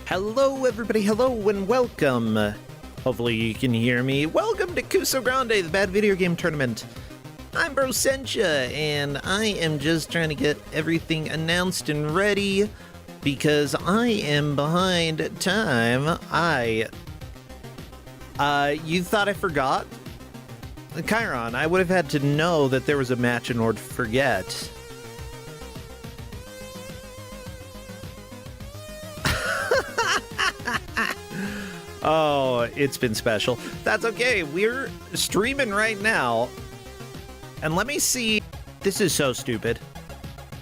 Hello, everybody. Hello, and welcome. Hopefully you can hear me. Welcome to Kusogrande, the Bad Video Game Tournament. I'm MauriceSY, and I am just trying to get everything announced and ready because I am behind time. You thought I forgot? Chiron, I would have had to know that there was a match in order to forget. Oh, it's been special. That's okay. We're streaming right now. And let me see. This is so stupid.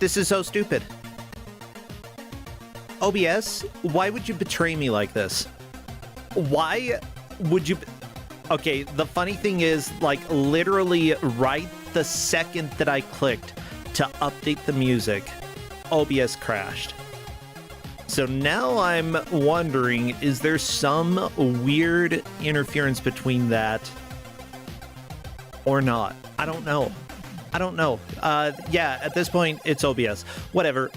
This is so stupid. OBS, why would you betray me like this? Why would you... Okay, the funny thing is, like, literally right the second that I clicked to update the music, OBS crashed. So now I'm wondering, is there some weird interference between that or not? I don't know. I don't know. Yeah, at this point, it's OBS. Whatever.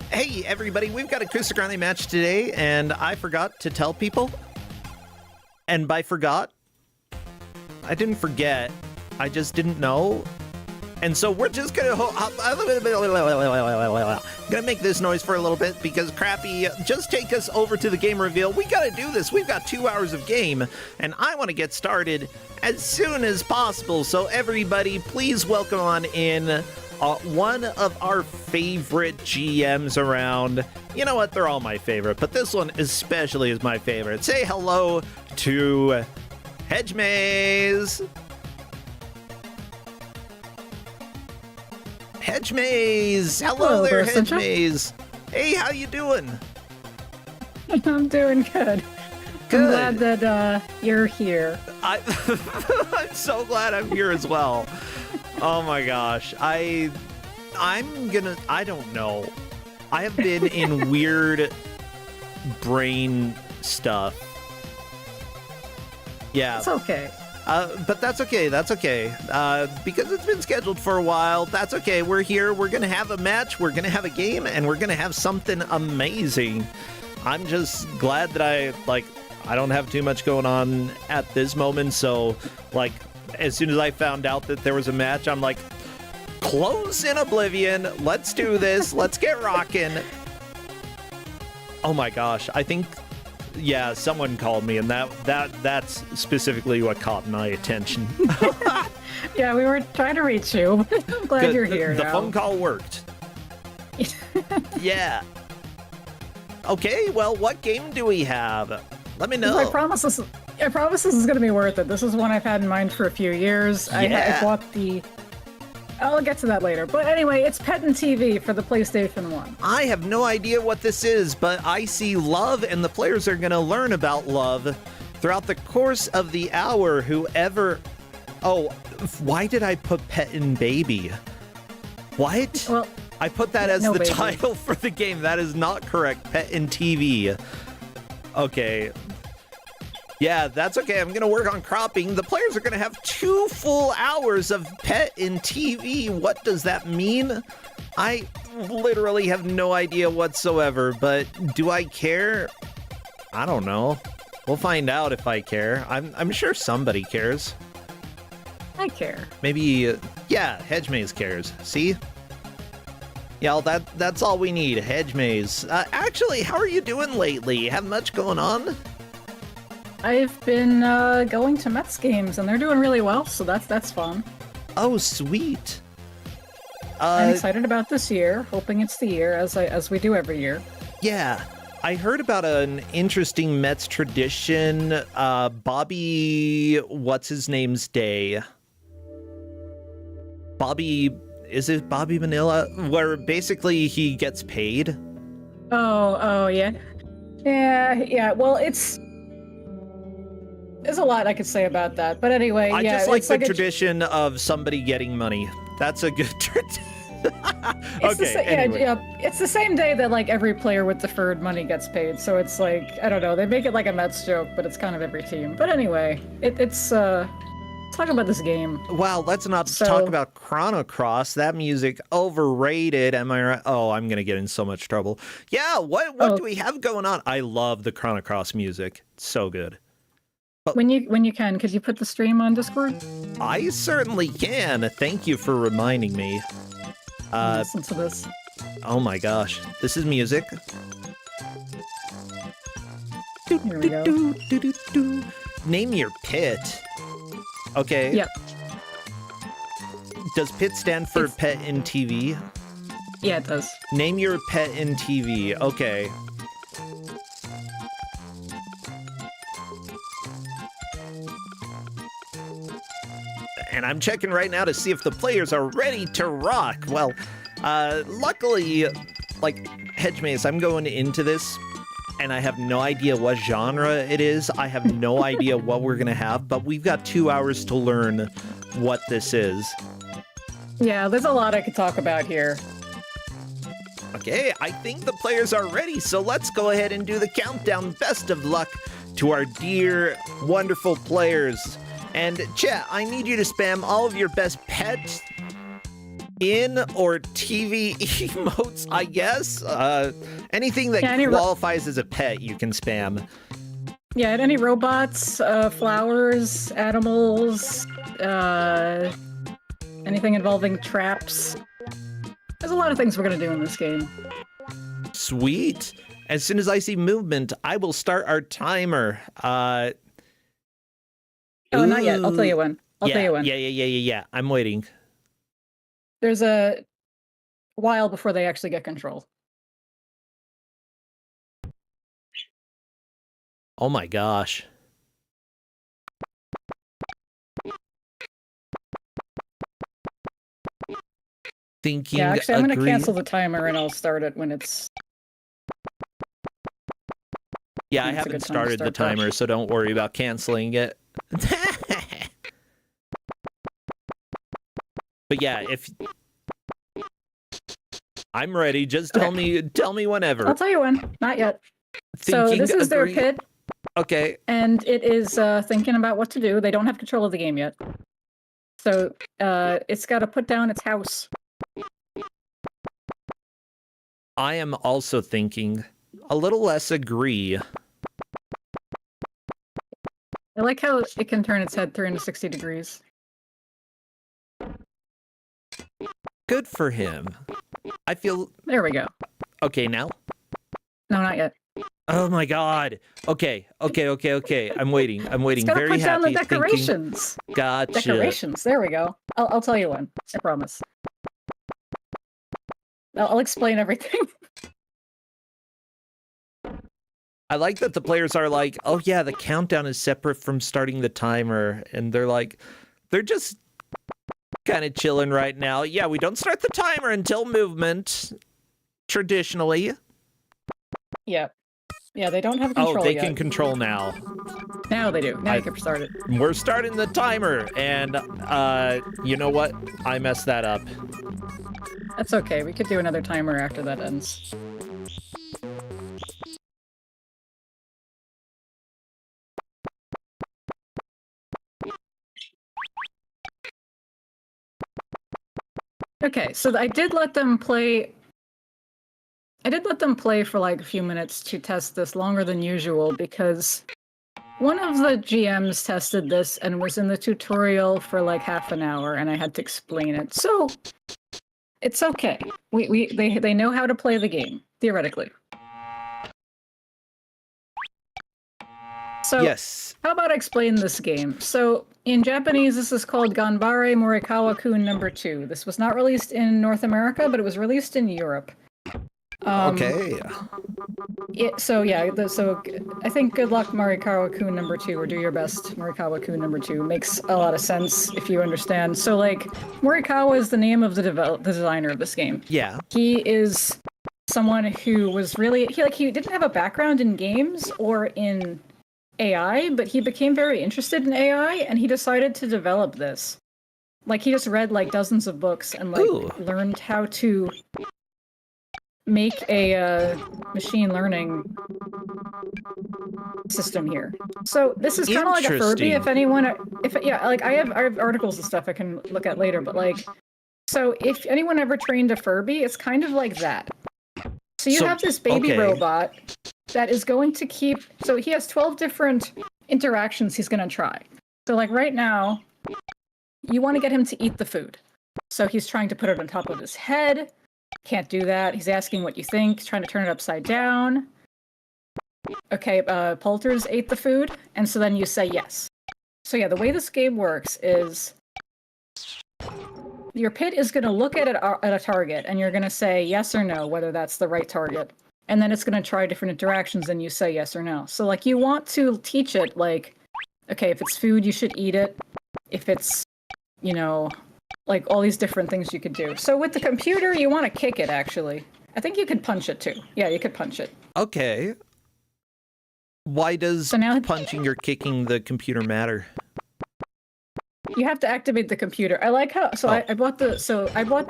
Hey, everybody, we've got a Kusogrande match today, and I forgot to tell people. And by forgot, I didn't forget. I just didn't know. And so we're just gonna make this noise for a little bit because Crappy, just take us over to the game reveal. We gotta do this. We've got 2 hours of game, and I want to get started as soon as possible. So everybody, please welcome on in one of our favorite GMs around. You know what? They're all my favorite, but this one especially is my favorite. Say hello to Hedgemaze. Hedgemaze! Hello there, Hedgemaze! Hey, how you doing? I'm doing good. Good. I'm glad that you're here. I'm so glad I'm here as well. Oh my gosh. I don't know. I have been in weird brain stuff. Yeah. It's okay. But that's okay. That's okay. Because it's been scheduled for a while. That's okay. We're here. We're going to have a match. We're going to have a game. And we're going to have something amazing. I'm just glad that I don't have too much going on at this moment. So, like, as soon as I found out that there was a match, I'm like, close in oblivion. Let's do this. Let's get rocking. Oh my gosh. I think... Yeah, someone called me, and that's specifically what caught my attention. Yeah, we were trying to reach you. I'm glad you're here The now. phone call worked. Yeah. Okay, well, what game do we have? Let me know. I promise this is going to be worth it. This is one I've had in mind for a few years. Yeah. I bought the... I'll get to that later. But anyway, it's Pet and TV for the PlayStation 1. I have no idea what this is, but I see love, and the players are going to learn about love throughout the course of the hour. Whoever... Oh, why did I put Pet and Baby? What? Well, I put that as no the baby. title for the game. That is not correct. Pet and TV. Okay. Yeah, that's okay. I'm going to work on cropping. The players are going to have 2 full hours of Pet and TV. What does that mean? I literally have no idea whatsoever, but do I care? I don't know. We'll find out if I care. I'm sure somebody cares. I care. Maybe, yeah, Hedgemaze cares. See? Yeah, that's all we need, Hedgemaze. Actually, how are you doing lately? Have much going on? I've been going to Mets games, and they're doing really well, so that's fun. Oh, sweet. I'm excited about this year, hoping it's the year, as we do every year. Yeah. I heard about an interesting Mets tradition, Bobby, what's-his-name's day? Bobby, is it Bobby Manila? Where basically he gets paid? Oh, yeah. Yeah, well, there's a lot I could say about that, but anyway, I yeah. just like it's the like tradition of somebody getting money. That's a good tradition. Anyway. Yeah, it's the same day that like every player with deferred money gets paid, so it's like, I don't know, they make it like a Mets joke, but it's kind of every team. But anyway, it's Let's talk about this game. Wow, let's not talk about Chrono Cross. That music, overrated. Am I right? Oh, I'm gonna get in so much trouble. Yeah, what do we have going on? I love the Chrono Cross music. It's so good. But when you can, could you put the stream on Discord? I certainly can. Thank you for reminding me. Listen to this. Oh my gosh, this is music. Here we go. Name your pit. Okay. Yep. Does pit stand for pet in TV? Yeah, it does. Name your pet in TV. Okay. And I'm checking right now to see if the players are ready to rock. Well, luckily, like, Hedge Maze, I'm going into this, and I have no idea what genre it is. I have no idea what we're gonna have, but we've got 2 hours to learn what this is. Yeah, there's a lot I could talk about here. Okay, I think the players are ready, so let's go ahead and do the countdown. Best of luck to our dear, wonderful players. And chat, I need you to spam all of your best pets in or TV emotes, I guess. Anything that qualifies as a pet, you can spam. Yeah, any robots, flowers, animals, anything involving traps. There's a lot of things we're gonna do in this game. Sweet. As soon as I see movement, I will start our timer. Oh, not yet. I'll tell you when. I'll tell you when. Yeah. I'm waiting. There's a while before they actually get control. Oh my gosh. Thinking. Yeah, actually, I'm going to cancel the timer and I'll start it when it's... Yeah, I haven't started the timer, so don't worry about canceling it. But yeah, if I'm ready, just tell me whenever. I'll tell you when. Not yet. So this is their pit. Okay. And it is thinking about what to do. They don't have control of the game yet. So it's got to put down its house. I am also thinking a little less agree. I like how it can turn its head 360 degrees. Good for him. I feel... There we go. Okay, now? No, not yet. Oh my god. Okay. I'm waiting. It's gotta put down the decorations. Thinking... Gotcha. Decorations. There we go. I'll tell you when. I promise. I'll explain everything. I like that the players are like, oh yeah, the countdown is separate from starting the timer. And they're like, they're just kind of chilling right now. Yeah, we don't start the timer until movement, traditionally. Yeah. Yeah, they don't have control yet. Can control now. Now they do. Now you can start it. We're starting the timer, and you know what? I messed that up. That's okay. We could do another timer after that ends. Okay, so I did let them play. I did let them play for like a few minutes to test this longer than usual because one of the GMs tested this and was in the tutorial for like half an hour and I had to explain it. So it's okay. They know how to play the game, theoretically. So yes. How about I explain this game? So in Japanese, this is called Ganbare Morikawa-kun No. 2. This was not released in North America, but it was released in Europe. Okay. So I think good luck Morikawa-kun No. 2, or do your best Morikawa-kun No. 2. Makes a lot of sense if you understand. So like, Morikawa is the name of the designer of this game. Yeah. He is someone who was really, he didn't have a background in games or in AI, but he became very interested in AI and he decided to develop this. Like, he just read like dozens of books and like learned how to make a machine learning system here. So this is kind of like a Furby. If anyone, yeah, like I have articles and stuff I can look at later, but like, so if anyone ever trained a Furby, it's kind of like that. So you have this baby robot that is going to keep. So he has 12 different interactions he's going to try. So like right now, you want to get him to eat the food. So he's trying to put it on top of his head. Can't do that. He's asking what you think. He's trying to turn it upside down. Okay, Polters ate the food, and so then you say yes. So yeah, the way this game works is your pit is going to look at a target, and you're going to say yes or no, whether that's the right target. And then it's going to try different interactions, and you say yes or no. So like you want to teach it, like, okay, if it's food, you should eat it. If it's, you know, like all these different things you could do. So with the computer, you want to kick it, actually. I think you could punch it, too. Yeah, you could punch it. Okay. Why does punching or kicking the computer matter? You have to activate the computer. I like how I bought the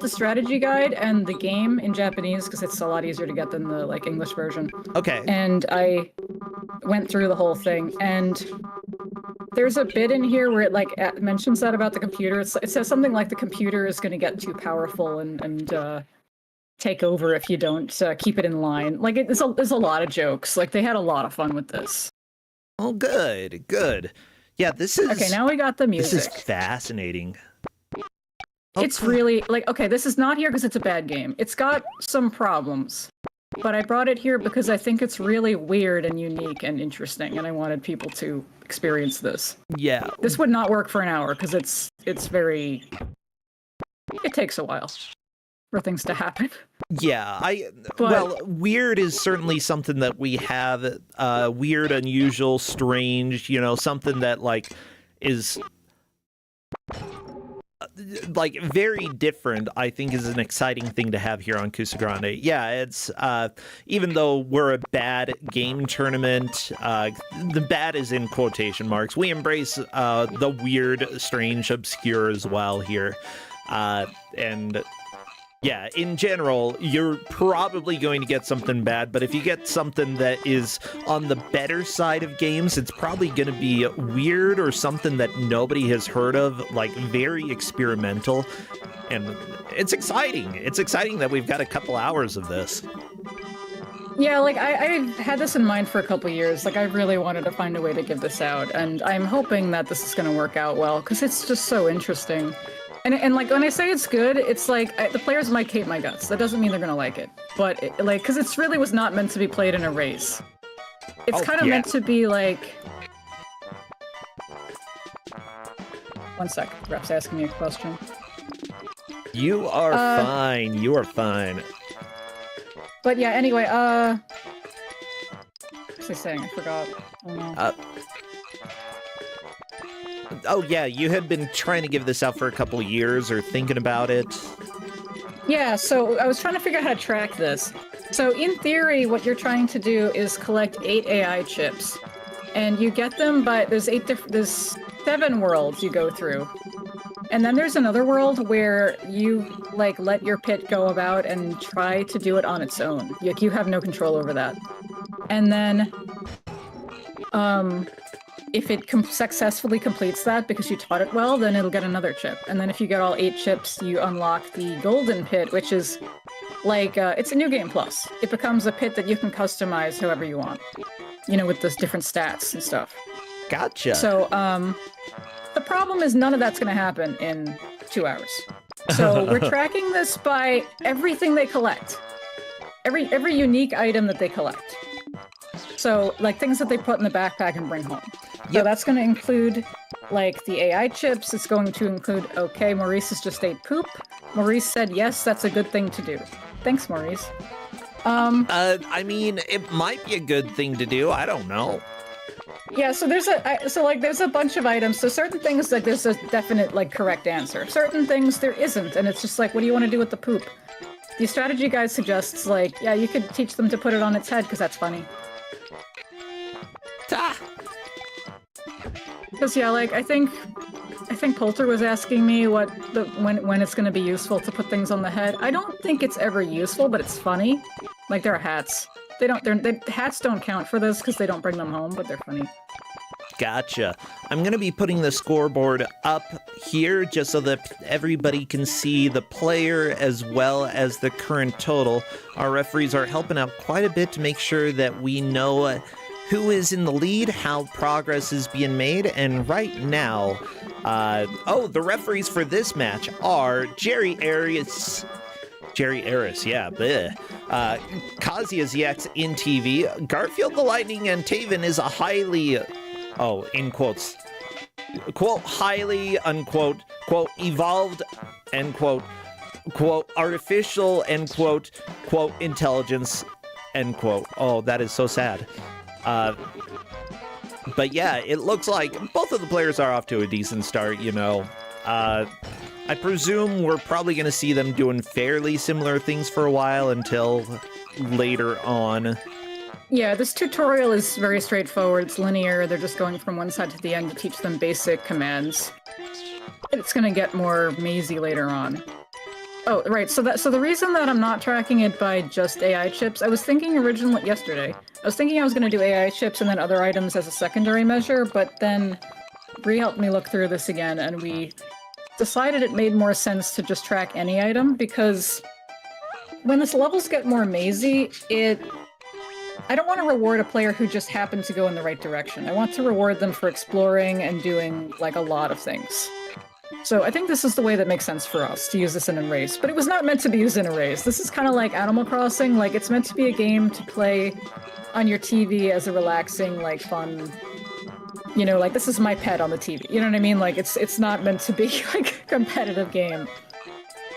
strategy guide and the game in Japanese because it's a lot easier to get than the like English version. Okay. And I went through the whole thing, and there's a bit in here where it like mentions that about the computer. It says something like the computer is going to get too powerful and take over if you don't keep it in line. Like there's a lot of jokes. Like they had a lot of fun with this. Oh, good, good. Yeah, this is... Okay, now we got the music. This is fascinating. Oh, it's really, like, okay, this is not here because it's a bad game. It's got some problems. But I brought it here because I think it's really weird and unique and interesting, and I wanted people to experience this. Yeah. This would not work for an hour because it's very... It takes a while for things to happen. Yeah, well, weird is certainly something that we have, weird, unusual, strange, you know, something that, like, is, like, very different, I think is an exciting thing to have here on Kusogrande. Yeah, it's, even though we're a bad game tournament, the bad is in quotation marks, we embrace, the weird, strange, obscure as well here, and... Yeah, in general, you're probably going to get something bad, but if you get something that is on the better side of games, it's probably going to be weird or something that nobody has heard of, like very experimental, and it's exciting. It's exciting that we've got a couple hours of this. Yeah, like, I had this in mind for a couple years. Like, I really wanted to find a way to give this out, and I'm hoping that this is going to work out well, because it's just so interesting. And like, when I say it's good, it's like, the players might hate my guts. That doesn't mean they're gonna like it. But, like, because it's really was not meant to be played in a race. It's kind of meant to be like... One sec, Rep's asking me a question. You are fine, you are fine. But yeah, anyway, what was I saying? I forgot. Oh no. Oh yeah, you had been trying to give this out for a couple of years or thinking about it. Yeah, so I was trying to figure out how to track this. So in theory, what you're trying to do is collect 8 AI chips. And you get them by, there's 7 worlds you go through. And then there's another world where you, like, let your pit go about and try to do it on its own. Like, you have no control over that. And then, if it successfully completes that because you taught it well, then it'll get another chip. And then if you get all 8 chips, you unlock the golden pit, which is like, it's a new game plus. It becomes a pit that you can customize however you want. You know, with those different stats and stuff. Gotcha. So, the problem is none of that's gonna happen in 2 hours. So we're tracking this by everything they collect. Every unique item that they collect. So, like, things that they put in the backpack and bring home. Yep. So that's going to include, like, the AI chips. It's going to include, okay, Maurice has just ate poop. Maurice said, yes, that's a good thing to do. Thanks, Maurice. I mean, it might be a good thing to do. I don't know. Yeah, so there's a bunch of items. So certain things, like, there's a definite, like, correct answer. Certain things there isn't, and it's just like, what do you want to do with the poop? The strategy guide suggests, like, yeah, you could teach them to put it on its head, because that's funny. Because yeah, like I think Polter was asking me when it's going to be useful to put things on the head. I don't think it's ever useful, but it's funny. Like there are hats They don't. Hats don't count for this because they don't bring them home, but they're funny. Gotcha. I'm going to be putting the scoreboard up here just so that everybody can see the player as well as the current total. Our referees are helping out quite a bit to make sure that we know who is in the lead, how progress is being made, and right now, the referees for this match are Jerry Arias, yeah, bleh. Kazuya ZX in TV, Garfield the Lightning, and Taven is a highly, in quotes, quote, highly, unquote, quote, evolved, end quote, quote, artificial, end quote, quote, intelligence, end quote. Oh, that is so sad. But yeah, it looks like both of the players are off to a decent start, you know. I presume we're probably going to see them doing fairly similar things for a while until later on. Yeah, this tutorial is very straightforward. It's linear. They're just going from one side to the end to teach them basic commands. It's going to get more mazy later on. Oh, right. So the reason that I'm not tracking it by just AI chips, I was thinking originally yesterday. I was thinking I was going to do AI chips and then other items as a secondary measure, but then Bree helped me look through this again, and we decided it made more sense to just track any item, because when the levels get more mazy, I don't want to reward a player who just happened to go in the right direction. I want to reward them for exploring and doing, like, a lot of things. So I think this is the way that makes sense for us, to use this in a race. But it was not meant to be used in a race. This is kind of like Animal Crossing. Like, it's meant to be a game to play on your TV as a relaxing, like, fun... You know, like, this is my pet on the TV. You know what I mean? Like, it's not meant to be, like, a competitive game.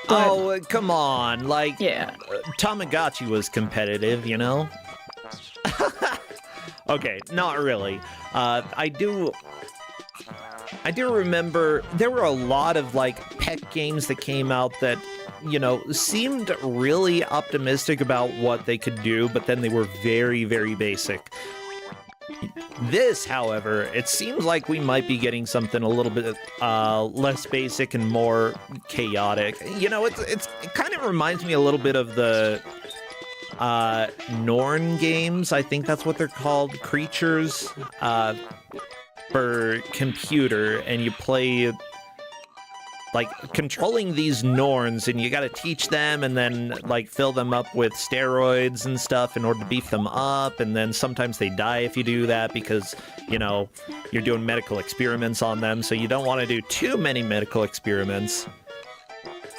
But, oh, come on. Like, yeah. Tamagotchi was competitive, you know? Okay, not really. I do remember there were a lot of, like, pet games that came out that, you know, seemed really optimistic about what they could do, but then they were very, very basic. This, however, it seems like we might be getting something a little bit less basic and more chaotic. You know, it kind of reminds me a little bit of the Norn games. I think that's what they're called, creatures for computer, and you play like controlling these Norns, and you got to teach them and then like fill them up with steroids and stuff in order to beef them up, and then sometimes they die if you do that because, you know, you're doing medical experiments on them, so you don't want to do too many medical experiments.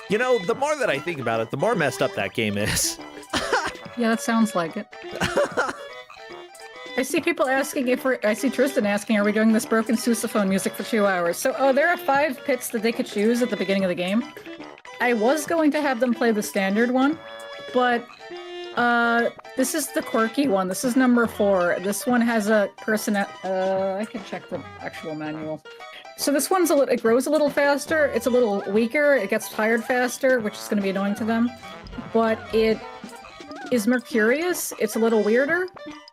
You know, the more that I think about it, the more messed up that game is. Yeah, that sounds like it. I see people asking I see Tristan asking, are we doing this broken sousaphone music for 2 hours? So, there are 5 pits that they could choose at the beginning of the game. I was going to have them play the standard one, but, this is the quirky one. This is number 4. This one has a I can check the actual manual. So this one's it grows a little faster, it's a little weaker, it gets tired faster, which is going to be annoying to them, but it is Mercurius, it's a little weirder,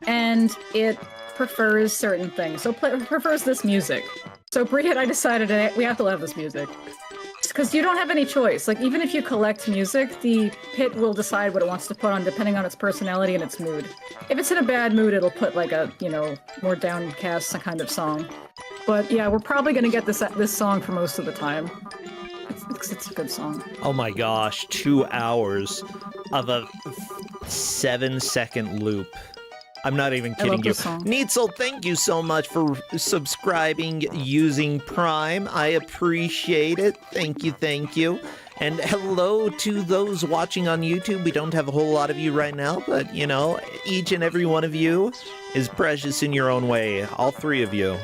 and it prefers certain things. So it prefers this music. So Brie and I decided we have to have this music. Because you don't have any choice. Like, even if you collect music, the pit will decide what it wants to put on depending on its personality and its mood. If it's in a bad mood, it'll put like a, you know, more downcast kind of song. But yeah, we're probably going to get this song for most of the time. It's a good song. Oh my gosh, 2 hours of a 7-second loop. I'm not even kidding you. Neitzel, thank you so much for subscribing using Prime. I appreciate it. Thank you, thank you. And hello to those watching on YouTube. We don't have a whole lot of you right now, but, you know, each and every one of you is precious in your own way. All 3 of you.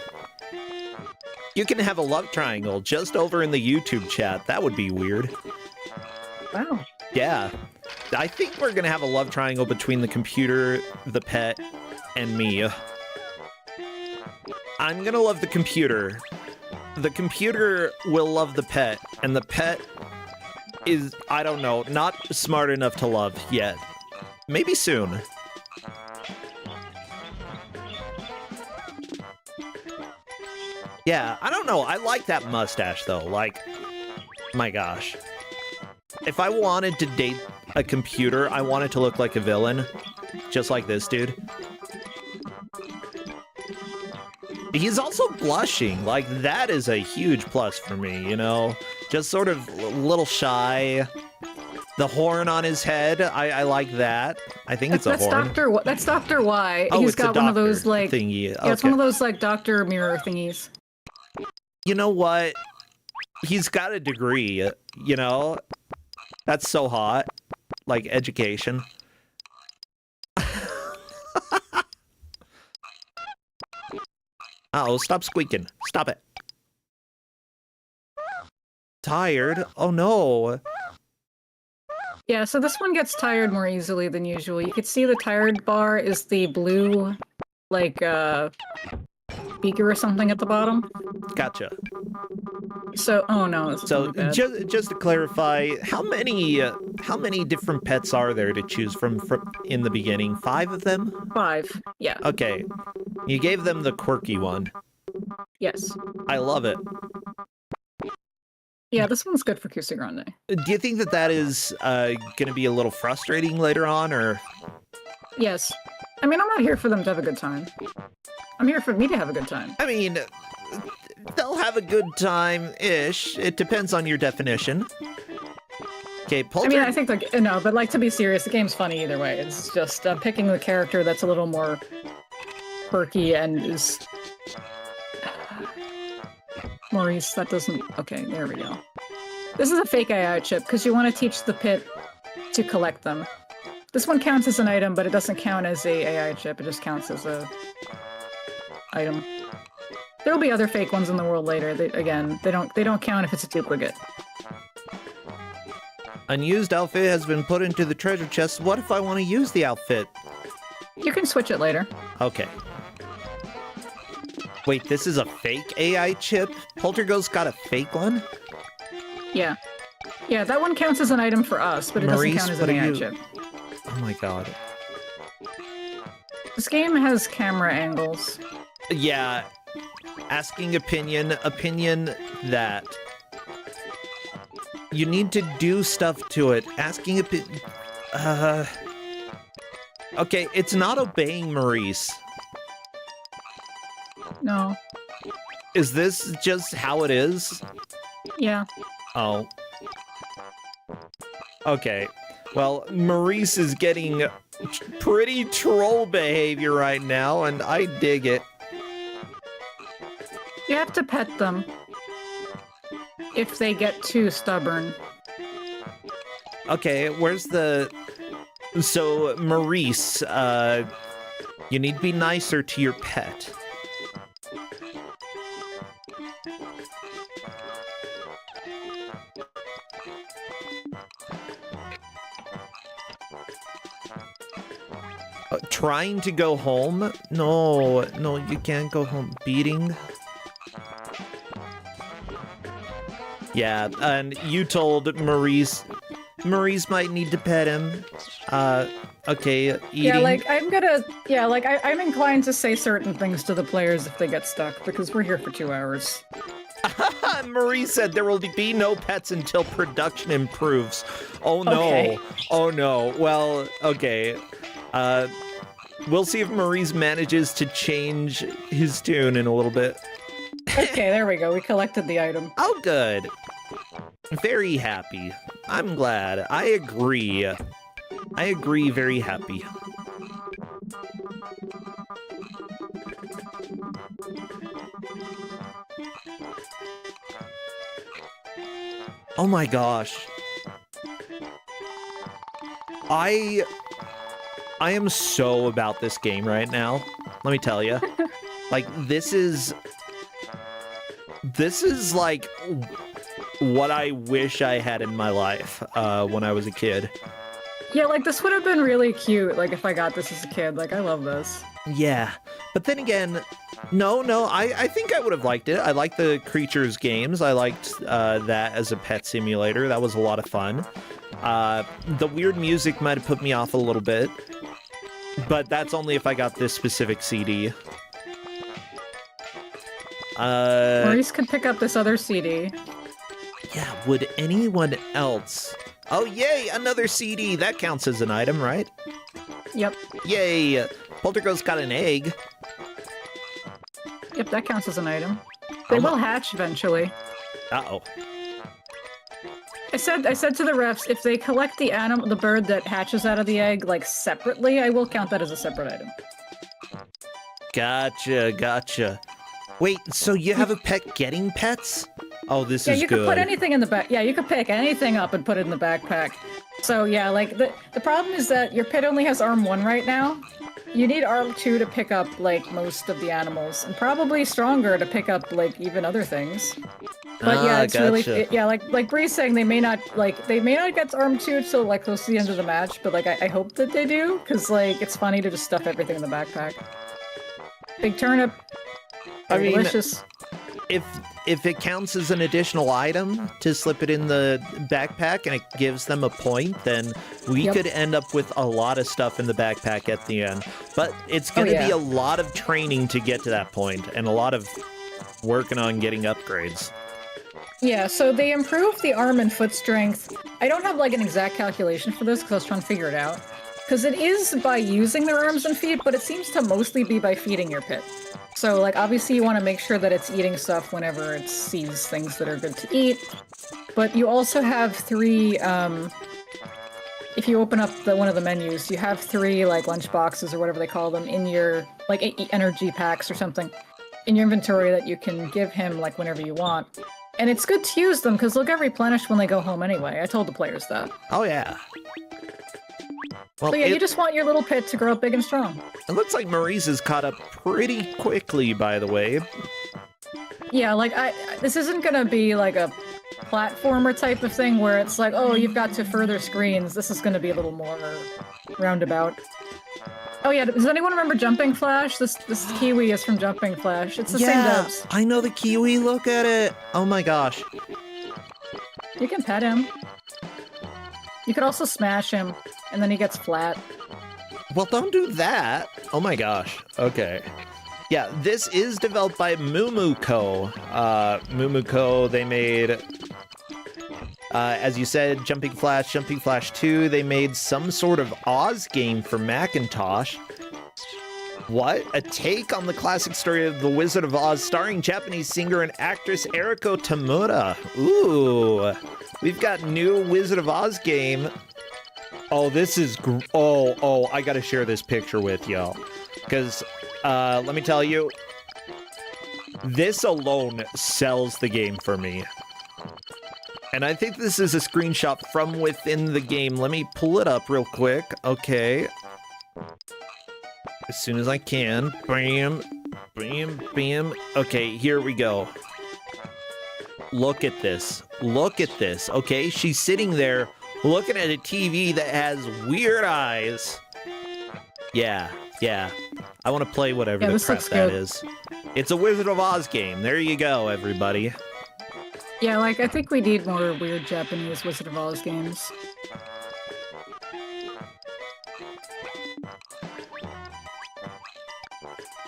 You can have a love triangle just over in the YouTube chat. That would be weird. Wow. Yeah. I think we're going to have a love triangle between the computer, the pet, and me. I'm going to love the computer. The computer will love the pet, and the pet is, I don't know, not smart enough to love yet. Maybe soon. Yeah, I don't know. I like that mustache, though. Like, my gosh. If I wanted to date a computer, I want it to look like a villain. just like this dude. He's also blushing. Like, that is a huge plus for me, you know? Just sort of a little shy. The horn on his head, I like that. I think it's a horn. That's Dr. Y. Oh, He's it's got one of those, like... thingy. Yeah, it's one of those, like, doctor mirror thingies. You know what? He's got a degree, you know? That's so hot. Like, education. Uh-oh, stop squeaking. Stop it. Tired? Oh, no. Yeah, so this one gets tired more easily than usual. You can see the tired bar is the blue, like, beaker or something at the bottom. Gotcha. So, oh no. So, just to clarify, how many different pets are there to choose from in the beginning? 5 of them? 5, yeah. Okay. You gave them the quirky one. Yes. I love it. Yeah, this one's good for Kusogrande. Do you think that is going to be a little frustrating later on, or...? Yes. I mean, I'm not here for them to have a good time. I'm here for me to have a good time. I mean, they'll have a good time-ish. It depends on your definition. Okay, I mean, I think, like, no, but, like, to be serious, the game's funny either way. It's just picking the character that's a little more quirky and is... Maurice, that doesn't... Okay, there we go. This is a fake AI chip, because you want to teach the pit to collect them. This one counts as an item, but it doesn't count as a AI chip, it just counts as a... item. There'll be other fake ones in the world later. They don't count if it's a duplicate. Unused outfit has been put into the treasure chest. What if I want to use the outfit? You can switch it later. Okay. Wait, this is a fake AI chip? PolterGhost got a fake one? Yeah. Yeah, that one counts as an item for us, but it doesn't count as an AI chip. Oh my god. This game has camera angles. Yeah. Asking opinion that. You need to do stuff to it. Asking opinion... Okay, it's not obeying Maurice. No. Is this just how it is? Yeah. Oh. Okay. Well, Maurice is getting pretty troll behavior right now, and I dig it. You have to pet them if they get too stubborn. Okay, where's the... So, Maurice, you need to be nicer to your pet. Trying to go home? No, you can't go home. Beating? Yeah, and you told Maurice might need to pet him. Okay, eating. Yeah, like, I'm inclined to say certain things to the players if they get stuck, because we're here for 2 hours. Maurice said there will be no pets until production improves. Oh no. Okay. Oh no. Well, okay. We'll see if Maurice manages to change his tune in a little bit. Okay, there we go. We collected the item. Oh, good. Very happy. I'm glad. I agree. Very happy. Oh my gosh. I am so about this game right now. Let me tell you. Like, this is like what I wish I had in my life when I was a kid. Yeah, like, this would have been really cute, like, if I got this as a kid. Like, I love this. Yeah, but then again, no, I think I would have liked it. I liked the Creatures games. I liked that as a pet simulator. That was a lot of fun. The weird music might have put me off a little bit, but that's only if I got this specific CD. Maurice could pick up this other CD. Yeah, would anyone else... Oh, yay, another CD. That counts as an item, right? Yep. Yay, Polterghost got an egg. Yep, that counts as an item. They will hatch eventually. Uh-oh. I said to the refs, if they collect the bird that hatches out of the egg, like, separately, I will count that as a separate item. Gotcha. Wait, so you have a pet getting pets? Oh, this is good. Yeah, you could put anything in the back. Yeah, you could pick anything up and put it in the backpack. So yeah, like, the problem is that your pet only has arm 1 right now. You need arm 2 to pick up, like, most of the animals, and probably stronger to pick up, like, even other things. But yeah, it's gotcha. really, like Bree's saying, they may not get arm 2 till, like, close to the end of the match, but, like, I hope that they do, because, like, it's funny to just stuff everything in the backpack. Big turnip. I mean, delicious. If it counts as an additional item to slip it in the backpack and it gives them a point, then we could end up with a lot of stuff in the backpack at the end. But it's going to be a lot of training to get to that point, and a lot of working on getting upgrades. Yeah, so they improved the arm and foot strength. I don't have, like, an exact calculation for this because I was trying to figure it out. Because it is by using their arms and feet, but it seems to mostly be by feeding your pet. So, like, obviously you want to make sure that it's eating stuff whenever it sees things that are good to eat. But you also have 3, if you open up one of the menus, you have 3, like, lunch boxes or whatever they call them in your, like, energy packs or something in your inventory that you can give him, like, whenever you want. And it's good to use them because they'll get replenished when they go home anyway. I told the players that. Oh, yeah. Well, so yeah, you just want your little pet to grow up big and strong. It looks like Maurice has caught up pretty quickly, by the way. Yeah, like, this isn't gonna be like a platformer type of thing where it's like, oh, you've got to further screens. This is gonna be a little more roundabout. Oh yeah, does anyone remember Jumping Flash? This Kiwi is from Jumping Flash. It's the same dubs. I know the Kiwi, look at it! Oh my gosh. You can pet him. You could also smash him, and then he gets flat. Well, don't do that! Oh my gosh. Okay. Yeah, this is developed by Mumuco. Mumuco, they made... as you said, Jumping Flash 2, they made some sort of Oz game for Macintosh. What? A take on the classic story of The Wizard of Oz, starring Japanese singer and actress Eriko Tamura. Ooh, we've got new Wizard of Oz game. Oh, this is I gotta share this picture with y'all. Because, let me tell you, this alone sells the game for me. And I think this is a screenshot from within the game. Let me pull it up real quick. Okay. As soon as I can. Bam. Bam. Bam. Okay, here we go. Look at this. Look at this. Okay, she's sitting there looking at a TV that has weird eyes. Yeah. I want to play whatever the crap that is. It's a Wizard of Oz game. There you go, everybody. Yeah, like, I think we need more weird Japanese Wizard of Oz games.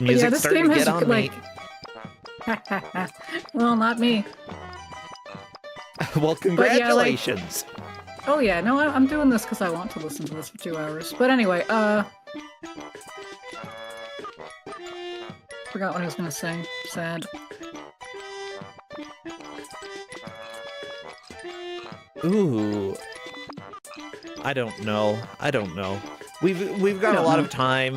Music this starting game to has, get on like... me. Well, not me. Well, congratulations. Yeah, like... Oh yeah, no, I'm doing this because I want to listen to this for 2 hours. But anyway, forgot what I was gonna say. Sad. Ooh. I don't know. We've got a lot of time.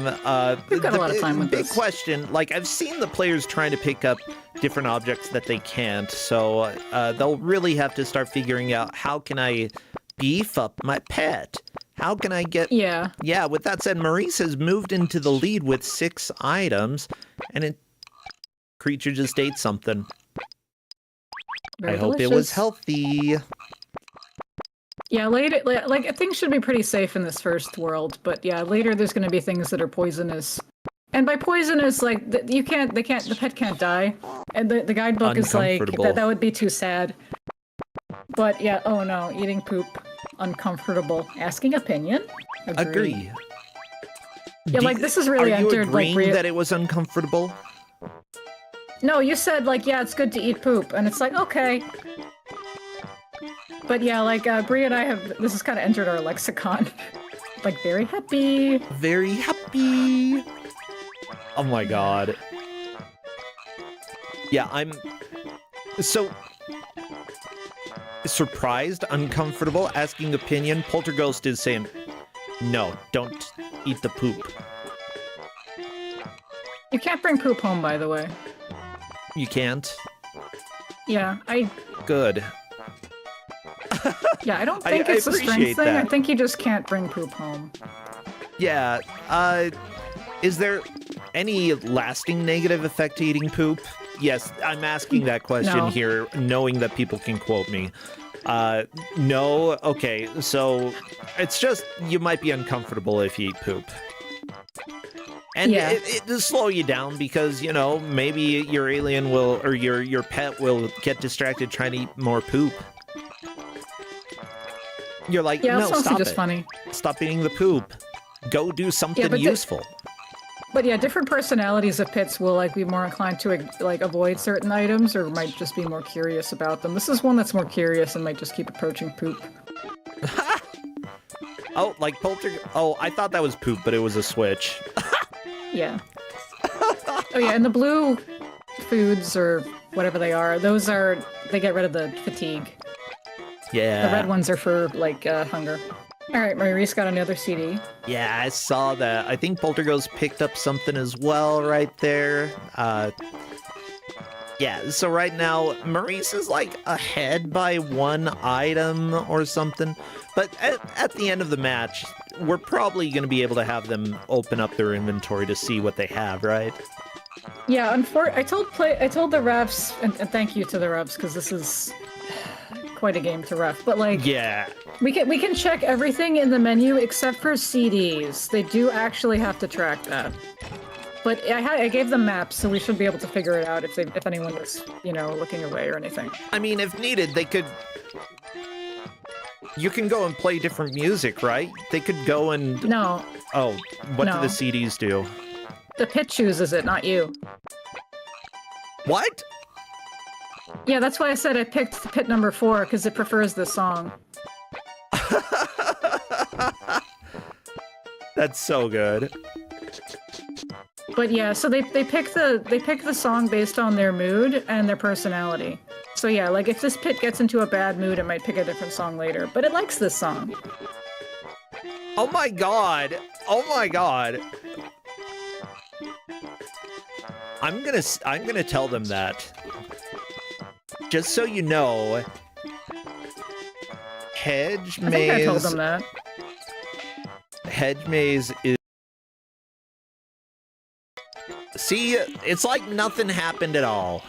We've got a lot of time with big this. question, like, I've seen the players trying to pick up different objects that they can't, so they'll really have to start figuring out, how can I beef up my pet? How can I get... Yeah, with that said, Maurice has moved into the lead with 6 items, and creature just ate something. Very I hope delicious. it was healthy. Yeah, later, like, things should be pretty safe in this first world, but yeah, later there's gonna be things that are poisonous. And by poisonous, like, the pet can't die. And the guidebook is like, that would be too sad. But yeah, oh no, eating poop, uncomfortable. Asking opinion? Agree. Yeah, like, this is really entered, like... Are you agreeing that it was uncomfortable? No, you said, like, yeah, it's good to eat poop, and it's like, okay. But yeah, like Brie and I this has kind of entered our lexicon. Like very happy. Very happy. Oh my god. Yeah, I'm so surprised, uncomfortable, asking opinion. Polterghost is saying, no, don't eat the poop. You can't bring poop home, by the way. You can't? Yeah, Good. Yeah, I don't think it's a strength thing. That. I think you just can't bring poop home. Yeah, is there any lasting negative effect to eating poop? Yes, I'm asking that question here, knowing that people can quote me. No? Okay, so it's just you might be uncomfortable if you eat poop. And it does slow you down because, you know, maybe your alien will, or your pet will get distracted trying to eat more poop. You're like, no, stop it. Funny. Stop eating the poop. Go do something useful. But yeah, different personalities of pits will like be more inclined to like avoid certain items, or might just be more curious about them. This is one that's more curious and might just keep approaching poop. Oh, like Oh, I thought that was poop, but it was a switch. Yeah. Oh yeah, and the blue foods or whatever they are, they get rid of the fatigue. Yeah. The red ones are for like hunger. All right, Maurice got another CD. Yeah, I saw that. I think Polterghost picked up something as well right there. Yeah, so right now, Maurice is like ahead by one item or something. But at the end of the match, we're probably going to be able to have them open up their inventory to see what they have, right? Yeah, I told the refs, and thank you to the refs, because this is quite a game to ref, but like, yeah, we can check everything in the menu except for CDs. They do actually have to track that. But I gave them maps, so we should be able to figure it out if anyone was, you know, looking away or anything. I mean, if needed, they could. You can go and play different music, right? They could go and. No. Oh, what do the CDs do? The pit chooses it, not you. What? Yeah, that's why I said I picked pit number 4, because it prefers this song. That's so good. But yeah, so they pick the song based on their mood and their personality. So yeah, like if this pit gets into a bad mood, it might pick a different song later. But it likes this song. Oh my god! Oh my god! I'm gonna tell them that. Just so you know, Hedge Maze. I think I told them that. Hedge Maze is. See, it's like nothing happened at all.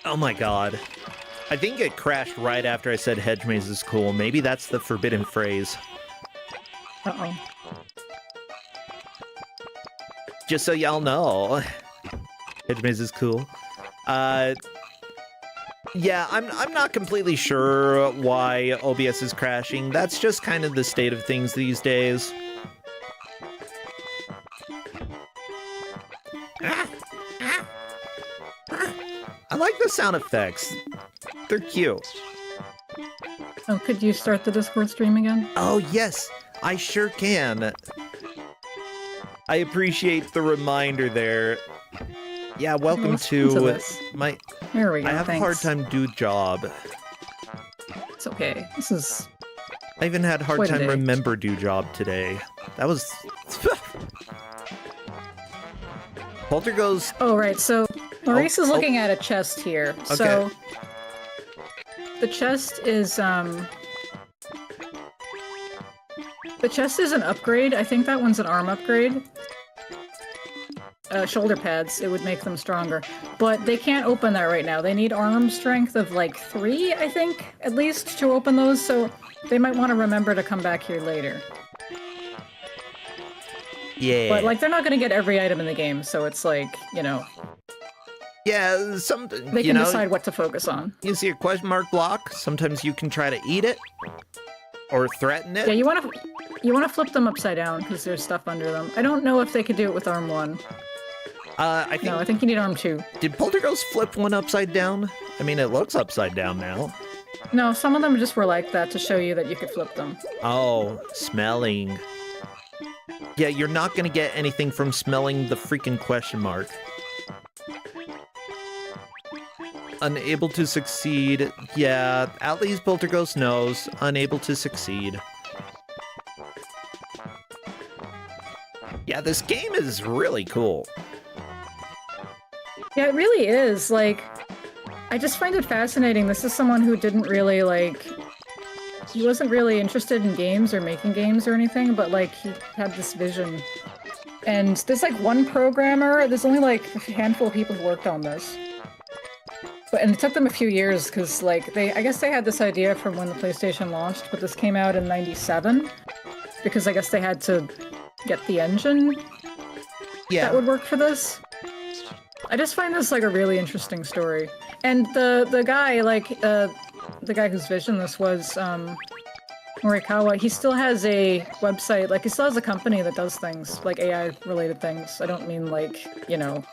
Oh my god. I think it crashed right after I said Hedge Maze is cool. Maybe that's the forbidden phrase. Uh-oh. Just so y'all know, Hedge Maze is cool. Yeah, I'm not completely sure why OBS is crashing. That's just kind of the state of things these days. I like the sound effects. They're cute. Oh, could you start the Discord stream again? Oh, yes, I sure can. I appreciate the reminder there. Yeah, welcome to my... There we go, I have a hard time do job. It's okay. This is... I even had a hard time remember do job today. That was... Polterghost... Oh, right, so Maurice is looking at a chest here. Okay. So the chest is, the chest is an upgrade. I think that one's an arm upgrade. Shoulder pads, it would make them stronger. But they can't open that right now. They need arm strength of like 3, I think, at least, to open those, so they might want to remember to come back here later. Yeah. But, like, they're not going to get every item in the game, so it's like, you know... Yeah, they can decide what to focus on. You see a question mark block? Sometimes you can try to eat it. Or threaten it. Yeah, you want to flip them upside down, because there's stuff under them. I don't know if they could do it with arm 1. I think you need arm 2. Did PolterGhost flip one upside down? I mean, it looks upside down now. No, some of them just were like that to show you that you could flip them. Oh, smelling. Yeah, you're not gonna get anything from smelling the freaking question mark. Unable to succeed. Yeah, at least PolterGhost knows. Unable to succeed. Yeah, this game is really cool. Yeah, it really is. Like, I just find it fascinating. This is someone who didn't really, like... He wasn't really interested in games or making games or anything, but, like, he had this vision. And there's, like, one programmer. There's only, like, a handful of people who worked on this. And it took them a few years, because, like, I guess they had this idea from when the PlayStation launched, but this came out in '97. Because I guess they had to get the engine that would work for this. I just find this, like, a really interesting story. And the guy, like, the guy whose vision this was, Morikawa, he still has a website, like, he still has a company that does things, like AI-related things. I don't mean, like, you know...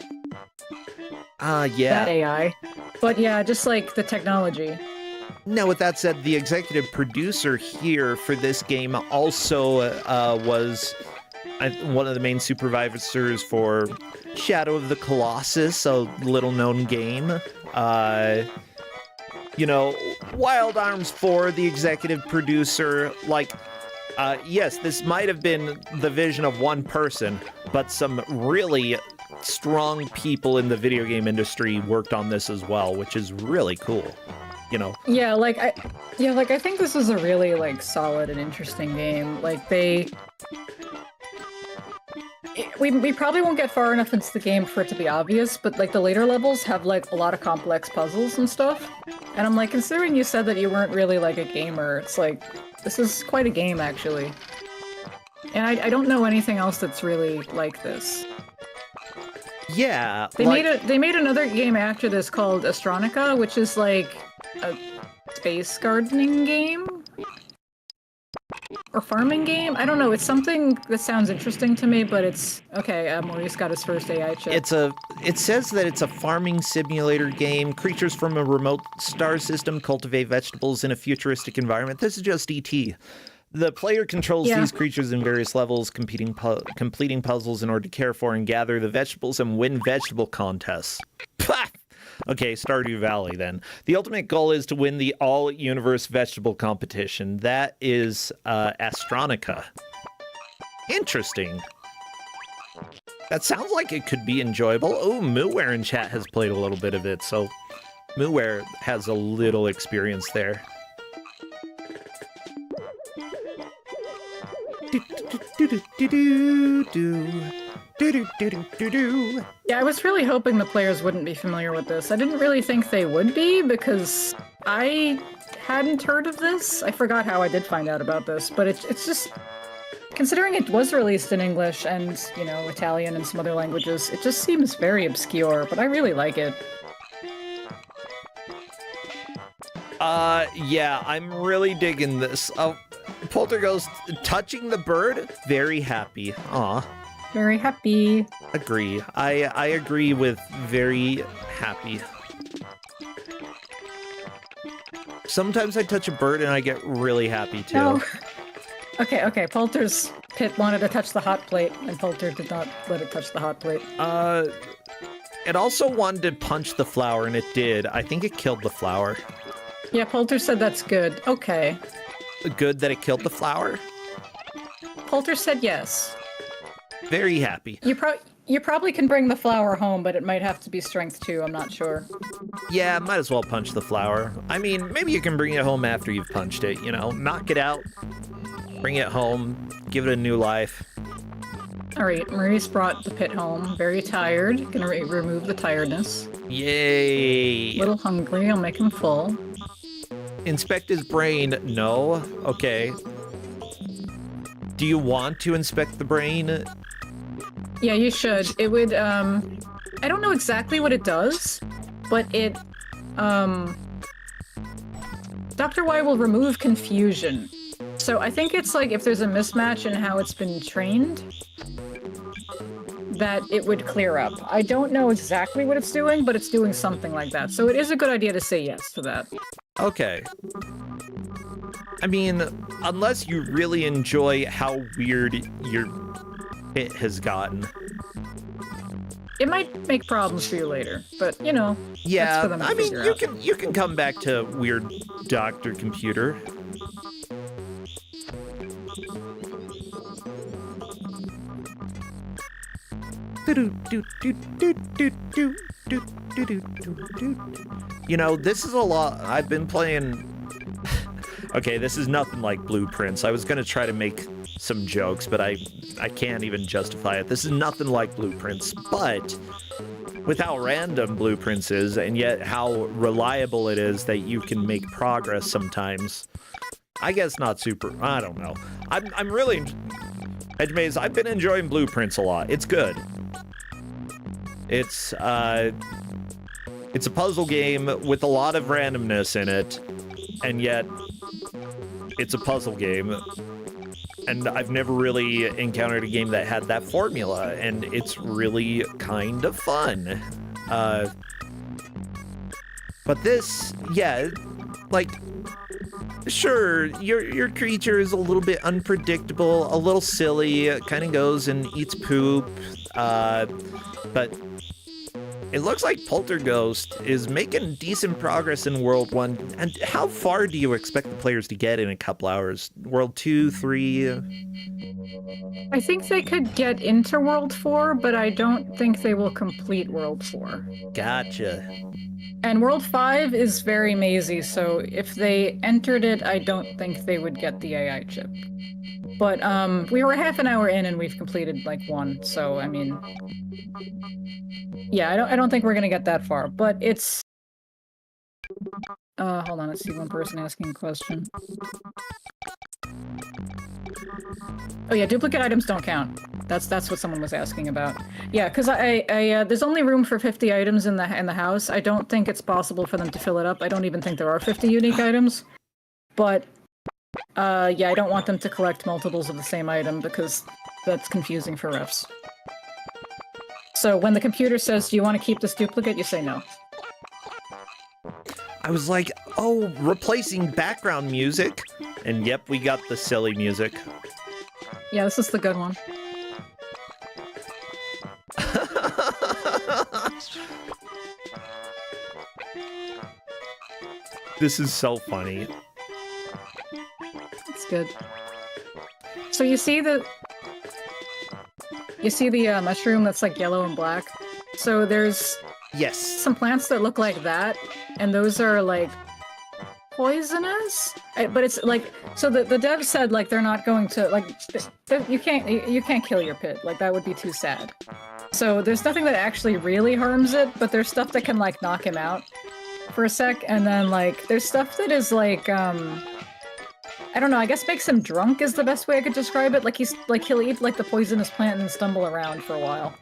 yeah. That AI. But yeah, just, like, the technology. Now, with that said, the executive producer here for this game also was one of the main supervisors for Shadow of the Colossus, a little-known game. You know, Wild Arms 4, the executive producer, like, yes, this might have been the vision of one person, but some really strong people in the video game industry worked on this as well, which is really cool, you know? Yeah, I think this is a really, like, solid and interesting game. Like, we probably won't get far enough into the game for it to be obvious, but, like, the later levels have, like, a lot of complex puzzles and stuff. And I'm like, considering you said that you weren't really, like, a gamer, it's like, this is quite a game, actually. And I don't know anything else that's really like this. Yeah, they made another game after this called Astronica, which is like a space gardening game or farming game. I don't know. It's something that sounds interesting to me, but it's okay. Maurice got his first AI chip. It says that it's a farming simulator game. Creatures from a remote star system cultivate vegetables in a futuristic environment. This is just ET. The player controls these creatures in various levels, completing puzzles in order to care for and gather the vegetables and win vegetable contests. Pah! Okay, Stardew Valley then. The ultimate goal is to win the all-universe vegetable competition. That is Astronica. Interesting. That sounds like it could be enjoyable. Oh, Mooware in chat has played a little bit of it, so Mooware has a little experience there. Yeah, I was really hoping the players wouldn't be familiar with this. I didn't really think they would be, because I hadn't heard of this. I forgot how I did find out about this, but it's just... Considering it was released in English and, you know, Italian and some other languages, it just seems very obscure, but I really like it. Yeah, I'm really digging this. Polterghost touching the bird, very happy. Aw. Very happy. Agree. I agree with very happy. Sometimes I touch a bird and I get really happy too. No. Okay, Polter's pit wanted to touch the hot plate, and Polter did not let it touch the hot plate. It also wanted to punch the flower, and it did. I think it killed the flower. Yeah, Polter said that's good. Okay. Good that it killed the flower? Polter said yes. Very happy. You probably can bring the flower home, but it might have to be strength 2, I'm not sure. Yeah, might as well punch the flower. I mean, maybe you can bring it home after you've punched it, you know? Knock it out, bring it home, give it a new life. Alright, Maurice brought the pit home. Very tired. Gonna remove the tiredness. Yay! A little hungry, I'll make him full. Inspect his brain. No? Okay. Do you want to inspect the brain? Yeah, you should. It would, I don't know exactly what it does, but it, Dr. Y will remove confusion. So I think it's like if there's a mismatch in how it's been trained, that it would clear up. I don't know exactly what it's doing, but it's doing something like that. So it is a good idea to say yes to that. Okay. I mean, unless you really enjoy how weird your pit has gotten. It might make problems for you later, but you know. Yeah, that's for them to I mean, figure out. you can come back to weird Dr. Computer. You know, this is a lot. I've been playing. Okay, this is nothing like Blueprints. I was gonna try to make some jokes, but I can't even justify it. This is nothing like Blueprints, but with how random Blueprints is, and yet how reliable it is that you can make progress sometimes. I guess not super. I don't know. I'm really. Edgemaze, I've been enjoying Blueprints a lot. It's good. It's a puzzle game with a lot of randomness in it, and yet it's a puzzle game. And I've never really encountered a game that had that formula, and it's really kind of fun. But this, yeah, like, sure, your creature is a little bit unpredictable, a little silly, kind of goes and eats poop, but it looks like PolterGhost is making decent progress in World 1. And how far do you expect the players to get in a couple hours? World 2, 3? I think they could get into World 4, but I don't think they will complete World 4. Gotcha. And World 5 is very mazy, so if they entered it, I don't think they would get the AI chip. But we were half an hour in and we've completed like 1, so I mean, yeah, I don't think we're gonna get that far. But it's hold on, let's see, one person asking a question. Oh yeah, duplicate items don't count. That's what someone was asking about. Yeah, because I there's only room for 50 items in the house. I don't think it's possible for them to fill it up. I don't even think there are 50 unique items. But yeah, I don't want them to collect multiples of the same item because that's confusing for refs. So when the computer says, "Do you want to keep this duplicate?" you say no. I was like, oh, replacing background music. And yep, we got the silly music. Yeah, this is the good one. This is so funny. It's good. So you see the mushroom that's like yellow and black? So there's yes, some plants that look like that, and those are like poisonous. But it's like, so the dev said like they're not going to like you can't kill your pit, like that would be too sad. So there's nothing that actually really harms it, but there's stuff that can like knock him out for a sec, and then like there's stuff that is like I don't know, I guess makes him drunk is the best way I could describe it. Like he'll eat like the poisonous plant and stumble around for a while.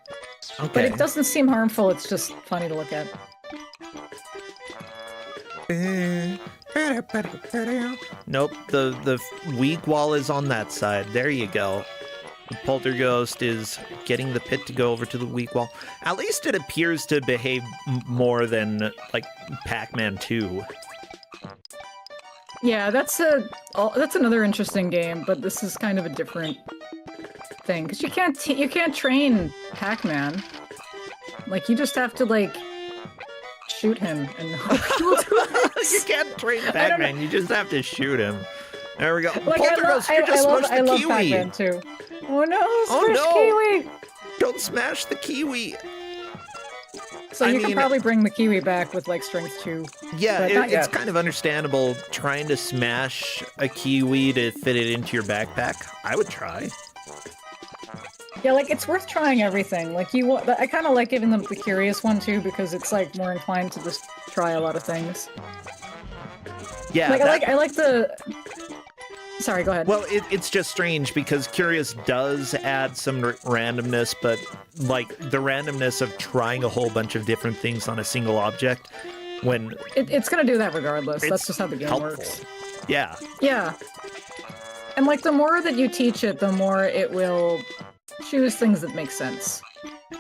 Okay. But it doesn't seem harmful, it's just funny to look at. Nope, the weak wall is on that side. There you go. The Polterghost is getting the pit to go over to the weak wall. At least it appears to behave more than, like, Pac-Man 2. Yeah, that's another interesting game, but this is kind of a different thing. Because you can't train Pac-Man. Like, you just have to, like, shoot him and hope he will do this. You can't train Pac-Man, you just have to shoot him. There we go. Like, Polterghost, you just smushed the love kiwi! Pac-Man too. Oh no, kiwi! Don't smash the kiwi! So you can probably bring the kiwi back with, like, strength 2. Yeah, it's kind of understandable trying to smash a kiwi to fit it into your backpack. I would try. Yeah, like, it's worth trying everything. Like, I kind of like giving them the curious one, too, because it's, like, more inclined to just try a lot of things. Yeah, like, I like the... Sorry, go ahead. Well, it's just strange because Curious does add some randomness, but like the randomness of trying a whole bunch of different things on a single object, when it's gonna do that regardless. That's just how the game works. Yeah. Yeah. And like the more that you teach it, the more it will choose things that make sense.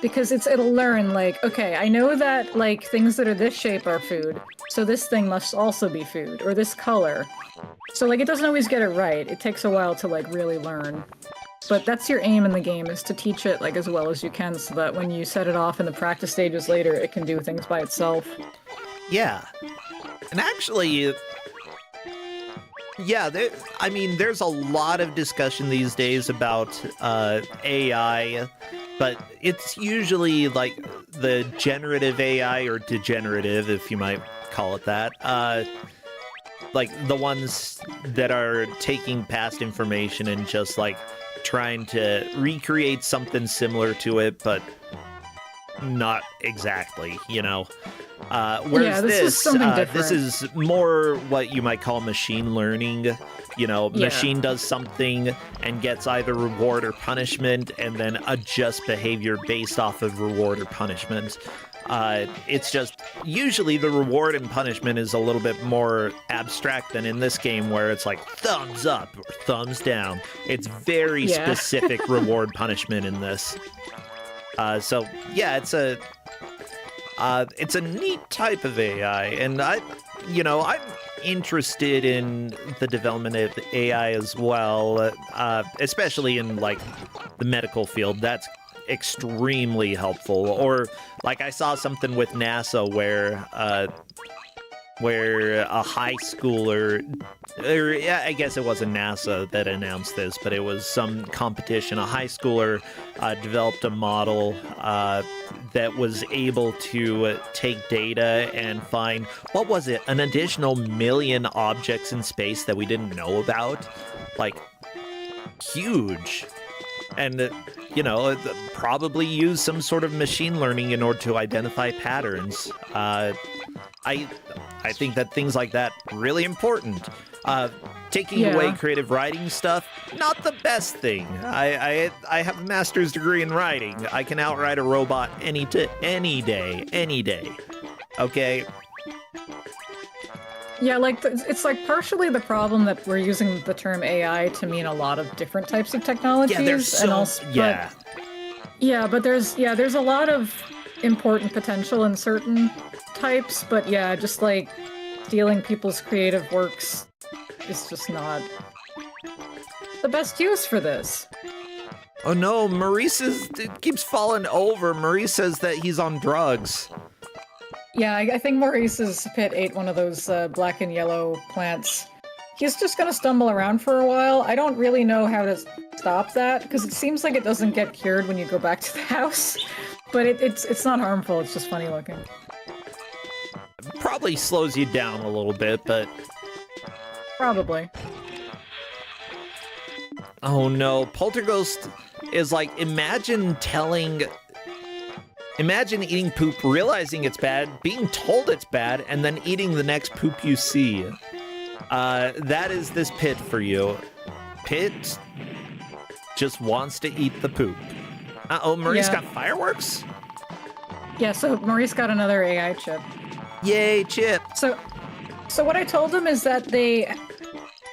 Because it'll learn, like, okay, I know that, like, things that are this shape are food, so this thing must also be food, or this color. So, like, it doesn't always get it right. It takes a while to, like, really learn. But that's your aim in the game, is to teach it, like, as well as you can, so that when you set it off in the practice stages later, it can do things by itself. Yeah. And actually, yeah, there's a lot of discussion these days about AI, but it's usually like the generative AI, or degenerative, if you might call it that, like the ones that are taking past information and just like trying to recreate something similar to it, but not exactly, you know? Whereas this is more what you might call machine learning. You know, machine does something and gets either reward or punishment, and then adjusts behavior based off of reward or punishment. It's just, usually the reward and punishment is a little bit more abstract than in this game, where it's like thumbs up or thumbs down. It's very specific reward punishment in this. So yeah, it's a neat type of AI, and I'm interested in the development of AI as well, especially in like the medical field. That's extremely helpful. Or like I saw something with NASA where a high schooler, or yeah, I guess it wasn't NASA that announced this, but it was some competition. A high schooler developed a model that was able to take data and find, what was it, an additional 1 million objects in space that we didn't know about? Like, huge. And, probably use some sort of machine learning in order to identify patterns. I think that things like that really important. Taking away creative writing stuff, not the best thing. I have a master's degree in writing. I can outright a robot any day. Okay. Yeah, like, it's like partially the problem that we're using the term AI to mean a lot of different types of technologies. Yeah, there's so, and also, but there's a lot of important potential in certain types, but yeah, just like stealing people's creative works is just not the best use for this. Oh no, Maurice keeps falling over. Maurice says that he's on drugs. Yeah, I think Maurice's pit ate one of those black and yellow plants. He's just gonna stumble around for a while. I don't really know how to stop that, because it seems like it doesn't get cured when you go back to the house. But it's not harmful, it's just funny looking. Probably slows you down a little bit, but... Probably. Oh no, PolterGhost is like, imagine eating poop, realizing it's bad, being told it's bad, and then eating the next poop you see. That is this pit for you. Pit just wants to eat the poop. Uh-oh, Maurice got fireworks? Yeah, so Maurice got another AI chip. Yay, chip! So what I told him is that they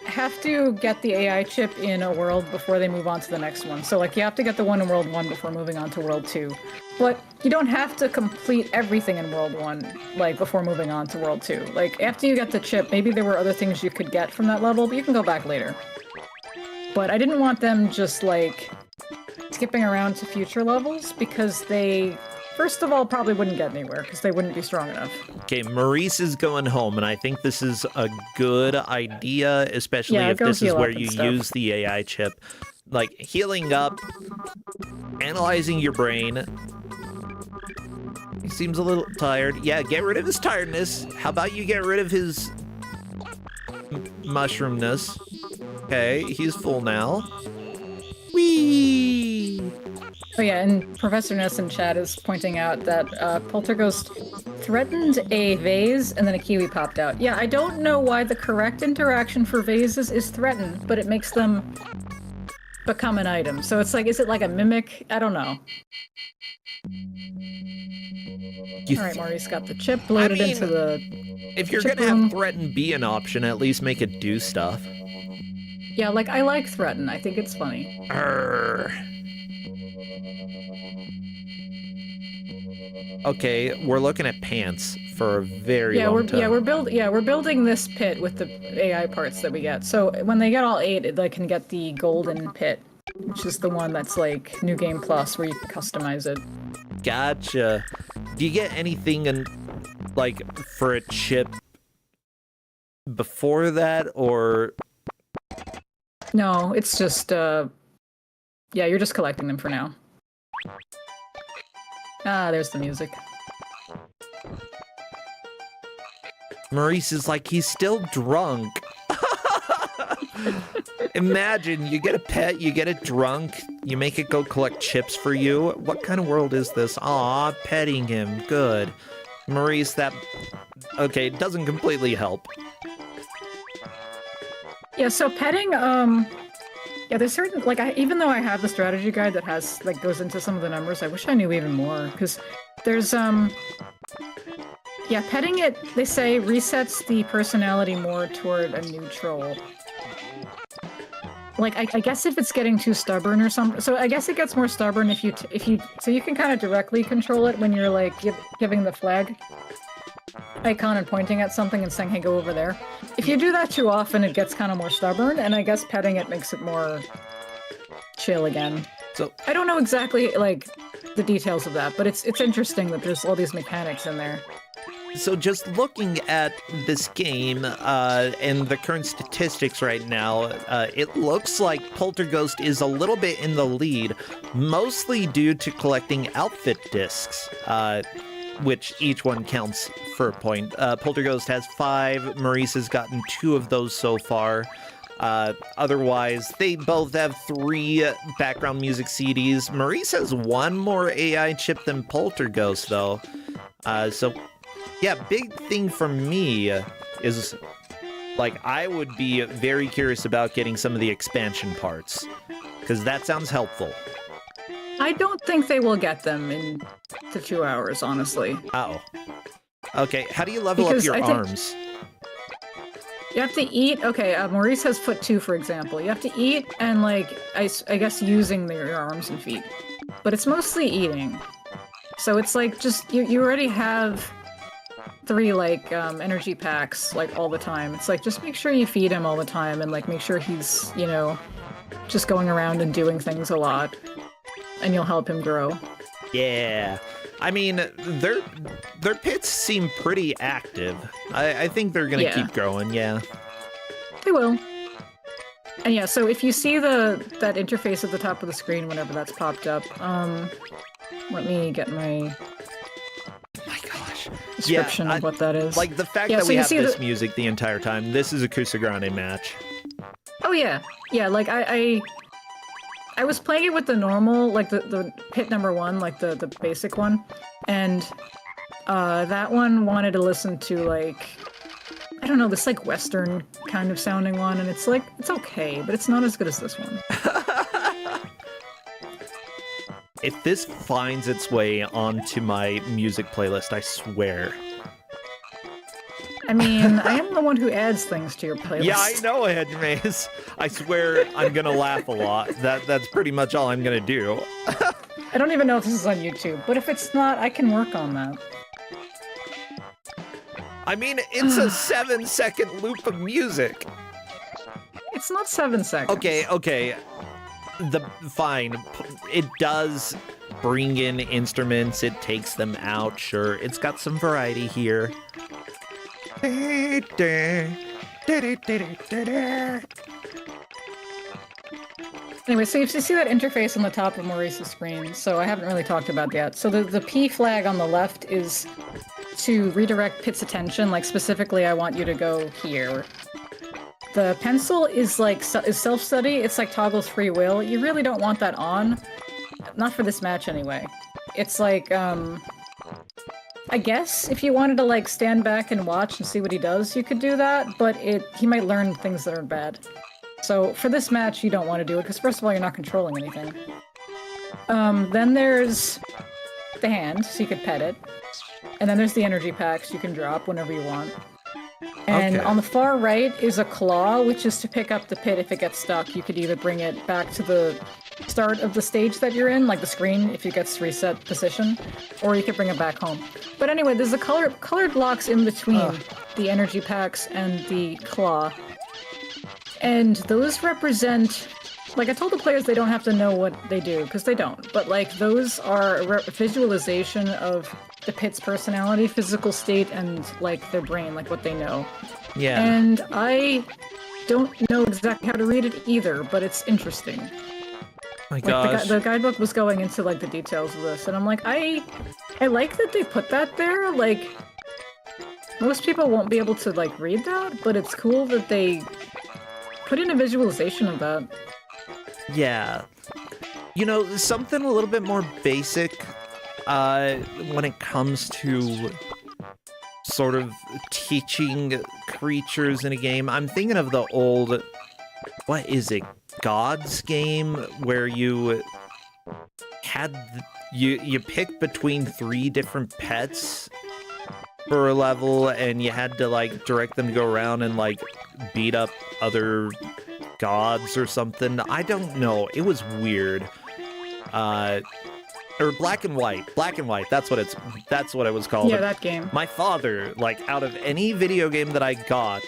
have to get the AI chip in a world before they move on to the next one. So, like, you have to get the one in World 1 before moving on to World 2. But you don't have to complete everything in World 1, like, before moving on to World 2. Like, after you get the chip, maybe there were other things you could get from that level, but you can go back later. But I didn't want them just, like, skipping around to future levels, because they... First of all, probably wouldn't get anywhere, because they wouldn't be strong enough. Okay, Maurice is going home, and I think this is a good idea, especially if this is where you use the AI chip. Like, healing up, analyzing your brain. He seems a little tired. Yeah, get rid of his tiredness. How about you get rid of his mushroomness? Okay, he's full now. Whee! Oh yeah, and Professor Ness in chat is pointing out that PolterGhost threatened a vase and then a kiwi popped out. Yeah, I don't know why the correct interaction for vases is threaten, but it makes them become an item. So it's like, is it like a mimic? I don't know. Alright, Maurice got the chip loaded into the... If you're gonna have threaten be an option, at least make it do stuff. Yeah, like, I like threaten. I think it's funny. Okay, we're looking at pants for a very long time. We're building this pit with the AI parts that we get. So when they get all 8, they can get the golden pit, which is the one that's like New Game Plus, where you can customize it. Gotcha. Do you get anything in, like, for a chip before that, or? No, it's just yeah, you're just collecting them for now. Ah, there's the music. Maurice is like, he's still drunk. Imagine, you get a pet, you get it drunk, you make it go collect chips for you. What kind of world is this? Aw, petting him. Good. Maurice, that... Okay, it doesn't completely help. Yeah, so petting, yeah, there's certain, like, even though I have the strategy guide that has, like, goes into some of the numbers, I wish I knew even more, because there's, yeah, petting it, they say, resets the personality more toward a neutral. Like, I guess if it's getting too stubborn or something, so I guess it gets more stubborn if you, so you can kind of directly control it when you're, like, giving the flag icon and pointing at something and saying, hey, go over there. If you do that too often, it gets kind of more stubborn, and I guess petting it makes it more chill again. So I don't know exactly, like, the details of that, but it's interesting that there's all these mechanics in there. So just looking at this game and the current statistics right now, it looks like PolterGhost is a little bit in the lead, mostly due to collecting outfit discs, which each one counts for a point. PolterGhost has 5, Maurice has gotten 2 of those so far. Otherwise, they both have 3 background music CDs. Maurice has 1 more AI chip than PolterGhost, though. So... yeah, big thing for me is, like, I would be very curious about getting some of the expansion parts, because that sounds helpful. I don't think they will get them in the 2 hours, honestly. Uh-oh. Okay, how do you level up your arms? You have to eat, okay, Maurice has foot 2, for example. You have to eat and, like, I guess using your arms and feet. But it's mostly eating. So it's like, just, you already have 3, like, energy packs, like, all the time. It's like, just make sure you feed him all the time and, like, make sure he's, you know, just going around and doing things a lot. And you'll help him grow. Yeah. I mean, their pits seem pretty active. I think they're gonna keep growing, yeah. They will. And yeah, so if you see that interface at the top of the screen whenever that's popped up, let me get my... description of what that is. Like, the fact that we have this music the entire time, this is a Kusogrande match. Oh yeah. Yeah, like, I was playing it with the normal, like, the pit number 1, like, the basic one, and, that one wanted to listen to, like, I don't know, this, like, Western kind of sounding one, and it's, like, it's okay, but it's not as good as this one. If this finds its way onto my music playlist, I swear. I mean, I am the one who adds things to your playlist. Yeah, I know, Hedgemaze. I swear I'm gonna laugh a lot. That's pretty much all I'm gonna do. I don't even know if this is on YouTube, but if it's not, I can work on that. I mean, it's a 7-second loop of music. It's not 7 seconds. Okay. Fine. It does bring in instruments, it takes them out, sure. It's got some variety here. Anyway, so you see that interface on the top of Maurice's screen, so I haven't really talked about that. So the P flag on the left is to redirect Pit's attention, like, specifically I want you to go here. The pencil is, like, is self-study, it's like toggles free will. You really don't want that on. Not for this match, anyway. It's like, I guess if you wanted to, like, stand back and watch and see what he does, you could do that, but he might learn things that are bad. So for this match, you don't want to do it, because first of all, you're not controlling anything. Then there's the hand, so you could pet it. And then there's the energy packs you can drop whenever you want. And on the far right is a claw, which is to pick up the pit if it gets stuck. You could either bring it back to the start of the stage that you're in, like the screen, if it gets reset position, or you could bring it back home. But anyway, there's the colored blocks in between the energy packs and the claw. And those represent... Like, I told the players they don't have to know what they do, because they don't. But, like, those are a visualization of the pit's personality, physical state, and, like, their brain, like, what they know. Yeah. And I don't know exactly how to read it either, but it's interesting. My gosh. The guidebook was going into, like, the details of this, and I'm like, I like that they put that there. Like, most people won't be able to, like, read that, but it's cool that they put in a visualization of that. Yeah. You know, something a little bit more basic when it comes to sort of teaching creatures in a game. I'm thinking of the old, what is it, Gods game, where you had, you pick between 3 different pets for a level, and you had to, like, direct them to go around and, like, beat up other gods or something. I don't know. It was weird. Or Black and White. Black and White. That's what it was called. Yeah, that game. My father, like, out of any video game that I got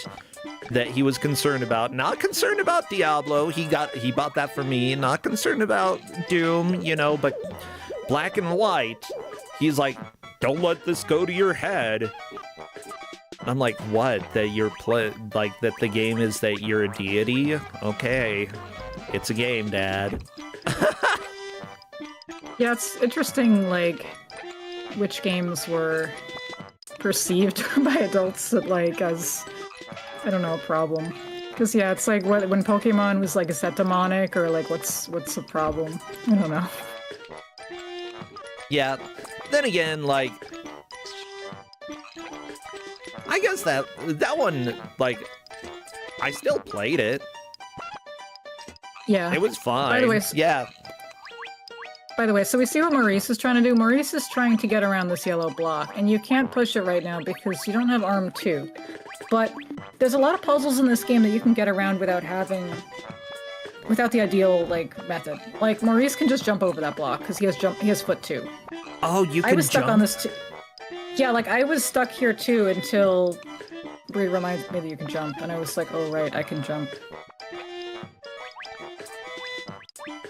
that he was concerned about, not concerned about Diablo, he bought that for me, not concerned about Doom, you know, but Black and White, he's like, don't let this go to your head. I'm like, what? That you're like, that the game is that you're a deity? Okay. It's a game, Dad. Yeah, it's interesting, like, which games were perceived by adults, like, as, I don't know, a problem. Because, yeah, it's like, when Pokemon was, like, is that demonic, or, like, what's the problem? I don't know. Yeah. Then again, like, I guess that one, like, I still played it. Yeah. It was fine. By the way, yeah. By the way, so we see what Maurice is trying to do. Maurice is trying to get around this yellow block, and you can't push it right now because you don't have arm 2. But there's a lot of puzzles in this game that you can get around without the ideal, like, method. Like, Maurice can just jump over that block because he has foot 2. Oh, you can I was stuck jump? on this too. Yeah, like, I was stuck here too until Bree reminded me that you can jump, and I was like, oh right, I can jump.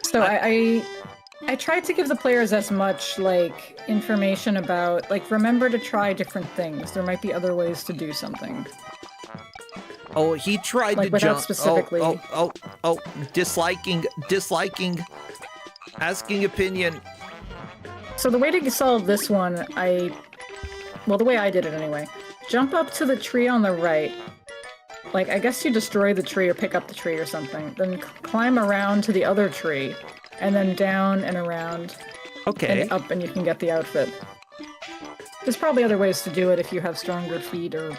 So I tried to give the players as much, like, information about, like, remember to try different things. There might be other ways to do something. Oh, he tried like, to without jump. Specifically... Oh, disliking, asking opinion. So the way to solve this one, well, the way I did it anyway. Jump up to the tree on the right. Like, I guess you destroy the tree or pick up the tree or something. Then climb around to the other tree. And then down and around. Okay. And up, and you can get the outfit. There's probably other ways to do it if you have stronger feet or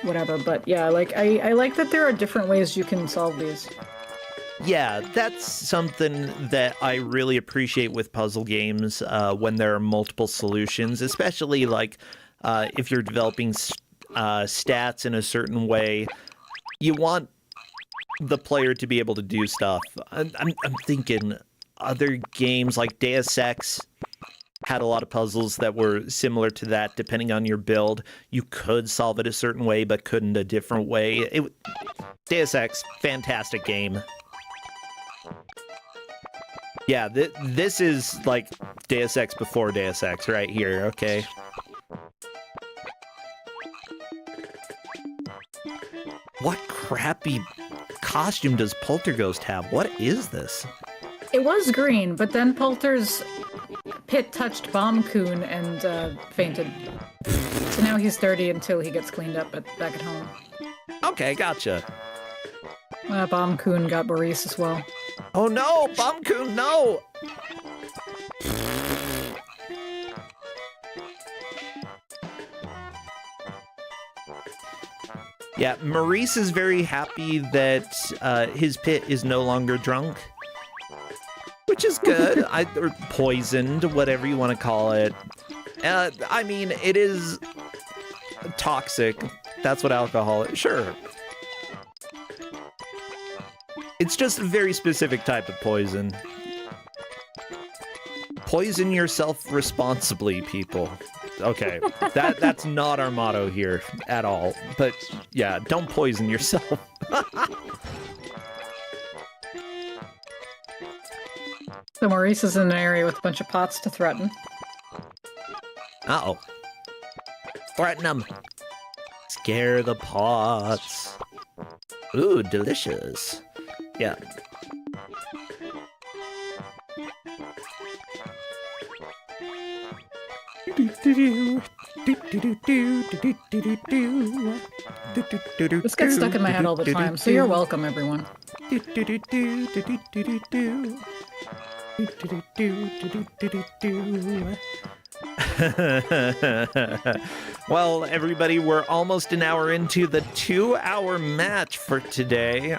whatever. But yeah, like, I like that there are different ways you can solve these. Yeah, that's something that I really appreciate with puzzle games when there are multiple solutions, especially like if you're developing stats in a certain way. You want the player to be able to do stuff. I'm thinking other games like Deus Ex had a lot of puzzles that were similar to that. Depending on your build, you could solve it a certain way, but couldn't a different way. Deus Ex, fantastic game. Yeah, this is like Deus Ex before Deus Ex right here, okay? What crappy costume does Polterghost have? What is this? It was green, but then Polter's pit touched Bombcoon and fainted. So now he's dirty until he gets cleaned up back at home. Okay, gotcha. Bombcoon got Maurice as well. Oh no, Bombcoon, no! Yeah, Maurice is very happy that his pit is no longer drunk. Which is good. Or poisoned, whatever you want to call it. I mean, it is toxic, That's what alcohol is. Sure. It's just a very specific type of poison. Poison yourself responsibly, people. Okay, that's not our motto here at all. But yeah, don't poison yourself. So Maurice is in an area with a bunch of pots to threaten. Uh-oh. Threaten them. Scare the pots. Ooh, delicious. Yeah. This gets stuck in my head all the time, so you're welcome, everyone. Well, everybody, we're almost an hour into the 2-hour match for today.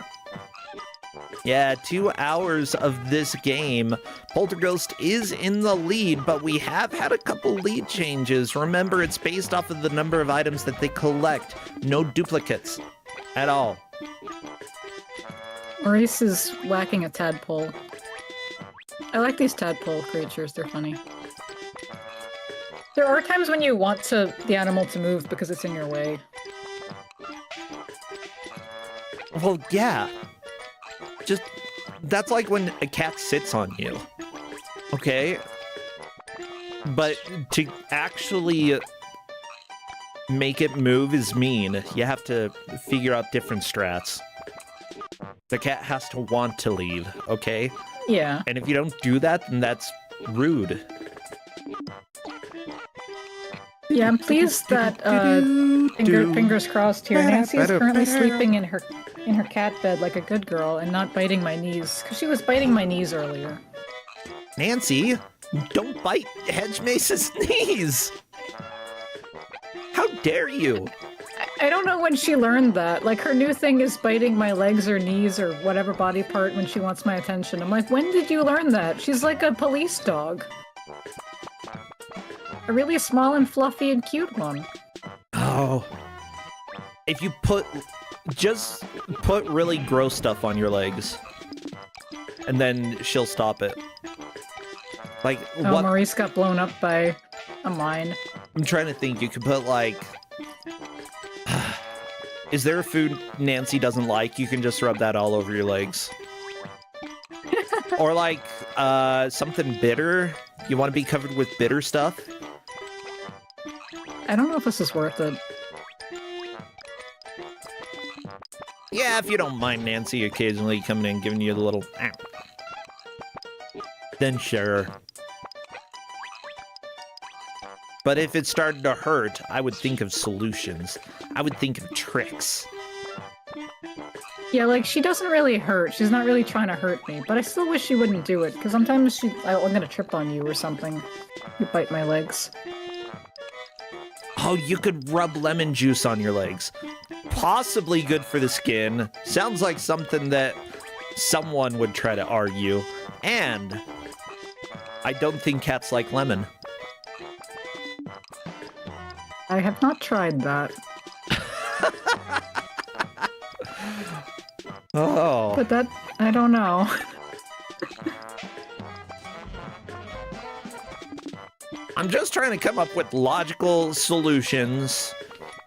Yeah, 2 hours of this game. PolterGhost is in the lead, but we have had a couple lead changes. Remember, it's based off of the number of items that they collect. No duplicates at all. Maurice is whacking a tadpole. I like these tadpole creatures, they're funny. There are times when you want the animal to move because it's in your way. Well, yeah. Just, that's like when a cat sits on you, okay? But to actually make it move is mean. You have to figure out different strats. The cat has to want to leave, okay? Yeah. And if you don't do that, then that's rude. Yeah, I'm pleased that, fingers crossed here, Nancy is currently sleeping in her cat bed like a good girl and not biting my knees, because she was biting my knees earlier. Nancy, don't bite Hedge Mace's knees! How dare you? I don't know when she learned that. Like, her new thing is biting my legs or knees or whatever body part when she wants my attention. I'm like, when did you learn that? She's like a police dog. A really small and fluffy and cute one. Oh. If you just put really gross stuff on your legs, and then she'll stop it. Like, oh, what? Maurice got blown up by a mine. I'm trying to think. You could put, like... Is there a food Nancy doesn't like? You can just rub that all over your legs. Or, like, something bitter? You want to be covered with bitter stuff? I don't know if this is worth it. Yeah, if you don't mind Nancy occasionally coming in and giving you the little... Then sure. But if it started to hurt, I would think of solutions. I would think of tricks. Yeah, like, she doesn't really hurt. She's not really trying to hurt me, but I still wish she wouldn't do it, because sometimes I'm gonna trip on you or something. You bite my legs. Oh, you could rub lemon juice on your legs. Possibly good for the skin. Sounds like something that someone would try to argue. And I don't think cats like lemon. I have not tried that. Oh. But that, I don't know. I'm just trying to come up with logical solutions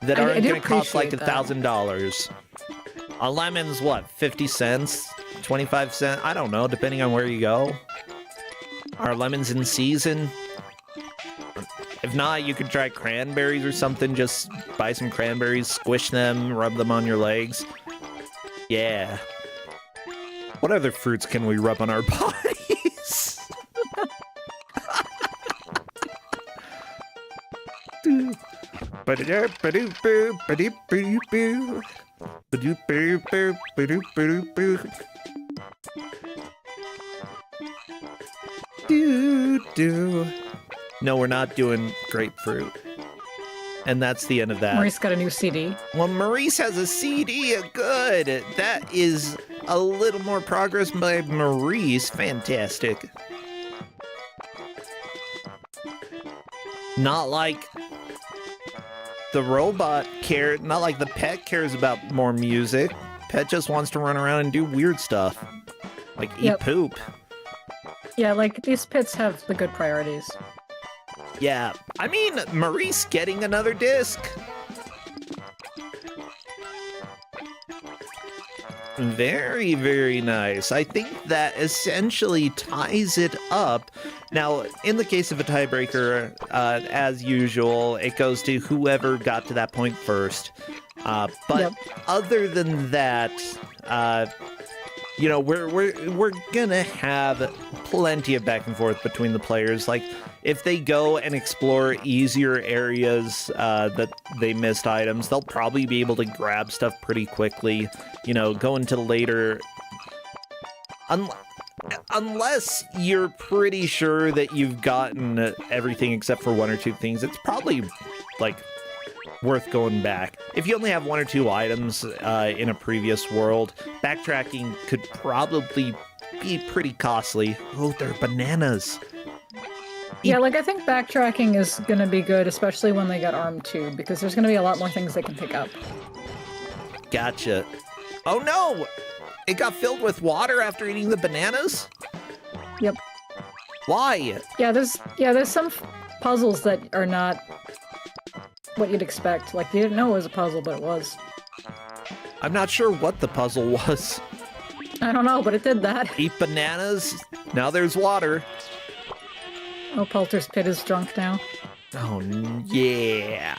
that aren't going to cost like $1,000. A lemon's what, 50 cents? 25 cents? I don't know, depending on where you go. Are lemons in season? If not, you could try cranberries or something. Just buy some cranberries, squish them, rub them on your legs. Yeah. What other fruits can we rub on our bodies? No, we're not doing grapefruit. And that's the end of that. Maurice got a new CD. Well, Maurice has a CD. Good. That is a little more progress by Maurice. Fantastic. Not like the robot not like the pet cares about more music. Pet just wants to run around and do weird stuff. Like eat poop. Yeah, like these pits have the good priorities. Yeah, I mean, Maurice getting another disc. Very, very nice. I think that essentially ties it up. Now, in the case of a tiebreaker, as usual, it goes to whoever got to that point first. But other than that, you know, we're gonna have plenty of back and forth between the players. Like, if they go and explore easier areas that they missed items, they'll probably be able to grab stuff pretty quickly. You know, go into later... Unless you're pretty sure that you've gotten everything except for one or two things, it's probably, like, worth going back. If you only have one or two items in a previous world, backtracking could probably be pretty costly. Oh, they're bananas. Yeah, like, I think backtracking is going to be good, especially when they get armed too, because there's going to be a lot more things they can pick up. Gotcha. Oh no! It got filled with water after eating the bananas? Yep. Why? Yeah, there's some puzzles that are not what you'd expect. Like, you didn't know it was a puzzle, but it was. I'm not sure what the puzzle was. I don't know, but it did that. Eat bananas, now there's water. Oh, Polter's pit is drunk now. Oh, yeah.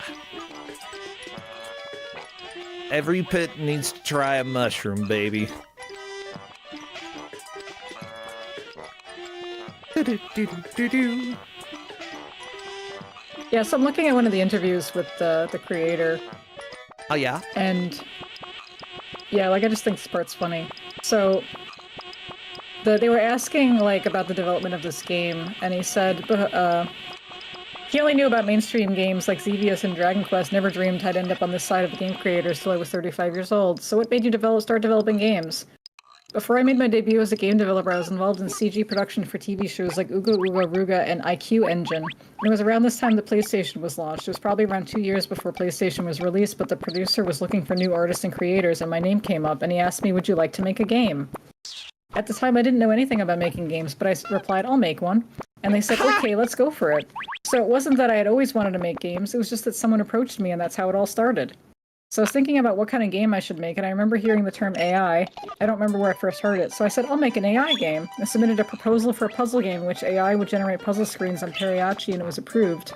Every pit needs to try a mushroom, baby. Yeah, so I'm looking at one of the interviews with the creator. Oh, yeah? And, yeah, like, I just think this part's funny. So, they were asking, like, about the development of this game, and he said, he only knew about mainstream games like Xevious and Dragon Quest, never dreamed I'd end up on this side of the game creators till I was 35 years old. So what made you start developing games? Before I made my debut as a game developer, I was involved in CG production for TV shows like Uga Uga Ruga and IQ Engine. And it was around this time the PlayStation was launched. It was probably around 2 years before PlayStation was released, but the producer was looking for new artists and creators, and my name came up, and he asked me, would you like to make a game? At the time, I didn't know anything about making games, but I replied, I'll make one. And they said, okay, let's go for it. So it wasn't that I had always wanted to make games, it was just that someone approached me, and that's how it all started. So I was thinking about what kind of game I should make, and I remember hearing the term AI. I don't remember where I first heard it, so I said, I'll make an AI game. I submitted a proposal for a puzzle game in which AI would generate puzzle screens on Periachi, and it was approved.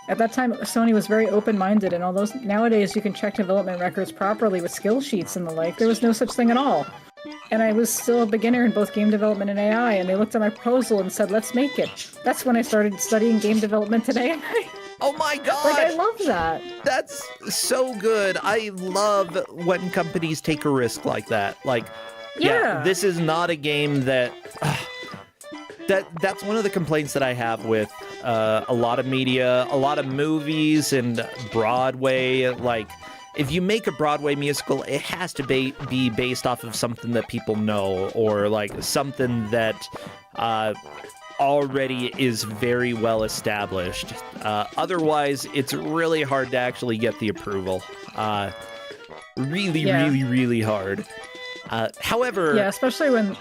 At that time, Sony was very open-minded, and although nowadays you can check development records properly with skill sheets and the like, there was no such thing at all. And I was still a beginner in both game development and AI, and they looked at my proposal and said, let's make it. That's when I started studying game development at AI. Oh my god! Like, I love that. That's so good. I love when companies take a risk like that. Like, yeah this is not a game that... That's one of the complaints that I have with a lot of media, a lot of movies and Broadway. Like, if you make a Broadway musical, it has to be based off of something that people know, or like something that already is very well established. Otherwise, it's really hard to actually get the approval. Really hard. However, especially when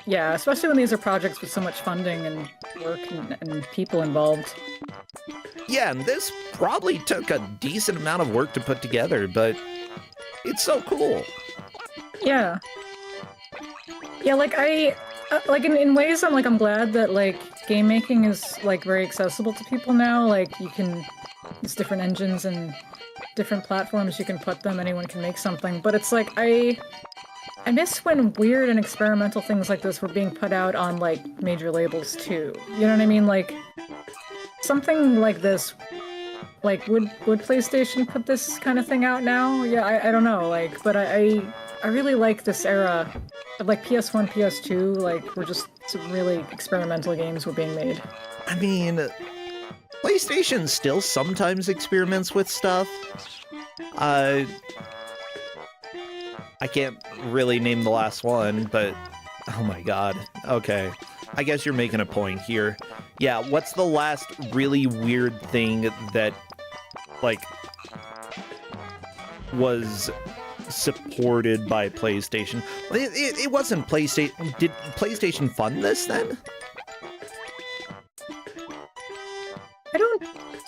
these are projects with so much funding and work and people involved. Yeah, and this probably took a decent amount of work to put together, but it's so cool. Yeah. Yeah, like in ways I'm glad that like game making is like very accessible to people now. Like there's different engines and different platforms you can put them, anyone can make something. But it's like I miss when weird and experimental things like this were being put out on like major labels too. You know what I mean? Like something like this, like would PlayStation put this kind of thing out now? Yeah, I don't know, like, but I really like this era of like PS1, PS2, like were just some really experimental games were being made. I mean, PlayStation still sometimes experiments with stuff. I can't really name the last one, but oh my god. Okay. I guess you're making a point here. Yeah, what's the last really weird thing that, like, was supported by PlayStation. It wasn't PlayStation. Did PlayStation fund this then?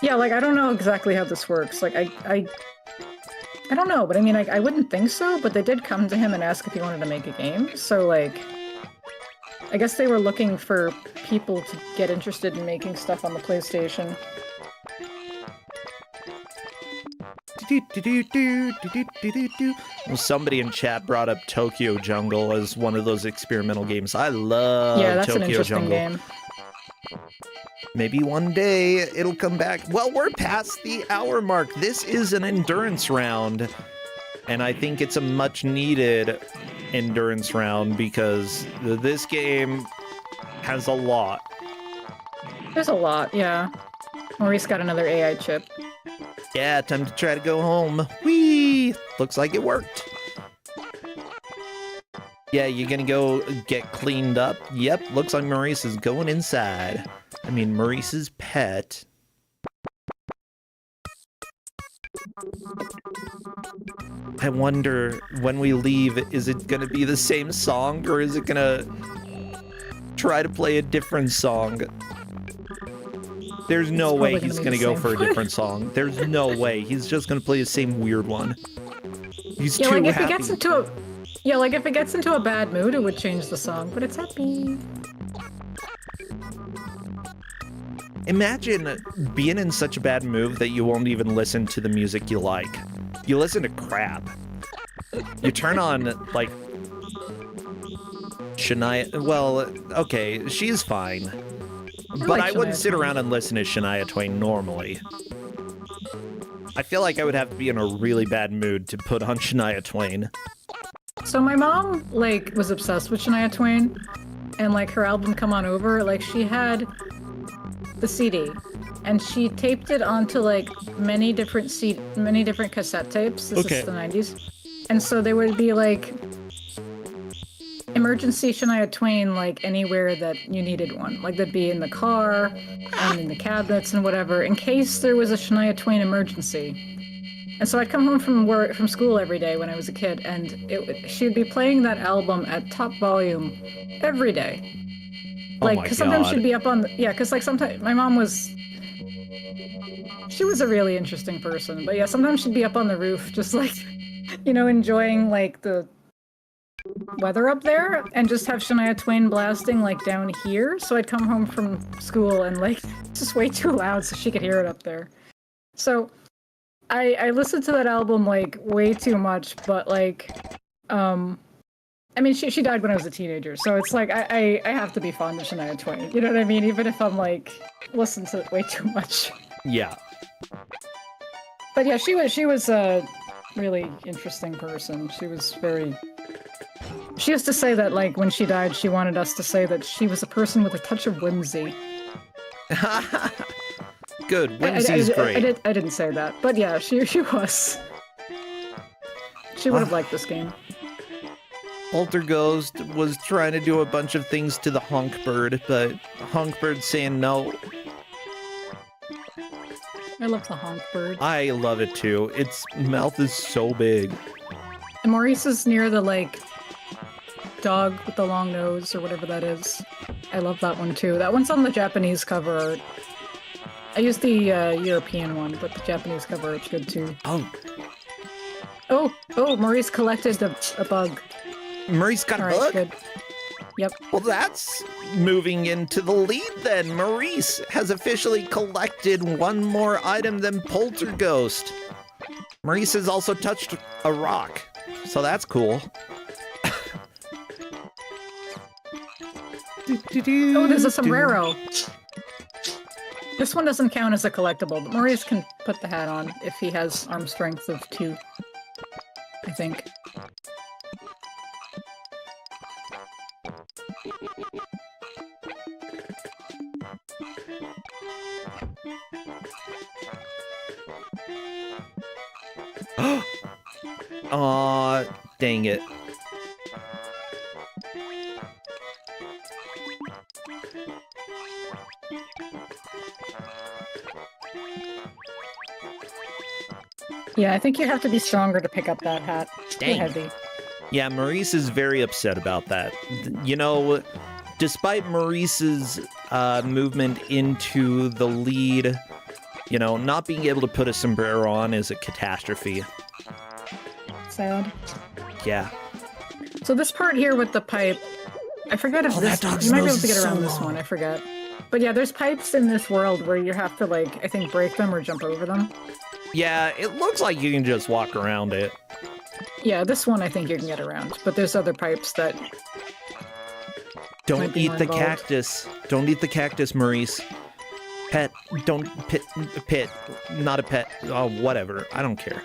Yeah, like, I don't know exactly how this works. Like, I don't know, but I mean, I wouldn't think so, but they did come to him and ask if he wanted to make a game, so, like, I guess they were looking for people to get interested in making stuff on the PlayStation. Well, somebody in chat brought up Tokyo Jungle as one of those experimental games. I love Yeah, that's Tokyo an interesting Jungle. game. Maybe one day it'll come back. Well, we're past the hour mark. This is an endurance round, and I think it's a much needed endurance round because this game has a lot. There's a lot, yeah. Maurice got another AI chip. Yeah, time to try to go home. Whee! Looks like it worked. Yeah, you're gonna go get cleaned up? Yep, looks like Maurice is going inside. I mean, Maurice's pet. I wonder, when we leave, is it gonna be the same song, or is it gonna try to play a different song? There's no way he's gonna go for a different song. There's no way. He's just gonna play the same weird one. He's too like, if happy. it gets into a... Yeah, like, if it gets into a bad mood, it would change the song, but it's happy. Imagine being in such a bad mood that you won't even listen to the music you like. You listen to crap. You turn on, like, Shania... Well, okay, she's fine. But I wouldn't sit around and listen to Shania Twain normally. I feel like I would have to be in a really bad mood to put on Shania Twain. So my mom, like, was obsessed with Shania Twain, and, like, her album Come On Over, like, she had the CD, and she taped it onto, like, many different cassette tapes. This is the 90s. And so there would be, like, emergency Shania Twain, like, anywhere that you needed one. Like, they'd be in the car, and in the cabinets and whatever, in case there was a Shania Twain emergency. And so I'd come home from school every day when I was a kid, and she'd be playing that album at top volume every day. Like, because sometimes she'd be up on because, like, sometimes my mom she was a really interesting person, but yeah, sometimes she'd be up on the roof just, like, you know, enjoying, like, the weather up there, and just have Shania Twain blasting, like, down here. So I'd come home from school and, like, just way too loud so she could hear it up there. So I listened to that album, like, way too much, but, like, I mean, she died when I was a teenager, so it's like, I have to be fond of Shania Twain, you know what I mean? Even if I'm, like, listen to it way too much. Yeah. But yeah, she was a really interesting person. She was very... She used to say that, like, when she died, she wanted us to say that she was a person with a touch of whimsy. Good, whimsy's great. I didn't say that, but yeah, she was. She would have liked this game. PolterGhost was trying to do a bunch of things to the Honkbird, but Honkbird's saying no. I love the Honkbird. I love it too. Its mouth is so big. And Maurice is near the, like, dog with the long nose, or whatever that is. I love that one too. That one's on the Japanese cover art. I used the European one, but the Japanese cover art's good too. Oh, Maurice collected a bug. Maurice got a bug? Good. Yep. Well, that's moving into the lead then. Maurice has officially collected one more item than PolterGhost. Maurice has also touched a rock, so that's cool. Oh, there's a sombrero. This one doesn't count as a collectible, but Maurice can put the hat on if he has arm strength of 2, I think. Aw, dang it. Yeah, I think you have to be stronger to pick up that hat. Dang. Too heavy. Yeah, Maurice is very upset about that. You know, despite Maurice's movement into the lead, you know, not being able to put a sombrero on is a catastrophe. Sad. Yeah. So this part here with the pipe, I forget if this, you might be able to get around this one, I forget. But yeah, there's pipes in this world where you have to, like, I think break them or jump over them. Yeah, it looks like you can just walk around it. Yeah, this one I think you can get around, but there's other pipes that... Don't eat the cactus. Don't eat the cactus, Maurice. Pet, don't pit, not a pet. Oh, whatever. I don't care.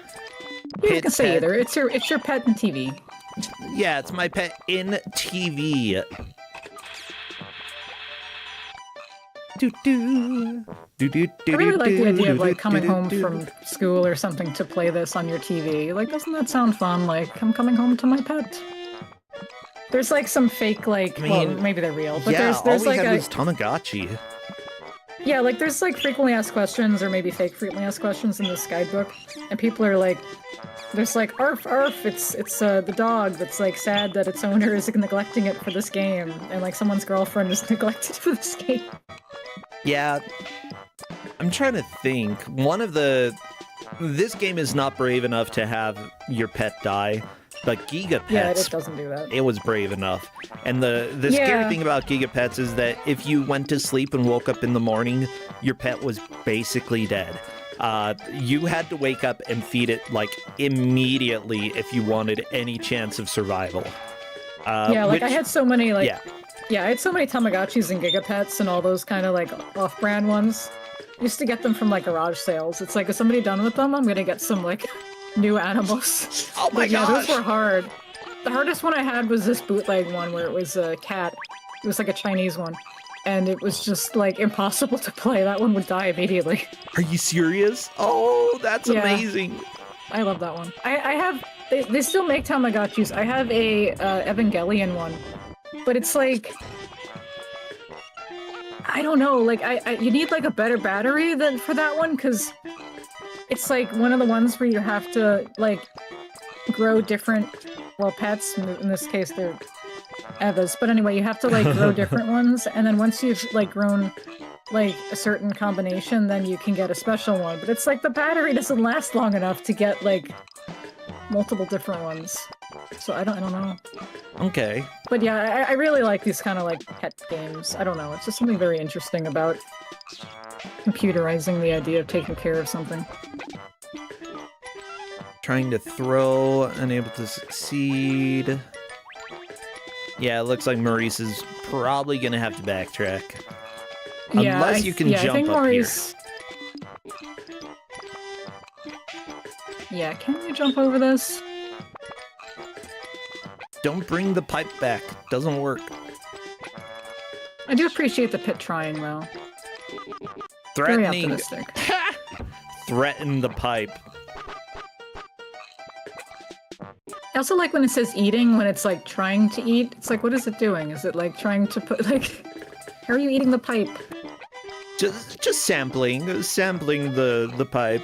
You can say either. It's your pet in TV. Yeah, it's my pet in TV. I really like the idea of like coming home from school or something to play this on your TV. Like, doesn't that sound fun? Like, I'm coming home to my pet. There's like some fake, like, well, maybe they're real, but yeah, there's all we like had was Tamagotchi. Yeah, like there's like frequently asked questions or maybe fake frequently asked questions in this guidebook, and people are like, there's like, arf, arf, it's the dog that's like sad that its owner is neglecting it for this game, and like someone's girlfriend is neglected for this game. Yeah, I'm trying to think. This game is not brave enough to have your pet die, but Giga Pets, yeah, it doesn't do that. It was brave enough. And the scary thing about Giga Pets is that if you went to sleep and woke up in the morning, your pet was basically dead. You had to wake up and feed it like immediately if you wanted any chance of survival. Yeah, like I had so many like yeah, I had so many Tamagotchis and Gigapets and all those kind of like off-brand ones. I used to get them from like garage sales. It's like, is somebody done with them? I'm gonna get some like new animals. Oh my gosh! Yeah, those were hard. The hardest one I had was this bootleg one where it was a cat. It was like a Chinese one. And it was just like impossible to play. That one would die immediately. Are you serious? Oh, that's amazing. I love that one. I have, they still make Tamagotchis. I have a Evangelion one. But it's like, I don't know, like you need like a better battery than for that one, because it's like one of the ones where you have to like grow different, well, pets, in this case they're Evas, but anyway, you have to like grow different ones, and then once you've like grown like a certain combination, then you can get a special one. But it's like the battery doesn't last long enough to get like multiple different ones. So I don't know. Okay. But yeah, I really like these kind of like pet games. I don't know, it's just something very interesting about computerizing the idea of taking care of something. Trying to throw, unable to succeed. Yeah, it looks like Maurice is probably gonna have to backtrack. Yeah, unless you can jump I think up Maurice... here. Yeah, can you jump over this? Don't bring the pipe back. Doesn't work. I do appreciate the pit trying, though. Threatening. Very optimistic. Threaten the pipe. I also like when it says eating, when it's like trying to eat. It's like, what is it doing? Is it like trying to put like... How are you eating the pipe? Just sampling the pipe.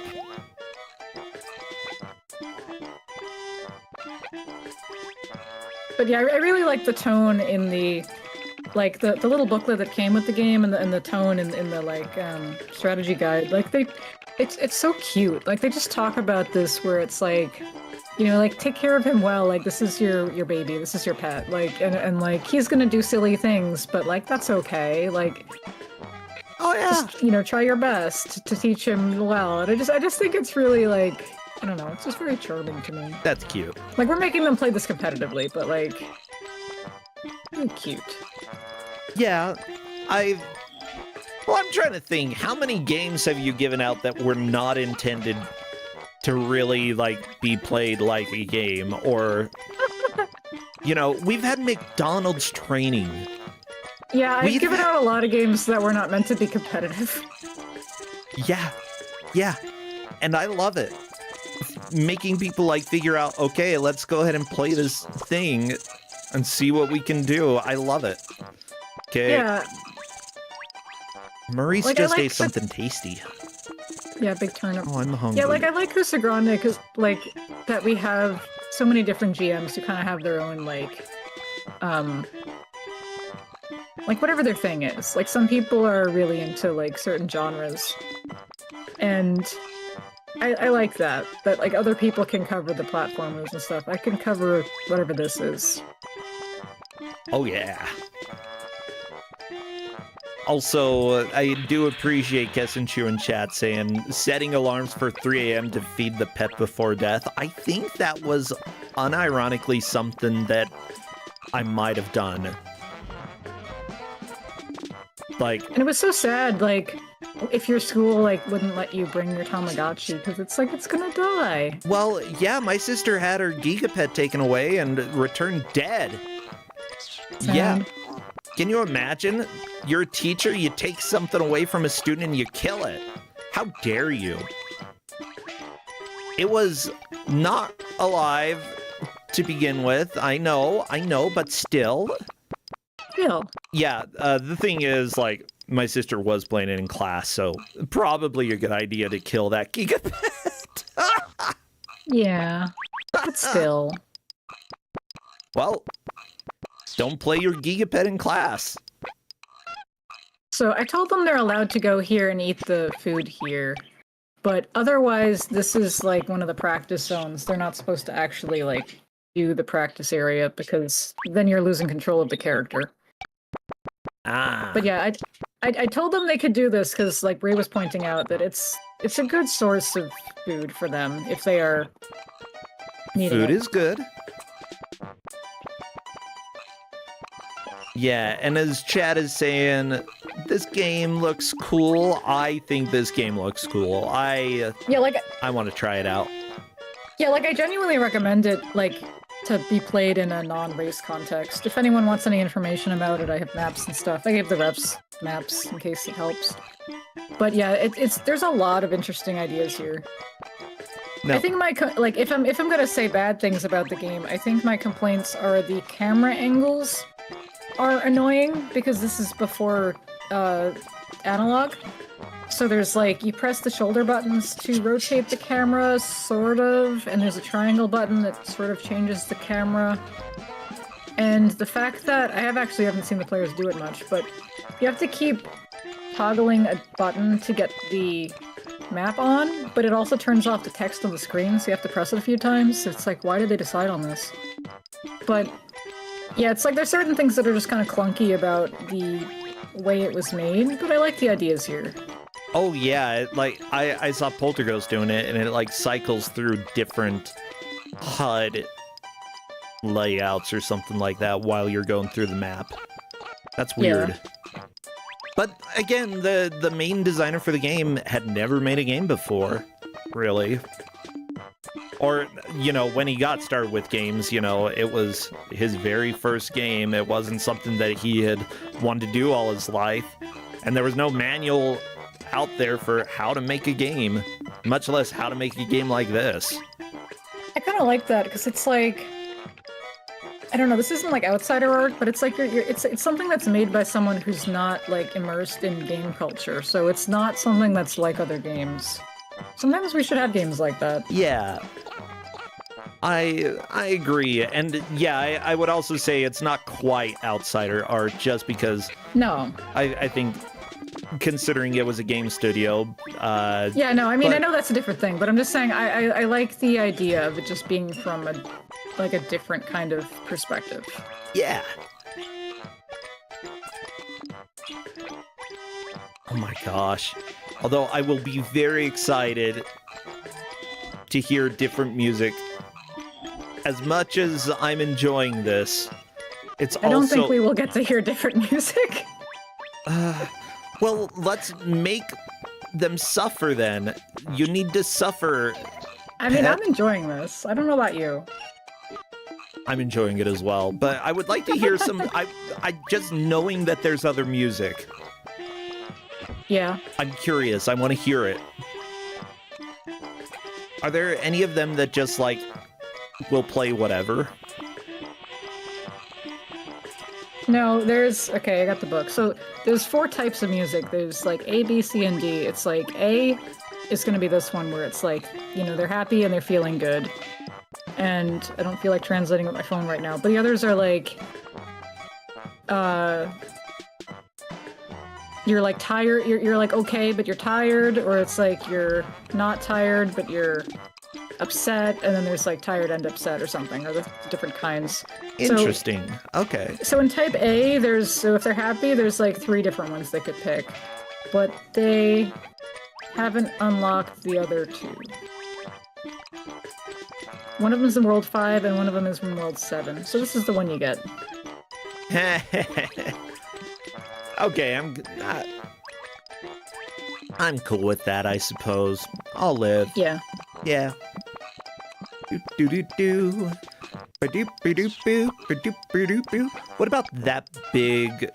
But yeah, I really like the tone in the, like the little booklet that came with the game, and the tone in the like strategy guide. Like it's so cute. Like they just talk about this where it's like, you know, like take care of him well. Like this is your baby. This is your pet. Like and like he's gonna do silly things, but like that's okay. Like, oh yeah, just, you know, try your best to teach him well. And I just think it's really like, I don't know, it's just very charming to me. That's cute. Like, we're making them play this competitively, but, like, really cute. Yeah, I'm trying to think, how many games have you given out that were not intended to really, like, be played like a game? Or, you know, we've had McDonald's training. Yeah, I've given out a lot of games that were not meant to be competitive. Yeah, and I love it. Making people like figure out, okay, let's go ahead and play this thing and see what we can do. I love it. Okay. Yeah. Maurice just ate something tasty. Yeah, big turnip. Oh, I'm hungry. Yeah, like I like Kusogrande because like that we have so many different GMs who kind of have their own like whatever their thing is. Like some people are really into like certain genres, and I like that like other people can cover the platformers and stuff. I can cover whatever this is. Oh yeah. Also, I do appreciate Kessenchu in chat saying, setting alarms for 3 a.m. to feed the pet before death. I think that was unironically something that I might have done. Like, and it was so sad, like, if your school, like, wouldn't let you bring your Tamagotchi, because it's like, it's gonna die. Well, yeah, my sister had her Gigapet taken away and returned dead. Sad. Yeah. Can you imagine? You're a teacher, you take something away from a student and you kill it. How dare you? It was not alive to begin with. I know, but still. Still. Yeah, the thing is, like, my sister was playing it in class, so probably a good idea to kill that Gigapet. Yeah, but still. Well, don't play your Gigapet in class. So I told them they're allowed to go here and eat the food here, but otherwise this is like one of the practice zones. They're not supposed to actually like do the practice area because then you're losing control of the character. Ah. But yeah, I told them they could do this because like Ray was pointing out that it's a good source of food for them if they are needing Food it. is good. Yeah, and as Chad is saying, this game looks cool. I think this game looks cool. I want to try it out. Yeah, like I genuinely recommend it, like, to be played in a non-race context. If anyone wants any information about it, I have maps and stuff. I gave the reps maps in case it helps. But yeah, there's a lot of interesting ideas here. No. I think if I'm gonna say bad things about the game, I think my complaints are the camera angles are annoying because this is before analog. So there's like, you press the shoulder buttons to rotate the camera, sort of, and there's a triangle button that sort of changes the camera. And the fact that, I haven't seen the players do it much, but you have to keep toggling a button to get the map on, but it also turns off the text on the screen, so you have to press it a few times. It's like, why did they decide on this? But yeah, it's like there's certain things that are just kind of clunky about the way it was made, but I like the ideas here. Oh yeah, I saw PolterGhost doing it, and it like cycles through different HUD layouts or something like that while you're going through the map. That's weird. Yeah. But again, the main designer for the game had never made a game before, really. Or, you know, when he got started with games, you know, it was his very first game. It wasn't something that he had wanted to do all his life. And there was no manual out there for how to make a game, much less how to make a game like this. I kind of like that, because it's like, I don't know, this isn't like outsider art, but it's like it's something that's made by someone who's not like immersed in game culture, so it's not something that's like other games. Sometimes we should have games like that. Yeah. I agree, and yeah, I would also say it's not quite outsider art, just because... No. I think, considering it was a game studio... yeah, no, I mean, I know that's a different thing, but I'm just saying, I like the idea of it just being from a different kind of perspective. Yeah. Oh my gosh. Although I will be very excited to hear different music. As much as I'm enjoying this, it's also... I don't think we will get to hear different music. Well, let's make them suffer then. You need to suffer. I mean, I'm enjoying this. I don't know about you. I'm enjoying it as well, but I would like to hear some... I just knowing that there's other music. Yeah. I'm curious. I want to hear it. Are there any of them that just, like, will play whatever? No, there's... Okay, I got the book. So, there's 4 types of music. There's, like, A, B, C, and D. It's like, A is going to be this one where it's like, you know, they're happy and they're feeling good. And I don't feel like translating with my phone right now. But the others are like, you're like tired, you're like okay, but you're tired, or it's like you're not tired, but you're upset, and then there's like tired and upset or something, or the different kinds. Interesting. Okay. So in type A, so if they're happy, there's like 3 different ones they could pick, but they haven't unlocked the other 2. One of them is in World 5, and one of them is in World 7. So this is the one you get. Okay, I'm cool with that, I suppose. I'll live. Yeah. Yeah. Do do do do. What about that big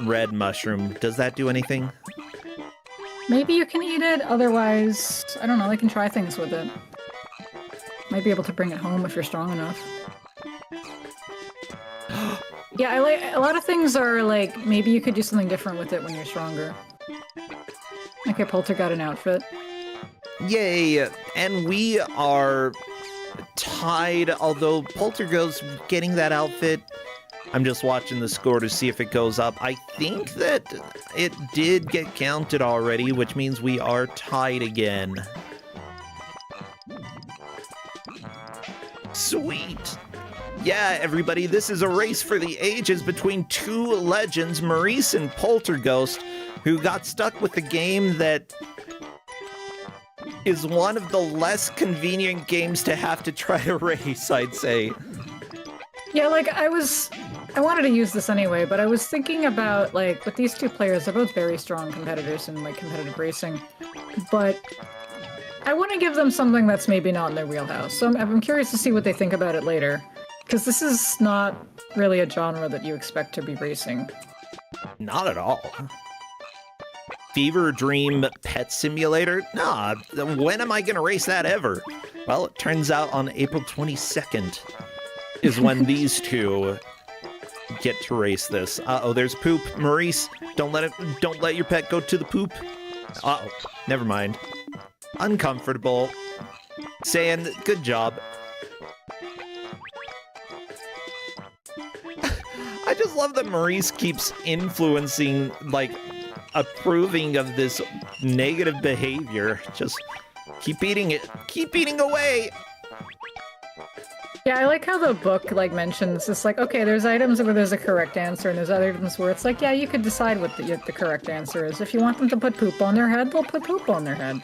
red mushroom? Does that do anything? Maybe you can eat it, otherwise, I don't know, they can try things with it. Might be able to bring it home if you're strong enough. Yeah, I like a lot of things are like maybe you could do something different with it when you're stronger. Okay, Polter got an outfit. Yay! And we are tied, although PolterGhost getting that outfit. I'm just watching the score to see if it goes up. I think that it did get counted already, which means we are tied again. Sweet! Yeah, everybody, this is a race for the ages between 2 legends, Maurice and PolterGhost, who got stuck with the game that is one of the less convenient games to have to try to race, I'd say. Yeah, like, I wanted to use this anyway, but I was thinking about, like, with these 2 players, they're both very strong competitors in, like, competitive racing, but I want to give them something that's maybe not in their wheelhouse, so I'm curious to see what they think about it later. Because this is not really a genre that you expect to be racing. Not at all. Fever Dream Pet Simulator? Nah, when am I gonna race that ever? Well, it turns out on April 22nd is when these 2 get to race this. Uh-oh, there's poop. Maurice, don't let your pet go to the poop. Uh-oh, never mind. Uncomfortable. Saying, good job. I just love that Maurice keeps influencing, like, approving of this negative behavior. Just keep eating it. Keep eating away! Yeah, I like how the book, like, mentions it's like, okay, there's items where there's a correct answer, and there's other items where it's like, yeah, you could decide what the correct answer is. If you want them to put poop on their head, they'll put poop on their head.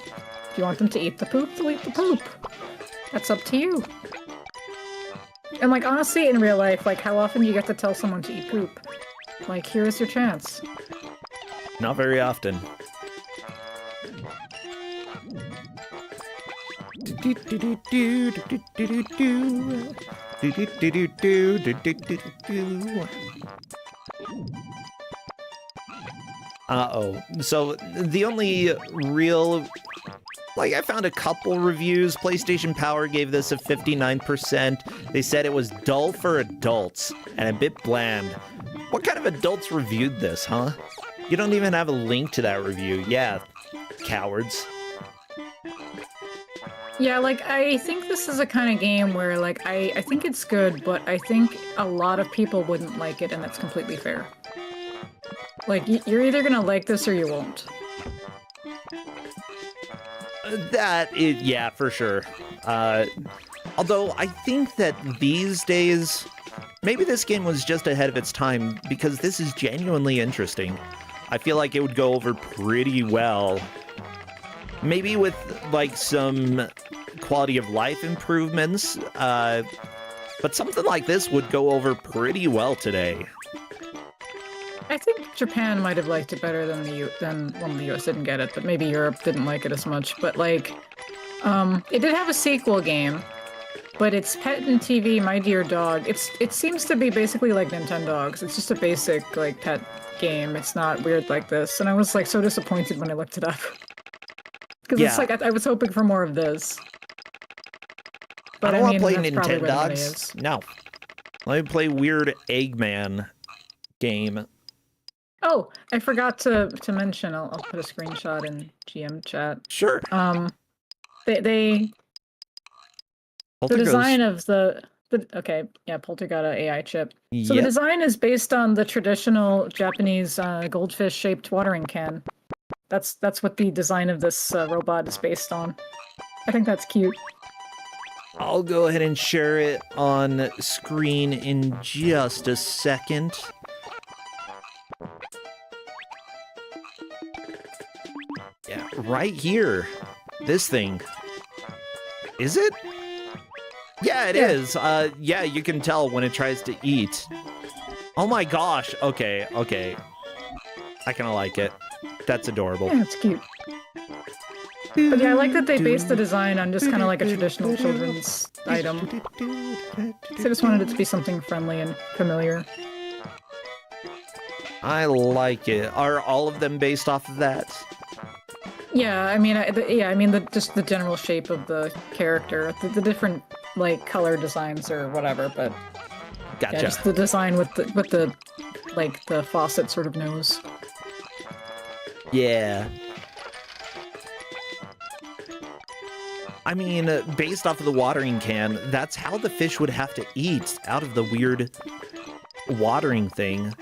If you want them to eat the poop, they'll eat the poop. That's up to you. And, like, honestly, in real life, like, how often do you get to tell someone to eat poop? Like, here is your chance. Not very often. Uh-oh. So, the only real... Like, I found a couple reviews. PlayStation Power gave this a 59%. They said it was dull for adults and a bit bland. What kind of adults reviewed this, huh? You don't even have a link to that review. Yeah, cowards. Yeah, like, I think this is a kind of game where, like, I think it's good, but I think a lot of people wouldn't like it, and that's completely fair. Like, you're either gonna like this or you won't. Yeah, for sure. Although, I think that these days, maybe this game was just ahead of its time, because this is genuinely interesting. I feel like it would go over pretty well. Maybe with, like, some quality of life improvements, but something like this would go over pretty well today. I think Japan might have liked it better than the US didn't get it, but maybe Europe didn't like it as much. But, like, it did have a sequel game, but it's Pet and TV, My Dear Dog. It seems to be basically like Nintendogs. It's just a basic, like, pet game. It's not weird like this. And I was, like, so disappointed when I looked it up. Because it's like, I was hoping for more of this. But I don't want to play that's probably what it Nintendogs. is. No. Let me play weird Eggman game. Oh, I forgot to mention. I'll put a screenshot in GM chat. Sure. The design of the PolterGhost AI chip. So the design is based on the traditional Japanese goldfish-shaped watering can. That's what the design of this robot is based on. I think that's cute. I'll go ahead and share it on screen in just a second. Yeah, right here. This thing. Is it? Yeah, it is. Yeah, you can tell when it tries to eat. Oh my gosh. Okay. I kind of like it. That's adorable. Yeah, it's cute. But yeah, I like that they based the design on just kind of like a traditional children's item. So I just wanted it to be something friendly and familiar. I like it. Are all of them based off of that? Yeah, I mean, just the general shape of the character, the different like color designs or whatever, but gotcha. Yeah, just the design with the like the faucet sort of nose. Yeah. I mean, based off of the watering can, that's how the fish would have to eat, out of the weird watering thing.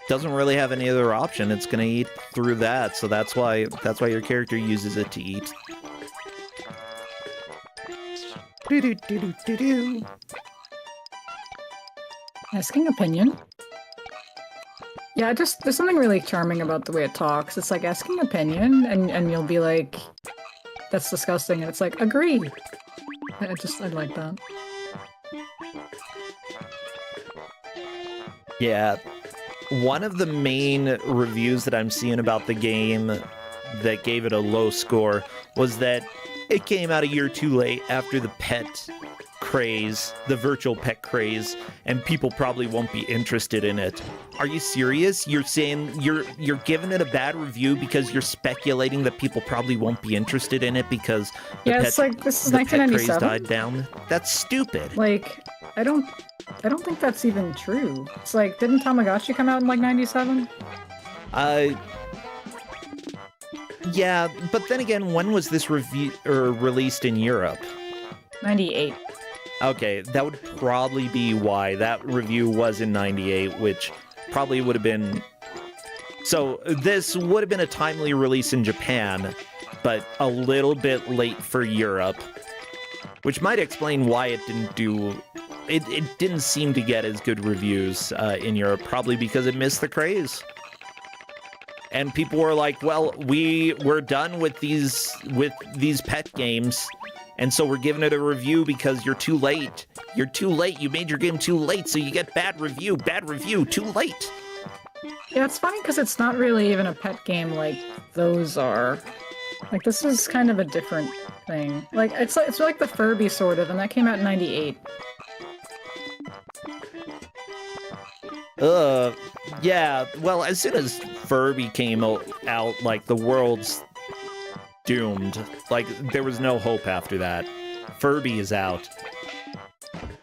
Doesn't really have any other option. It's gonna eat through that, so that's why your character uses it to eat. Asking opinion. Yeah, there's something really charming about the way it talks. It's like asking opinion, and you'll be like, that's disgusting, and it's like, agree. I like that. Yeah. One of the main reviews that I'm seeing about the game that gave it a low score was that it came out a year too late after the pet craze, the virtual pet craze, and people probably won't be interested in it. Are you serious? You're saying you're giving it a bad review because you're speculating that people probably won't be interested in it because it's like this is 1997. Pet craze died down? That's stupid. Like, I don't think that's even true. It's like, didn't Tamagotchi come out in like 97? Yeah, but then again, when was this released in Europe? 98. Okay, that would probably be why that review was in 98, which probably would have been... So, this would have been a timely release in Japan, but a little bit late for Europe, which might explain why it didn't do... It didn't seem to get as good reviews in Europe, probably because it missed the craze. And people were like, well, we're done with these pet games, and so we're giving it a review because you're too late. You're too late. You made your game too late, so you get bad review, too late. Yeah, it's funny because it's not really even a pet game like those are. Like, this is kind of a different thing. Like, it's like the Furby, sort of, and that came out in 98. Yeah, well, as soon as Furby came out, like, the world's doomed. Like, there was no hope after that. Furby is out.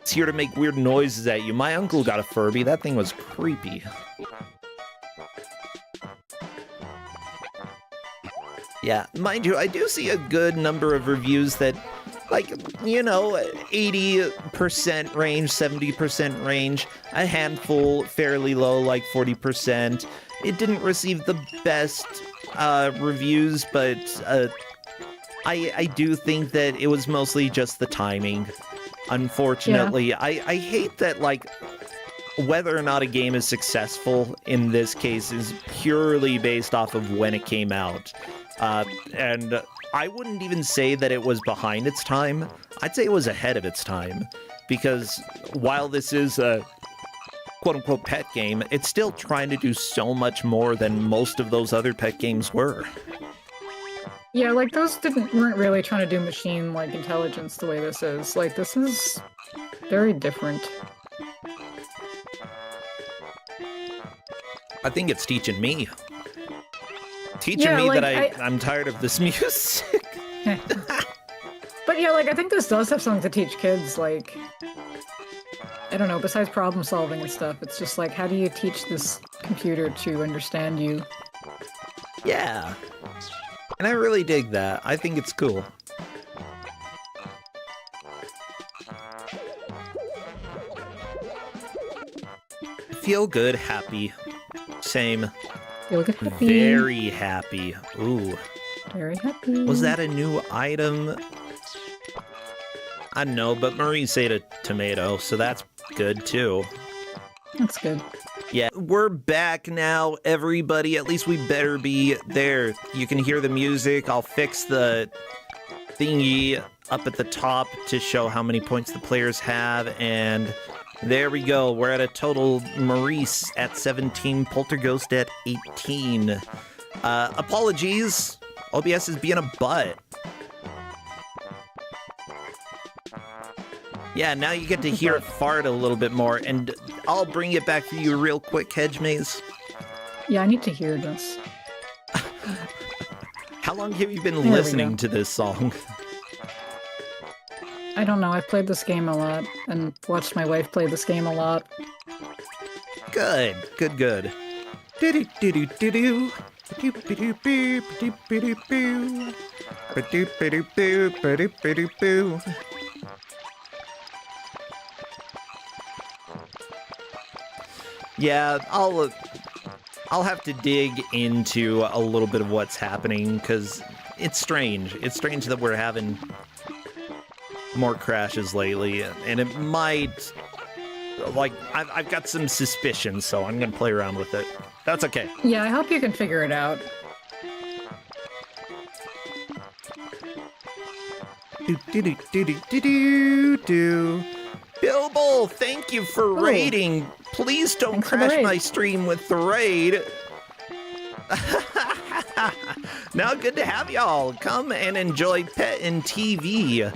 It's here to make weird noises at you. My uncle got a Furby. That thing was creepy. Yeah, mind you, I do see a good number of reviews that, like, you know, 80% range, 70% range, a handful fairly low, like 40%. It didn't receive the best reviews, but I do think that it was mostly just the timing. Unfortunately, yeah. I hate that, like, whether or not a game is successful in this case is purely based off of when it came out. And I wouldn't even say that it was behind its time. I'd say it was ahead of its time. Because while this is a quote-unquote pet game, it's still trying to do so much more than most of those other pet games were. Yeah, like, those weren't really trying to do machine, like, intelligence the way this is. Like, this is very different. I think it's teaching me. Teaching me like, that I'm tired of this music. But yeah, like, I think this does have something to teach kids, like, I don't know, besides problem solving and stuff, it's just like, how do you teach this computer to understand you. Yeah. And I really dig that. I think it's cool. Feel good, happy. Same. Feel good, happy. Very happy. Ooh. Very happy. Was that a new item? I don't know, but Maurice ate a tomato, so that's good too. That's good. Yeah, we're back now, everybody. At least we better be there. You can hear the music. I'll fix the thingy up at the top to show how many points the players have, and there we go. We're at a total Maurice at 17, PolterGhost at 18. Apologies. OBS is being a butt. Yeah, now you get to hear it fart a little bit more, and I'll bring it back for you real quick, Hedge Maze. Yeah, I need to hear this. How long have you been listening to this song? I don't know. I've played this game a lot, and watched my wife play this game a lot. Good, good, good. Do-do-do-do-do-do. Ba-do-ba-do-boo, ba-do-ba-do-boo, ba-do-ba-do-boo. Yeah, I'll have to dig into a little bit of what's happening, because it's strange. It's strange that we're having more crashes lately, and it might, like, I've got some suspicions, so I'm gonna play around with it. That's okay. Yeah, I hope you can figure it out. Do-do-do-do-do-do-do. Bilbo, thank you for raiding. Please don't crash my stream with the raid. Now, good to have y'all. Come and enjoy Pet and TV.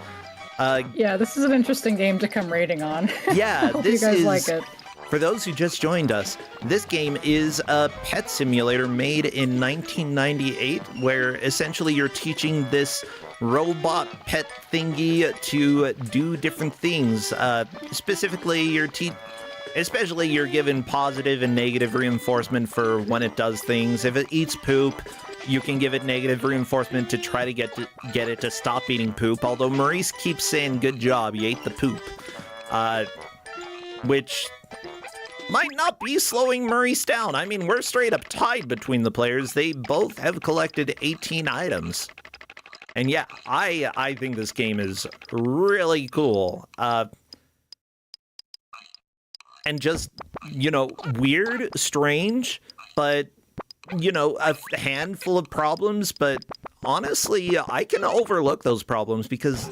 Yeah, this is an interesting game to come raiding on. Yeah, hope this you guys is, like it. For those who just joined us, this game is a pet simulator made in 1998, where essentially you're teaching this robot pet thingy to do different things. Specifically, you're given positive and negative reinforcement for when it does things. If it eats poop, you can give it negative reinforcement to try to get it to stop eating poop. Although Maurice keeps saying, "Good job, you ate the poop," which might not be slowing Maurice down. I mean, we're straight up tied between the players. They both have collected 18 items. And yeah, I think this game is really cool. And just, you know, weird, strange, but, you know, a handful of problems. But honestly, I can overlook those problems because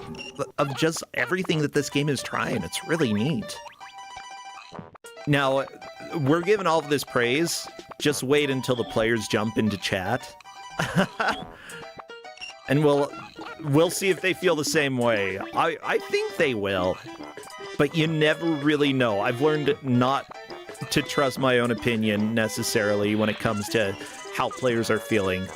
of just everything that this game is trying. It's really neat. Now, we're giving all of this praise. Just wait until the players jump into chat. And we'll see if they feel the same way. I think they will. But you never really know. I've learned not to trust my own opinion necessarily when it comes to how players are feeling.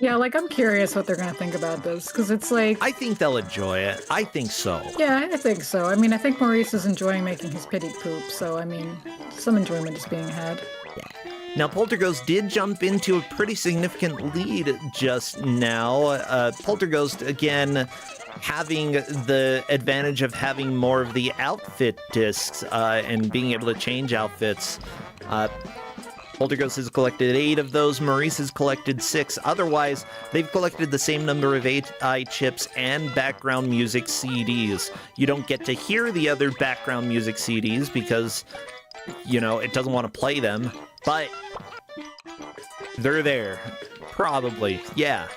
Yeah, like, I'm curious what they're gonna think about this, because it's like... I think they'll enjoy it. I think so. Yeah, I think so. I mean, I think Maurice is enjoying making his pity poop, so, I mean, some enjoyment is being had. Yeah. Now, PolterGhost did jump into a pretty significant lead just now. PolterGhost, again, having the advantage of having more of the outfit discs and being able to change outfits. PolterGhost has collected 8 of those. Maurice has collected 6. Otherwise, they've collected the same number of AI chips and background music CDs. You don't get to hear the other background music CDs because, you know, it doesn't want to play them. But they're there. Probably. Yeah.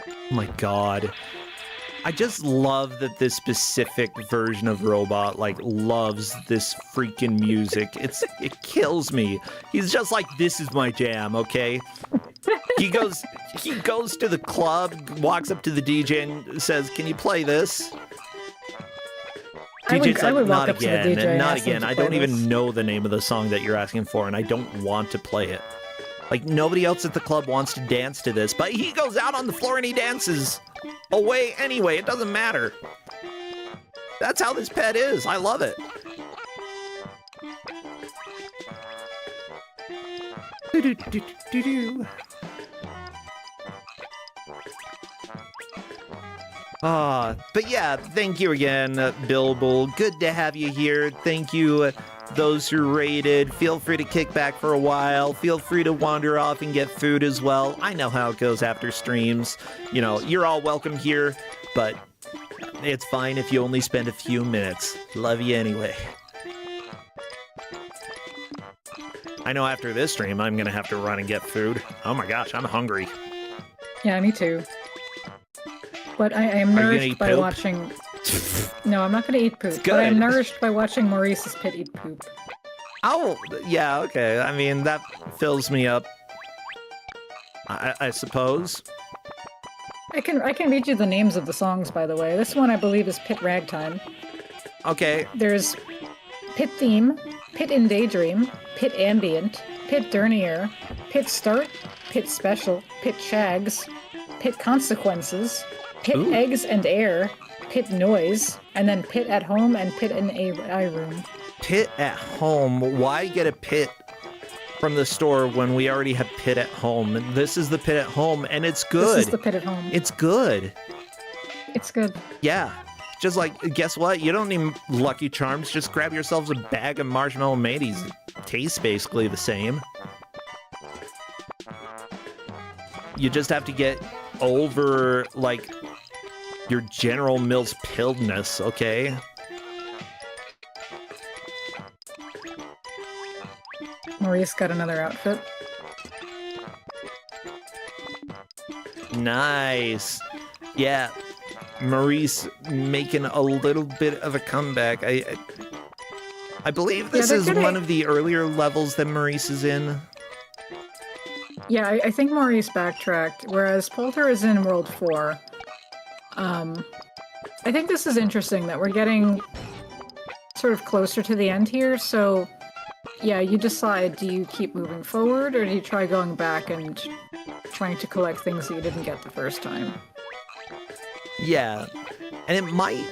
Oh my god. I just love that this specific version of Robot, like, loves this freaking music. It kills me. He's just like, this is my jam, okay? He goes to the club, walks up to the DJ and says, "Can you play this?" DJ's like, "Not again, and not again. I don't even know the name of the song that you're asking for, and I don't want to play it." Like, nobody else at the club wants to dance to this, but he goes out on the floor and he dances away anyway. It doesn't matter. That's how this pet is. I love it. But yeah, thank you again, Bilbo. Good to have you here. Thank you, those who raided. Feel free to kick back for a while. Feel free to wander off and get food as well. I know how it goes after streams. You know, you're all welcome here, but it's fine if you only spend a few minutes. Love you anyway. I know after this stream, I'm gonna have to run and get food. Oh my gosh, I'm hungry. Yeah, me too. But I am nourished by watching... No, I'm not gonna eat poop. But I'm nourished by watching Maurice's pit eat poop. Oh, yeah, okay. I mean, that fills me up. I suppose. I can read you the names of the songs, by the way. This one, I believe, is Pit Ragtime. Okay. There's Pit Theme, Pit in Daydream, Pit Ambient, Pit Dernier, Pit Start, Pit Special, Pit Shags, Pit Consequences, Pit Eggs and Air, Pit Noise, and then Pit at Home and Pit in a room. Pit at Home? Why get a pit from the store when we already have Pit at Home? And this is the Pit at Home, and it's good. This is the Pit at Home. It's good. It's good. Yeah. Just like, guess what? You don't need Lucky Charms. Just grab yourselves a bag of Marshmallow Mateys. It tastes basically the same. You just have to get over, like, your General Mills pilledness, okay? Maurice got another outfit. Nice. Yeah. Maurice making a little bit of a comeback. I believe this is one of the earlier levels that Maurice is in. Yeah, I think Maurice backtracked, whereas Polter is in World 4. I think this is interesting that we're getting sort of closer to the end here, so yeah, you decide, do you keep moving forward, or do you try going back and trying to collect things that you didn't get the first time? Yeah, and it might,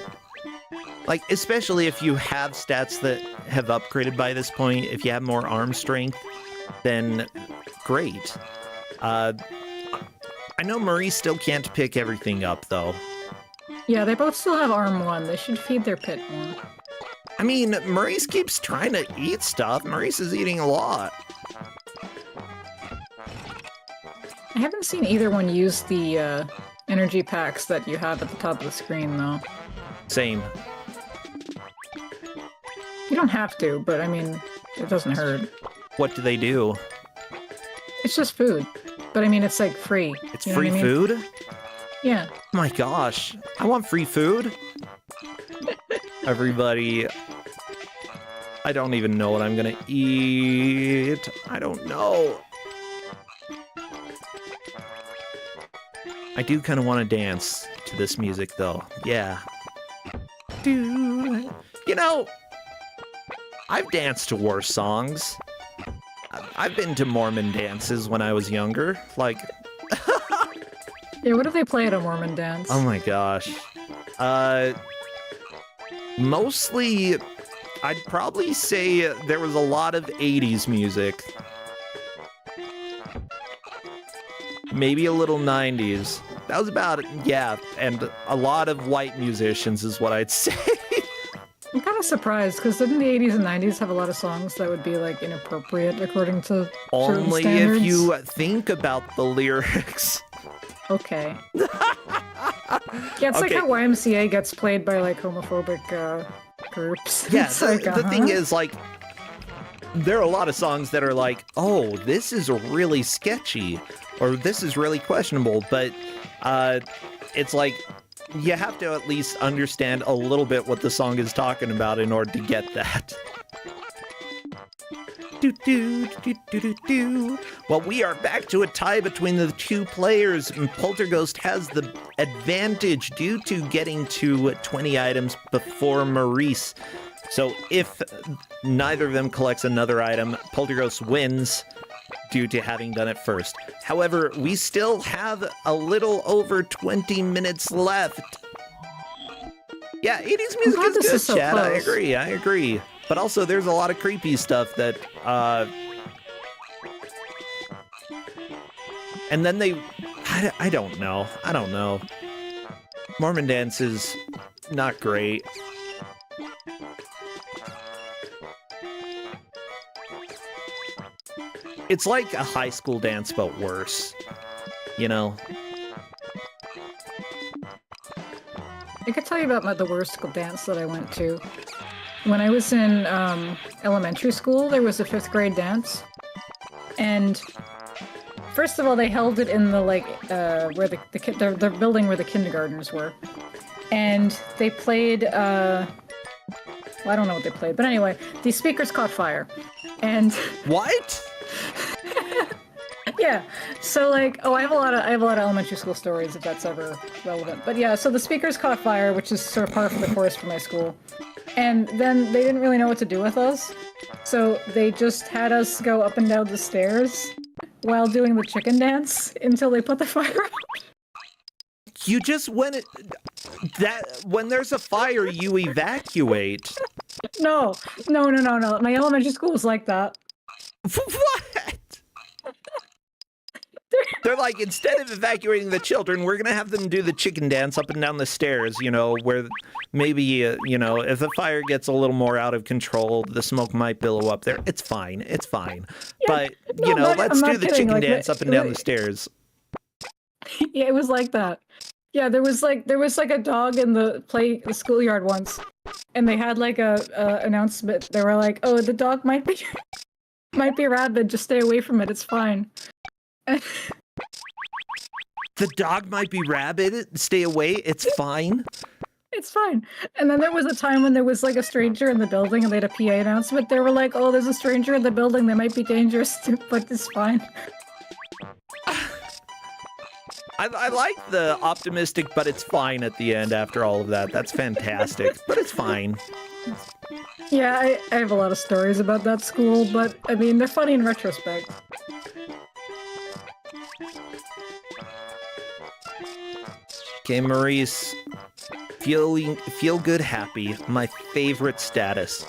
like, especially if you have stats that have upgraded by this point, if you have more arm strength, then great. I know Maurice still can't pick everything up, though. Yeah, they both still have arm 1. They should feed their pit more. I mean, Maurice keeps trying to eat stuff. Maurice is eating a lot. I haven't seen either one use the energy packs that you have at the top of the screen, though. Same. You don't have to, but I mean, it doesn't hurt. What do they do? It's just food. But I mean, it's like free. It's free food? Yeah. Oh my gosh. I want free food. Everybody. I don't even know what I'm gonna eat. I don't know. I do kind of want to dance to this music, though. Yeah. You know, I've danced to worse songs. I've been to Mormon dances when I was younger. Like... Yeah, what do they play at a Mormon dance? Oh my gosh. Mostly, I'd probably say there was a lot of 80s music. Maybe a little 90s. That was about it, yeah. And a lot of white musicians is what I'd say. I'm kind of surprised, because didn't the 80s and 90s have a lot of songs that would be, like, inappropriate according to Only certain standards? If you think about the lyrics. Okay. Yeah, it's like how YMCA gets played by, like, homophobic groups. Yeah, like, the thing is, like, there are a lot of songs that are like, oh, this is really sketchy, or this is really questionable, but it's like, you have to at least understand a little bit what the song is talking about in order to get that. Well, we are back to a tie between the two players, and PolterGhost has the advantage due to getting to 20 items before Maurice. So if neither of them collects another item, PolterGhost wins due to having done it first. However, we still have a little over 20 minutes left. Yeah, 80s music is good, so Chad. close. I agree. But also, there's a lot of creepy stuff that, and then they, I don't know. Mormon dance is not great. It's like a high school dance, but worse, you know? I could tell you about the worst dance that I went to. When I was in elementary school, there was a 5th grade dance. And first of all, they held it in the, like, where the building where the kindergartners were. And they played, well, I don't know what they played, but anyway, these speakers caught fire. And... What? Yeah, so like, oh, I have a lot of elementary school stories if that's ever relevant. But yeah, so the speakers caught fire, which is sort of par for the course for my school. And then they didn't really know what to do with us. So they just had us go up and down the stairs while doing the chicken dance until they put the fire out. You just when there's a fire, you evacuate. No. My elementary school was like that. What? They're like, instead of evacuating the children, we're going to have them do the chicken dance up and down the stairs, you know, where maybe, you know, if the fire gets a little more out of control, the smoke might billow up there. It's fine. Yeah, but, you know, let's do the chicken dance up and down the stairs. Yeah, it was like that. Yeah, there was like a dog in the schoolyard once, and they had like a announcement. They were like, "Oh, the dog might be rabid. Just stay away from it. It's fine." The dog might be rabid. Stay away. It's fine. It's fine. And then there was a time when there was like a stranger in the building, and they had a PA announcement. They were like, "Oh, there's a stranger in the building. They might be dangerous, but it's fine." I like the optimistic, but it's fine at the end after all of that. That's fantastic, but it's fine. Yeah, I have a lot of stories about that school, but I mean, they're funny in retrospect. Okay, Maurice, feel good, happy. My favorite status.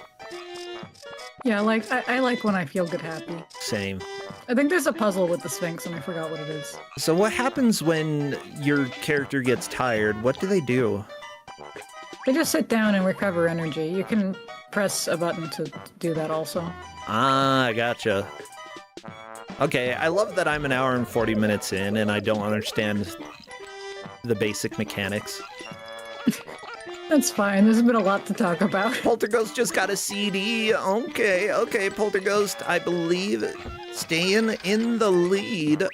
Yeah, like I like when I feel good, happy. Same. I think there's a puzzle with the Sphinx, and I forgot what it is. So what happens when your character gets tired? What do they do? They just sit down and recover energy. You can press a button to do that also. Ah, gotcha. Okay, I love that I'm an hour and 40 minutes in, and I don't understand the basic mechanics. That's fine. There's been a lot to talk about. PolterGhost just got a CD. Okay, PolterGhost, I believe, staying in the lead.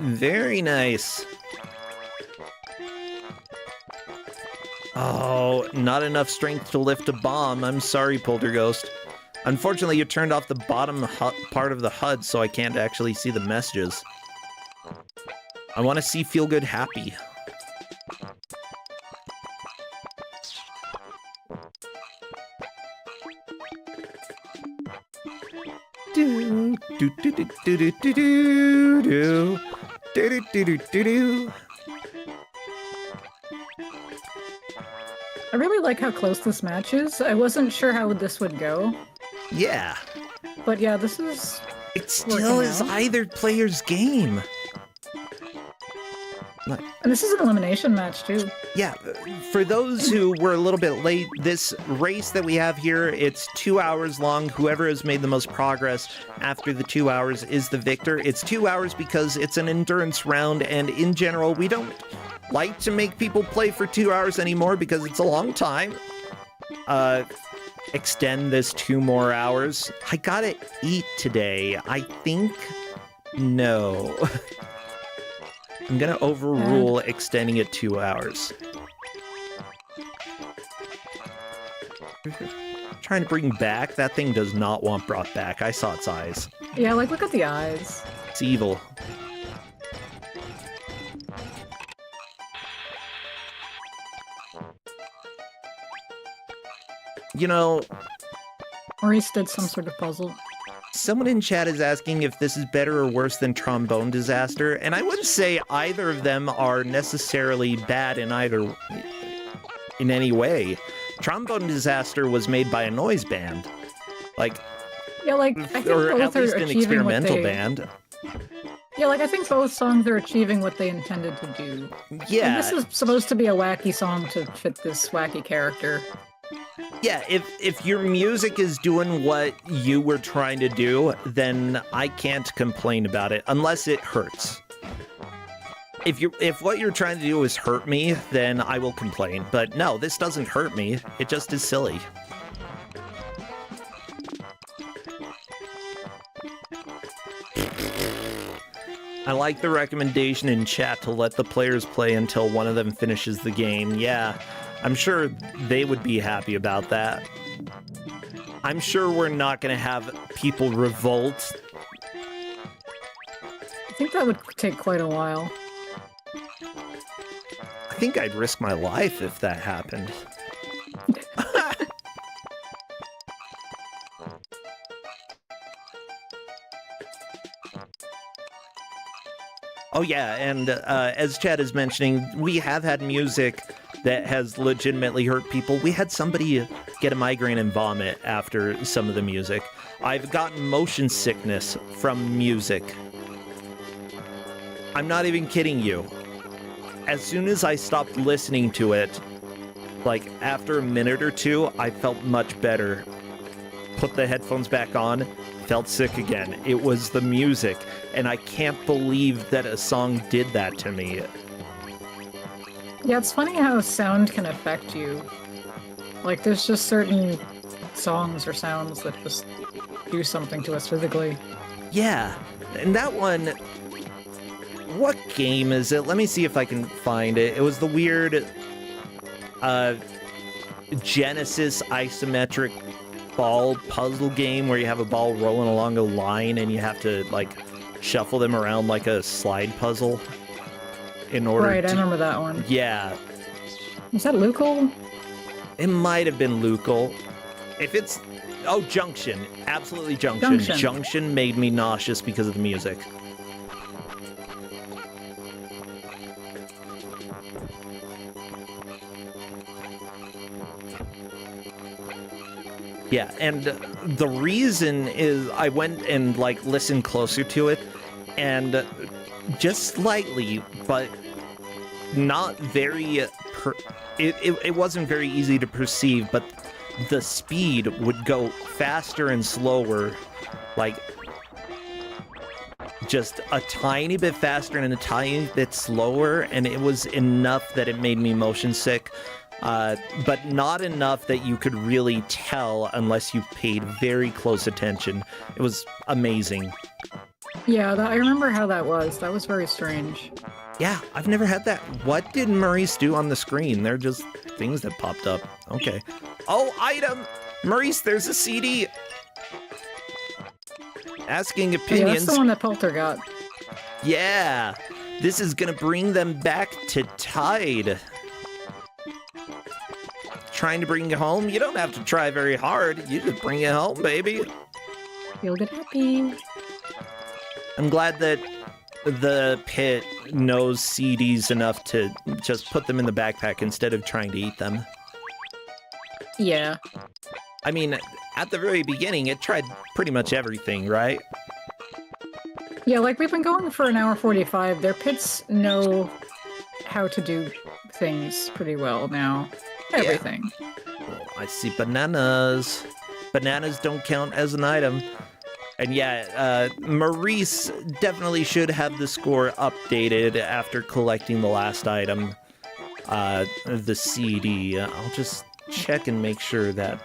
Very nice. Oh, not enough strength to lift a bomb. I'm sorry, PolterGhost. Unfortunately, you turned off the bottom part of the HUD, so I can't actually see the messages. I want to see Feel Good Happy. Do do do do do do do do do do do do do. I really like how close this match is. I wasn't sure how this would go. Yeah. But yeah, this is... It still is either player's game. And this is an elimination match, too. Yeah, for those who were a little bit late, this race that we have here, it's 2 hours long. Whoever has made the most progress after the 2 hours is the victor. It's 2 hours because it's an endurance round, and in general, we don't like to make people play for 2 hours anymore because it's a long time. Extend this 2 more hours. I gotta eat today. I think no. I'm gonna overrule extending it 2 hours. Trying to bring back. That thing does not want brought back. I saw its eyes. Yeah, like, look at the eyes. It's evil. You know... Maurice did some sort of puzzle. Someone in chat is asking if this is better or worse than Trombone Disaster, and I wouldn't say either of them are necessarily bad in either... in any way. Trombone Disaster was made by a noise band. Like, yeah, like, I think or both at least are an achieving experimental band. Yeah, like, I think both songs are achieving what they intended to do. Yeah. And this is supposed to be a wacky song to fit this wacky character. Yeah, if your music is doing what you were trying to do, then I can't complain about it, unless it hurts. If what you're trying to do is hurt me, then I will complain. But no, this doesn't hurt me. It just is silly. I like the recommendation in chat to let the players play until one of them finishes the game. Yeah, I'm sure they would be happy about that. I'm sure we're not going to have people revolt. I think that would take quite a while. I think I'd risk my life if that happened. Oh yeah, and as Chad is mentioning, we have had music that has legitimately hurt people. We had somebody get a migraine and vomit after some of the music. I've gotten motion sickness from music. I'm not even kidding you. As soon as I stopped listening to it, like after a minute or two, I felt much better. Put the headphones back on, felt sick again. It was the music, and I can't believe that a song did that to me. Yeah, it's funny how sound can affect you. Like, there's just certain songs or sounds that just do something to us physically. Yeah, and that one... What game is it? Let me see if I can find it. It was the weird Genesis isometric ball puzzle game where you have a ball rolling along a line and you have to, like, shuffle them around like a slide puzzle in order Right, I remember that one. Yeah. Is that Lucal? It might have been Lucal. If it's... Oh, Junction. Absolutely Junction. Junction made me nauseous because of the music. Yeah, and the reason is I went and, like, listened closer to it, and just slightly, but not very... It wasn't very easy to perceive, but the speed would go faster and slower, like, just a tiny bit faster and a tiny bit slower, and it was enough that it made me motion sick. But not enough that you could really tell unless you paid very close attention. It was amazing. Yeah, I remember how that was. That was very strange. Yeah, I've never had that. What did Maurice do on the screen? They're just things that popped up. Okay. Oh, item! Maurice, there's a CD! Asking opinions. Yeah, that's the one that Polter got. Yeah! This is gonna bring them back to Tide. Trying to bring you home? You don't have to try very hard. You just bring it home, baby. You'll get happy. I'm glad that the pit knows CDs enough to just put them in the backpack instead of trying to eat them. Yeah. I mean, at the very beginning, it tried pretty much everything, right? Yeah, like, we've been going for an hour 45. Their pits know how to do things pretty well now. Everything. Yeah. Oh, I see bananas. Bananas don't count as an item. And yeah, Maurice definitely should have the score updated after collecting the last item, the CD. I'll just check and make sure that...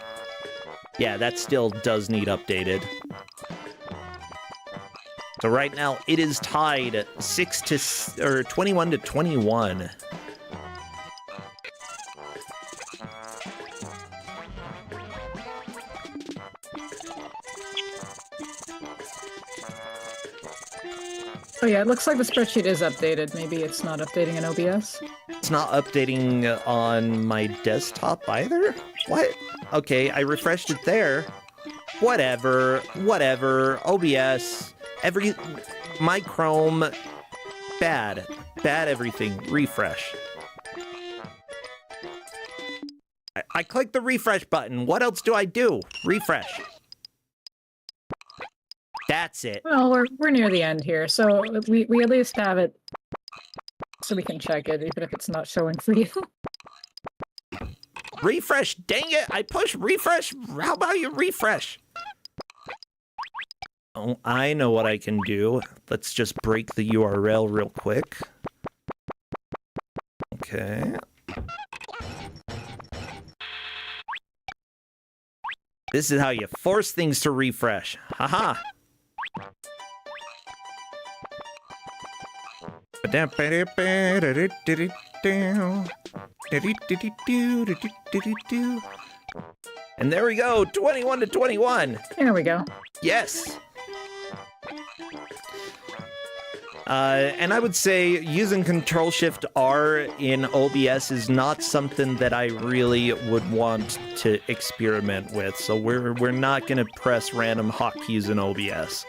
Yeah, that still does need updated. So right now, it is tied 21 to 21. Oh yeah, it looks like the spreadsheet is updated. Maybe it's not updating in OBS. It's not updating on my desktop either? What? Okay, I refreshed it there. Whatever. OBS. My Chrome. Bad everything. Refresh. I click the refresh button. What else do I do? Refresh. That's it. Well, we're near the end here, so we at least have it so we can check it, even if it's not showing for you. Refresh, dang it, I push refresh. How about you refresh? Oh, I know what I can do. Let's just break the URL real quick. Okay. This is how you force things to refresh. Haha. And there we go, 21 to 21. There we go. Yes. And I would say using Control-Shift-R in OBS is not something that I really would want to experiment with. So we're not going to press random hotkeys in OBS.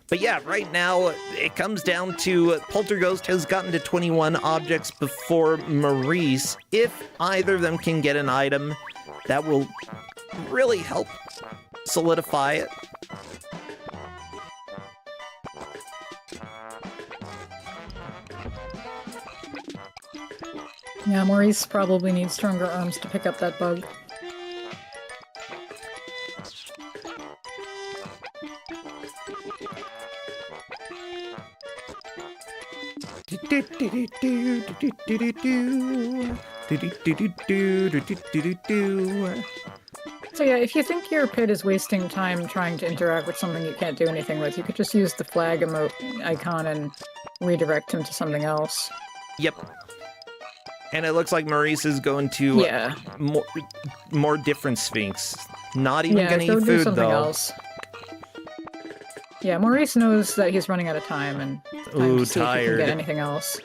But yeah, right now it comes down to PolterGhost has gotten to 21 objects before Maurice. If either of them can get an item, that will really help solidify it. Yeah, Maurice probably needs stronger arms to pick up that bug. So yeah, if you think your pit is wasting time trying to interact with something you can't do anything with, you could just use the flag emote icon and redirect him to something else. Yep. And it looks like Maurice is going to more different Sphinx. Not even going to eat food, though. Else. Yeah, Maurice knows that he's running out of time, and time to see if he can get anything else.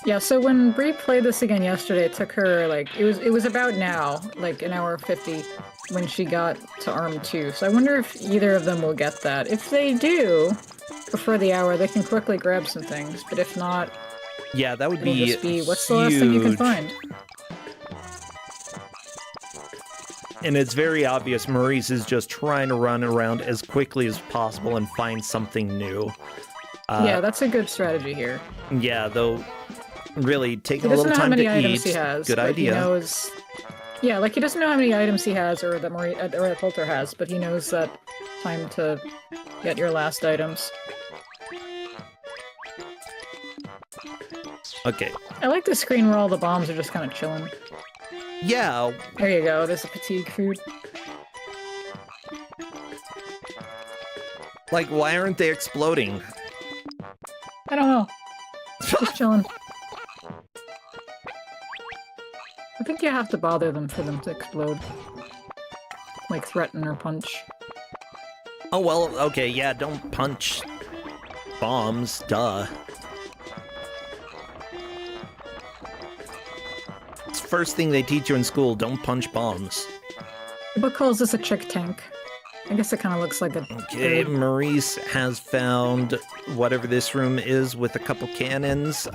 Yeah, so when Bree played this again yesterday, it took her, like, it was about now, like, an hour 50, when she got to Arm 2. So I wonder if either of them will get that. If they do, before the hour, they can quickly grab some things, but if not, yeah, that would it'll be just be, what's the last thing you can find? And it's very obvious Maurice is just trying to run around as quickly as possible and find something new. Yeah, that's a good strategy here. Yeah, though, really, taking a little time to eat, items he has, good idea. He knows, yeah, like, he doesn't know how many items he has, or that Polter has, but he knows that time to get your last items. Okay. I like the screen where all the bombs are just kind of chilling. Yeah. There you go, there's a fatigue food. Like, why aren't they exploding? I don't know. Just chilling. I think you have to bother them for them to explode. Like, threaten or punch. Oh, well, okay, yeah, don't punch bombs, duh. It's the first thing they teach you in school, don't punch bombs. The book calls this a chick tank. I guess it kind of looks like a... Okay, Maurice has found whatever this room is with a couple cannons.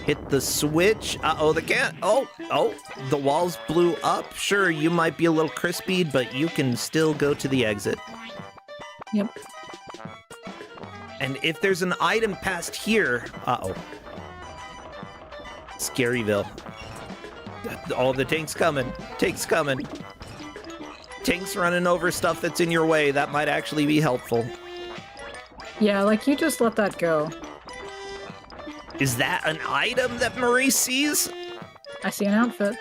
Hit the switch. Uh-oh, the walls blew up. Sure, you might be a little crispy, but you can still go to the exit. Yep. And if there's an item past here... Uh-oh. Scaryville. Oh, the tank's coming. Tank's coming. Tank's running over stuff that's in your way. That might actually be helpful. Yeah, like, you just let that go. Is that an item that Maurice sees? I see an outfit.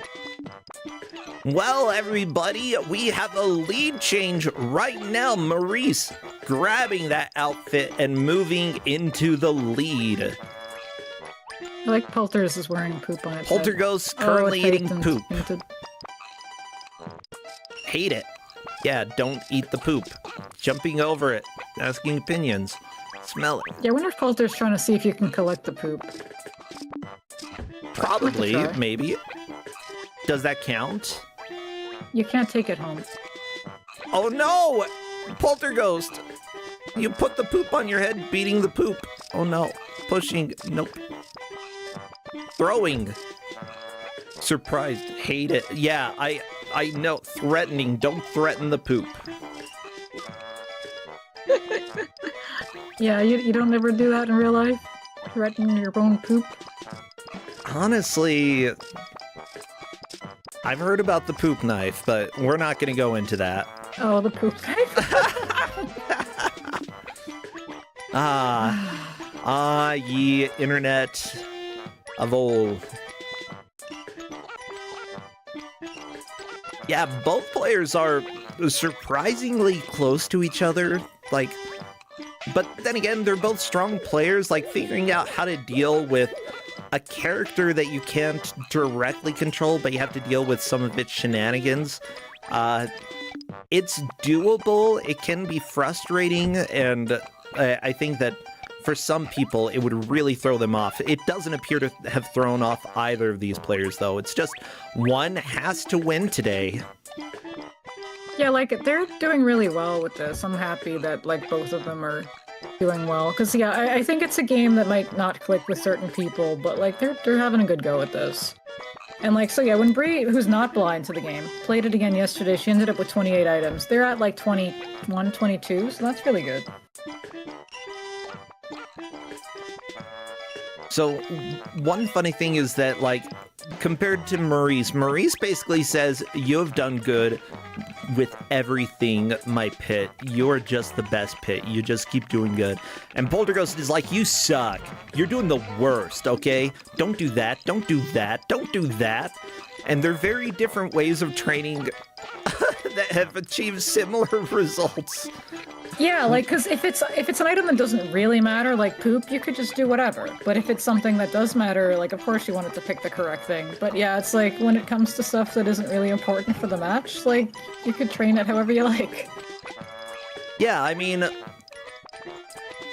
Well, everybody, we have a lead change right now. Maurice grabbing that outfit and moving into the lead. I like Polter's is wearing poop on its head. PolterGhost currently eating poop. Hate it. Yeah, don't eat the poop. Jumping over it. Asking opinions. Smell it. Yeah, I wonder if Polter's trying to see if you can collect the poop. Probably, maybe. Does that count? You can't take it home. Oh no! Polterghost! You put the poop on your head, beating the poop. Oh no. Pushing. Nope. Throwing. Surprised. Hate it. Yeah, I know. Threatening. Don't threaten the poop. Yeah, you don't ever do that in real life? Threaten your own poop? Honestly, I've heard about the poop knife, but we're not going to go into that. Oh, the poop knife? Ye internet of old. Yeah, both players are surprisingly close to each other, like, but then again, they're both strong players, like, figuring out how to deal with a character that you can't directly control, but you have to deal with some of its shenanigans. It's doable, it can be frustrating, and I think that for some people, it would really throw them off. It doesn't appear to have thrown off either of these players, though. It's just one has to win today. Yeah, like, they're doing really well with this. I'm happy that, like, both of them are doing well. Because, yeah, I think it's a game that might not click with certain people, but, like, they're having a good go at this. And, like, so, yeah, when Bree, who's not blind to the game, played it again yesterday, she ended up with 28 items. They're at, like, 21, 22, so that's really good. So, one funny thing is that, like, compared to Maurice basically says, you have done good with everything, my pit. You're just the best pit. You just keep doing good. And PolterGhost is like, you suck. You're doing the worst, okay? Don't do that. Don't do that. Don't do that. And they're very different ways of training that have achieved similar results. Yeah, like, because if it's an item that doesn't really matter, like poop, you could just do whatever. But if it's something that does matter, like, of course you want it to pick the correct thing. But yeah, it's like, when it comes to stuff that isn't really important for the match, like, you could train it however you like. Yeah, I mean,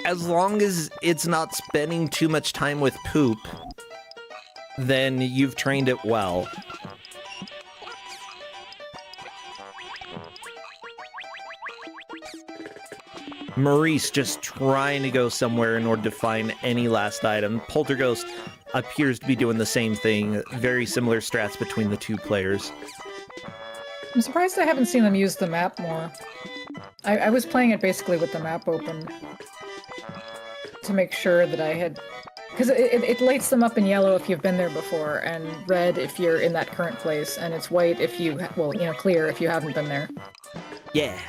as long as it's not spending too much time with poop, then you've trained it well. Maurice just trying to go somewhere in order to find any last item. PolterGhost appears to be doing the same thing. Very similar strats between the two players. I'm surprised I haven't seen them use the map more. I was playing it basically with the map open to make sure that I had... Because it lights them up in yellow if you've been there before, and red if you're in that current place, and it's white if you... well, you know, clear if you haven't been there. Yeah.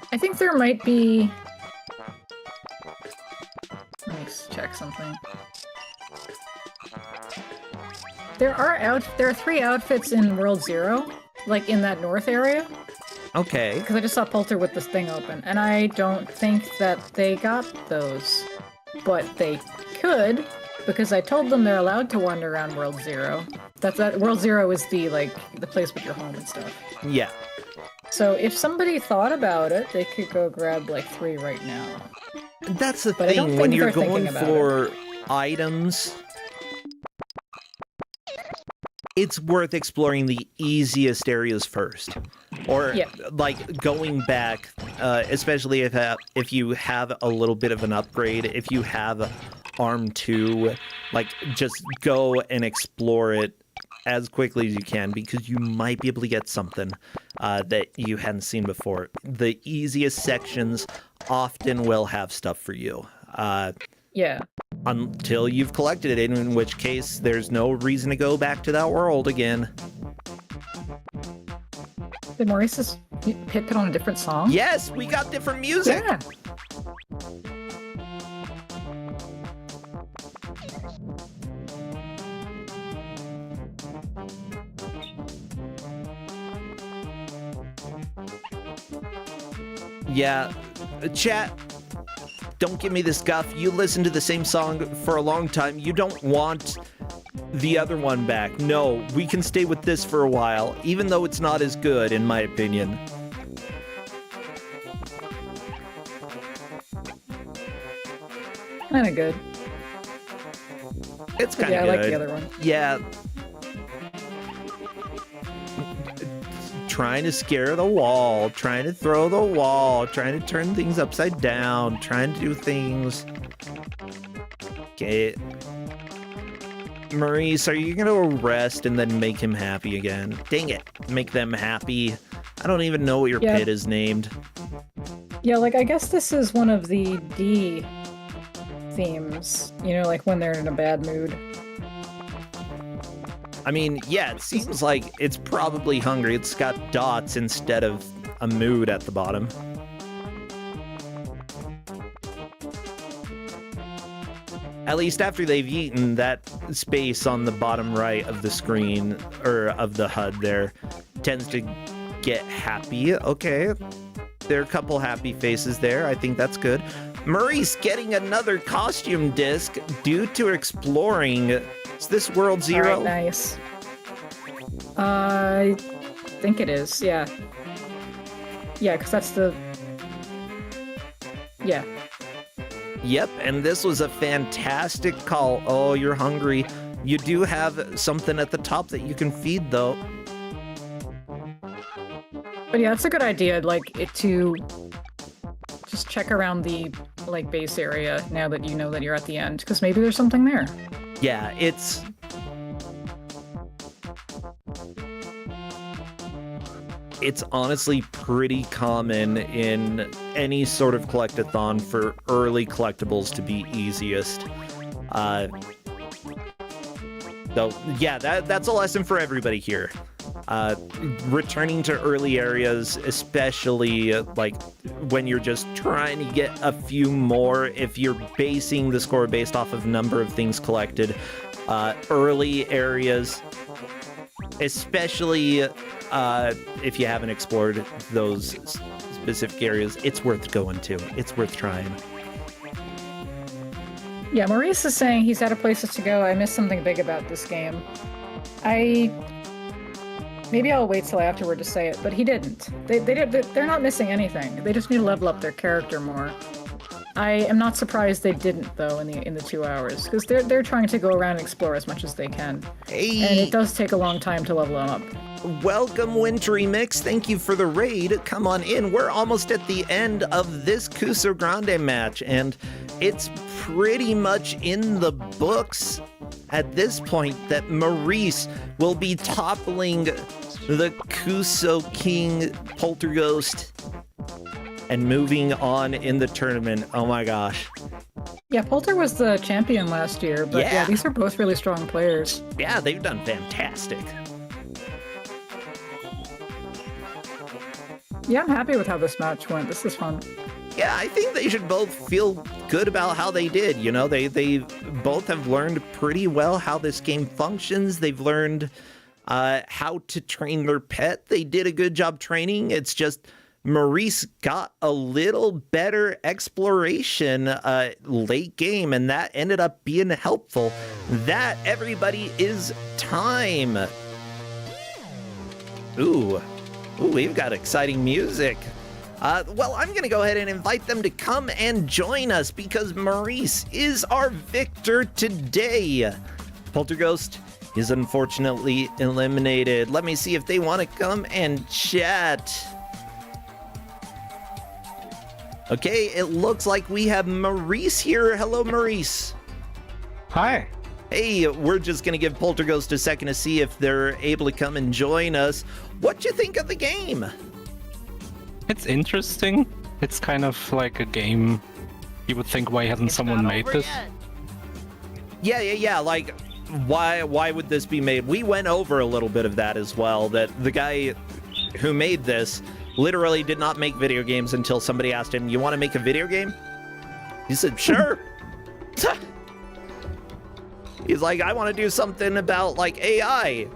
I think there might be... Let me check something. There are 3 outfits in World 0, like in that north area. Okay. Because I just saw Polter with this thing open, and I don't think that they got those. But they could, because I told them they're allowed to wander around World 0. That World 0 is the, like, the place with your home and stuff. Yeah. So if somebody thought about it, they could go grab, like, 3 right now. That's the thing, when you're going for items, it's worth exploring the easiest areas first. Or, like, going back, especially if you have a little bit of an upgrade, if you have Arm 2, like, just go and explore it as quickly as you can, because you might be able to get something that you hadn't seen before. The easiest sections often will have stuff for you. Yeah. Until you've collected it, in which case there's no reason to go back to that world again. Did Maurice's pit put on a different song? Yes, we got different music! Yeah. Yeah, chat, don't give me this guff. You listened to the same song for a long time. You don't want the other one back. No, we can stay with this for a while, even though it's not as good, in my opinion. Kinda good. It's kinda good. Yeah, I like the other one. Yeah. trying to scare the wall, trying to throw the wall, trying to turn things upside down, trying to do things. Okay. Maurice, are you going to arrest and then make him happy again? Dang it. Make them happy. I don't even know what your pit is named. Yeah, like, I guess this is one of the D themes, you know, like when they're in a bad mood. I mean, yeah, it seems like it's probably hungry. It's got dots instead of a mood at the bottom. At least after they've eaten, that space on the bottom right of the screen, or of the HUD there, tends to get happy. Okay, there are a couple happy faces there. I think that's good. Maurice getting another costume disc due to exploring. Is this World Zero? All right, nice. I think it is, yeah. Yeah, because that's the... Yeah. Yep, and this was a fantastic call. Oh, you're hungry. You do have something at the top that you can feed, though. But yeah, that's a good idea, like, to just check around the, like, base area now that you know that you're at the end, because maybe there's something there. Yeah, it's... It's honestly pretty common in any sort of collectathon for early collectibles to be easiest. So yeah, that's a lesson for everybody here. Returning to early areas, especially like when you're just trying to get a few more, if you're basing the score based off of number of things collected, early areas, especially if you haven't explored those specific areas, it's worth going to. It's worth trying. Yeah, Maurice is saying he's out of places to go. I missed something big about this game. Maybe I'll wait till afterward to say it, but he didn't. They're not missing anything. They just need to level up their character more. I am not surprised they didn't, though, in the 2 hours, because they're trying to go around and explore as much as they can. Hey. And it does take a long time to level them up. Welcome, Wintry Mix. Thank you for the raid. Come on in. We're almost at the end of this Kusogrande match, and it's pretty much in the books at this point that Maurice will be toppling the Kuso King PolterGhost and moving on in the tournament. Oh my gosh. Yeah, Polter was the champion last year, but yeah, these are both really strong players. Yeah, they've done fantastic. Yeah, I'm happy with how this match went. This is fun. Yeah, I think they should both feel good about how they did. You know, they both have learned pretty well how this game functions. They've learned how to train their pet. They did a good job training. It's just Maurice got a little better exploration late game, and that ended up being helpful. That, everybody, is time. Ooh, we've got exciting music. Well, I'm going to go ahead and invite them to come and join us because Maurice is our victor today. PolterGhost is unfortunately eliminated. Let me see if they want to come and chat. Okay, it looks like we have Maurice here. Hello, Maurice. Hi. Hey, we're just going to give PolterGhost a second to see if they're able to come and join us. What you think of the game? It's interesting. It's kind of like a game. You would think, why hasn't someone made this? Yeah. Like, why would this be made? We went over a little bit of that as well, that the guy who made this literally did not make video games until somebody asked him, you want to make a video game? He said, sure. He's like, I want to do something about, like, AI.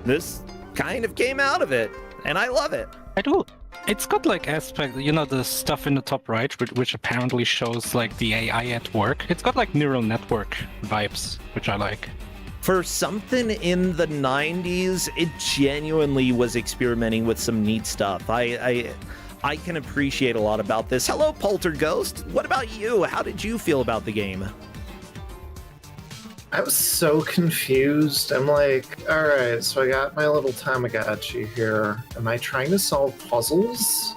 This kind of came out of it, and I love it. I do. It's got, like, aspect, you know, the stuff in the top right, which apparently shows, like, the AI at work. It's got, like, neural network vibes, which I like. For something in the 90s, it genuinely was experimenting with some neat stuff. I can appreciate a lot about this. Hello, PolterGhost. What about you? How did you feel about the game? I was so confused. I'm like, all right, so I got my little Tamagotchi here. Am I trying to solve puzzles?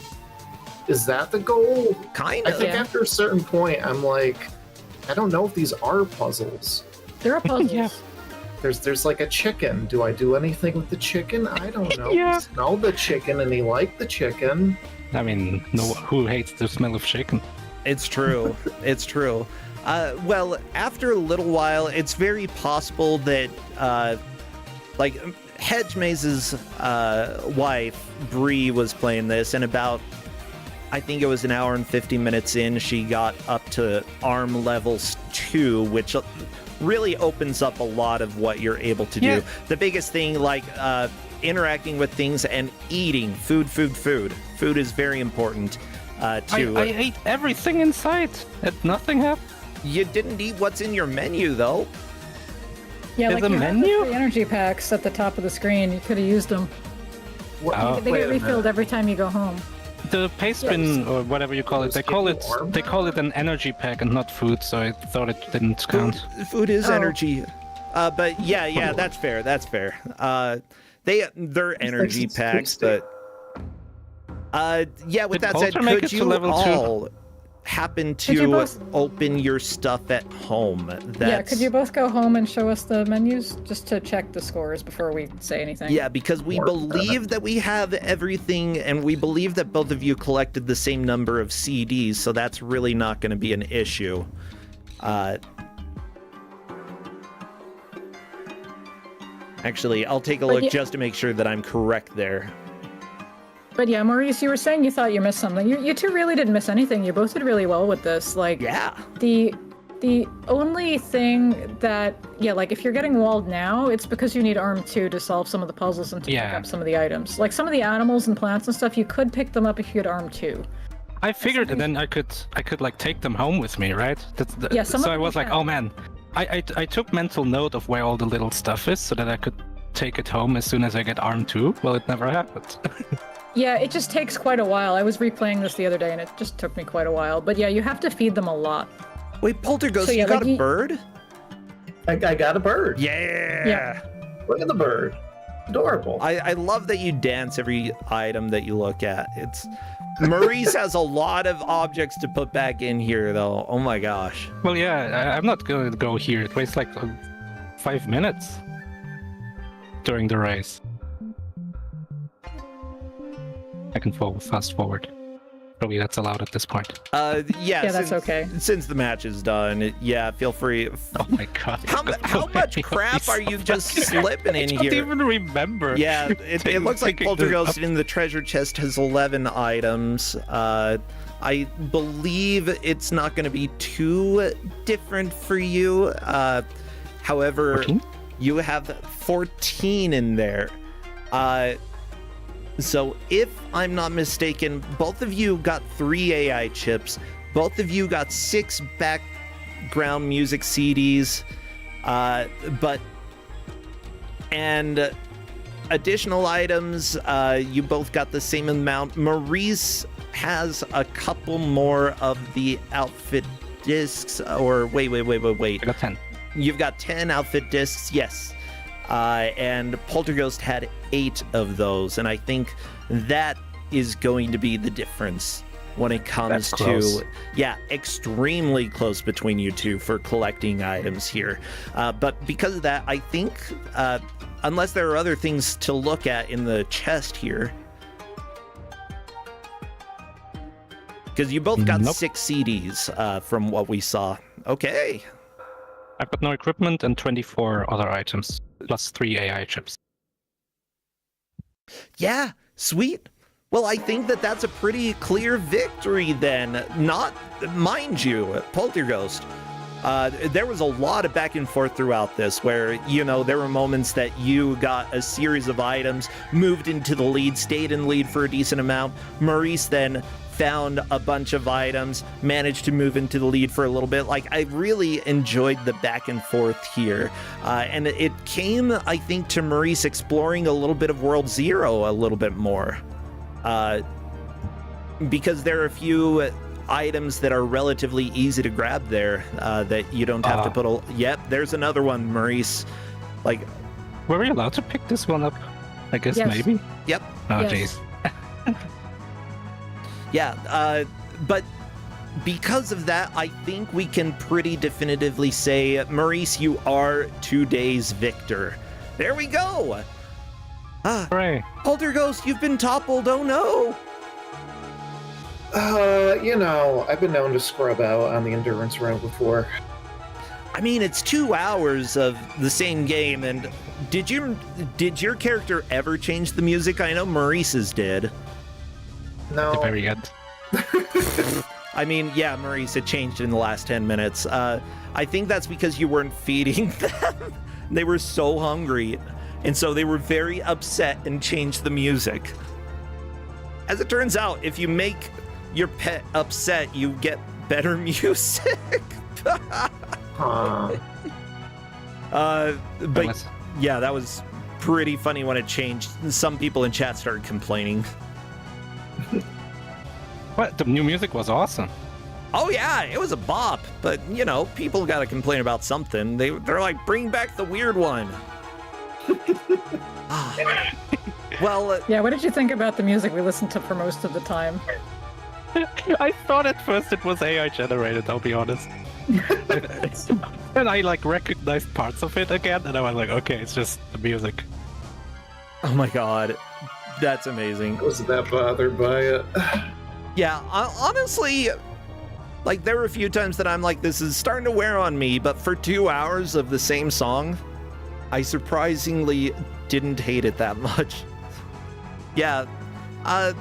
Is that the goal? Kind I of. think after a certain point, I'm like, I don't know if these are puzzles. There are puzzles. Yeah. There's like a chicken. Do I do anything with the chicken? I don't know. Yeah. He smelled the chicken and he liked the chicken. I mean, no, who hates the smell of chicken? It's true. It's true. Well, after a little while, it's very possible that, like, Hedge Maze's wife, Bree, was playing this, and about, I think it was an hour and 50 minutes in, she got up to ARM levels 2, which really opens up a lot of what you're able to do. The biggest thing, like, interacting with things and eating. Food. Food is very important. I ate everything in sight, and nothing happened. You didn't eat what's in your menu, though. Yeah, There's like a you have menu? the free energy packs at the top of the screen. You could have used them. Oh. They get refilled every time you go home. The pastebin, or whatever you call it, they call it an energy pack and not food, so I thought it didn't count. Food is energy. But yeah, that's fair. That's fair. They're energy packs, but yeah. With Did that said, Polter make could it to you level 2? all happen Could you to both- open your stuff at home? Yeah, could you both go home and show us the menus just to check the scores before we say anything? Yeah, because we believe that we have everything, and we believe that both of you collected the same number of CDs, so that's really not going to be an issue. Actually, I'll take a look just to make sure that I'm correct there. But yeah, Maurice, you were saying you thought you missed something. You two really didn't miss anything. You both did really well with this. Like, Yeah. The only thing that, yeah, like if you're getting walled now, it's because you need ARM 2 to solve some of the puzzles and to pick up some of the items. Like some of the animals and plants and stuff, you could pick them up if you had ARM 2. I figured and then I could like take them home with me, right? Yeah, some so of I them was like, can. oh man, I took mental note of where all the little stuff is so that I could take it home as soon as I get ARM 2. Well, it never happened. Yeah, it just takes quite a while. I was replaying this the other day and it just took me quite a while. But yeah, you have to feed them a lot. Wait, PolterGhost, So, yeah, you got like a bird? I got a bird. Yeah. Look at the bird. Adorable. I love that you dance every item that you look at. It's Maurice has a lot of objects to put back in here, though. Oh my gosh. Well, yeah, I'm not going to go here. It wastes like 5 minutes during the race. I can fast forward. Probably that's allowed at this point. Yeah, that's okay. Since the match is done, yeah, feel free. Oh my god. How much crap are you just slipping in I here? don't even remember. Yeah, it looks like PolterGhost in the treasure chest has 11 items. I believe it's not going to be too different for you. However, 14? you have 14 in there. So if I'm not mistaken, both of you got 3 AI chips. Both of you got 6 background music CDs. And additional items, you both got the same amount. Maurice has a couple more of the outfit discs, or wait. I got 10. You've got 10 outfit discs, yes. And PolterGhost had 8 of those, and I think that is going to be the difference when it comes to, yeah, extremely close between you two for collecting items here. But because of that, I think, unless there are other things to look at in the chest here, because you both got 6 CDs from what we saw. Okay. I've got no equipment and 24 other items, plus 3 AI chips. Yeah, sweet. Well, I think that that's a pretty clear victory then. Not, mind you, Polterghost. There was a lot of back and forth throughout this where, you know, there were moments that you got a series of items, moved into the lead, stayed in lead for a decent amount. Maurice then found a bunch of items, managed to move into the lead for a little bit. Like, I really enjoyed the back and forth here. And it came, I think, to Maurice exploring a little bit of World Zero a little bit more. Because there are a few items that are relatively easy to grab there that you don't have to put a... Yep, there's another one, Maurice. Like... Were we allowed to pick this one up? I guess maybe? Yep. Oh, Yes. jeez. Yeah, but because of that, I think we can pretty definitively say, Maurice, you are today's victor. There we go! Hooray. PolterGhost, you've been toppled, oh no! You know, I've been known to scrub out on the endurance round before. I mean, it's 2 hours of the same game, and did your character ever change the music? I know Maurice's did. No. The very end. I mean, yeah, Maurice, it changed in the last 10 minutes. I think that's because you weren't feeding them. They were so hungry, and so they were very upset and changed the music. As it turns out, if you make your pet upset, you get better music. Huh. But yeah, that was pretty funny when it changed. Some people in chat started complaining. What? The new music was awesome. Oh yeah, it was a bop. But you know, people gotta complain about something. They're like, bring back the weird one. Well, Yeah, what did you think about the music we listened to for most of the time? I thought at first it was AI generated, I'll be honest. And I like recognized parts of it again, and I was like, okay, it's just the music. oh my god, that's amazing. I wasn't that bothered by it. Yeah, honestly, like there were a few times that I'm like, this is starting to wear on me, but for 2 hours of the same song, I surprisingly didn't hate it that much. Yeah,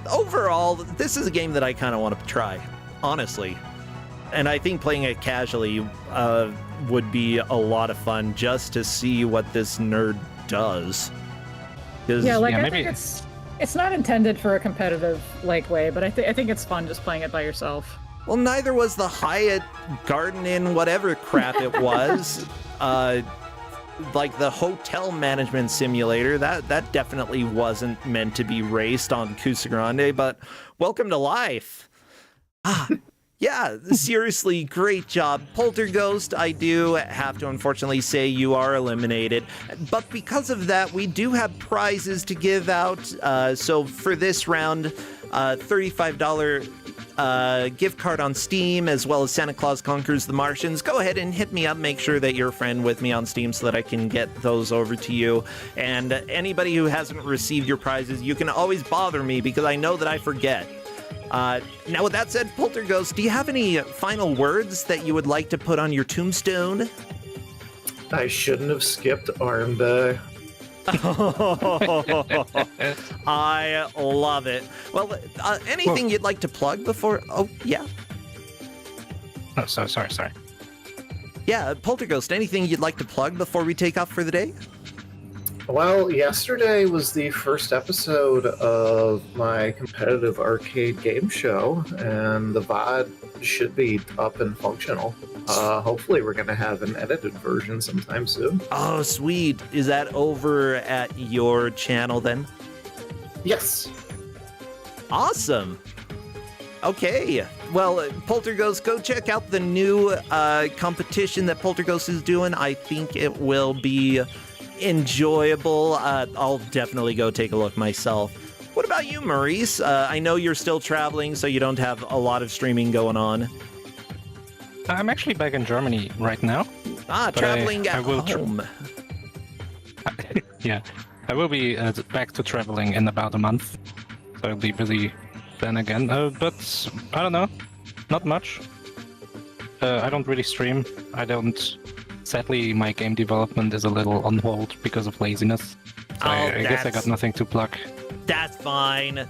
overall, this is a game that I kind of want to try, honestly. And I think playing it casually would be a lot of fun just to see what this nerd does. Yeah, like I maybe... think it's not intended for a competitive like way, but I think it's fun just playing it by yourself. Well, neither was the Hyatt Garden Inn, whatever crap it was. Like the hotel management simulator, that definitely wasn't meant to be raced on Kusogrande, but welcome to life. Yeah, seriously, great job. PolterGhost, I do have to unfortunately say you are eliminated. But because of that, we do have prizes to give out. So for this round, $35 gift card on Steam, as well as Santa Claus Conquers the Martians. Go ahead and hit me up. Make sure that you're a friend with me on Steam so that I can get those over to you. And anybody who hasn't received your prizes, you can always bother me because I know that I forget. Now, with that said, PolterGhost, do you have any final words that you would like to put on your tombstone? I shouldn't have skipped Arm Day. I love it. Well, anything you'd like to plug before? Oh, yeah. Oh, sorry. Yeah, PolterGhost, anything you'd like to plug before we take off for the day? Well, yesterday was the first episode of my competitive arcade game show, and the VOD should be up and functional. Hopefully we're going to have an edited version sometime soon. Oh, sweet. Is that over at your channel then? Yes. Awesome. Okay. Well, PolterGhost, go check out the new competition that PolterGhost is doing. I think it will be enjoyable. I'll definitely go take a look myself. What about you, Maurice? I know you're still traveling, so you don't have a lot of streaming going on. I'm actually back in Germany right now. Traveling at home. Yeah, I will be back to traveling in about a month, so I'll be busy then again. But I don't know, not much. I don't really stream. Sadly, my game development is a little on hold because of laziness. So I guess I got nothing to plug. That's fine.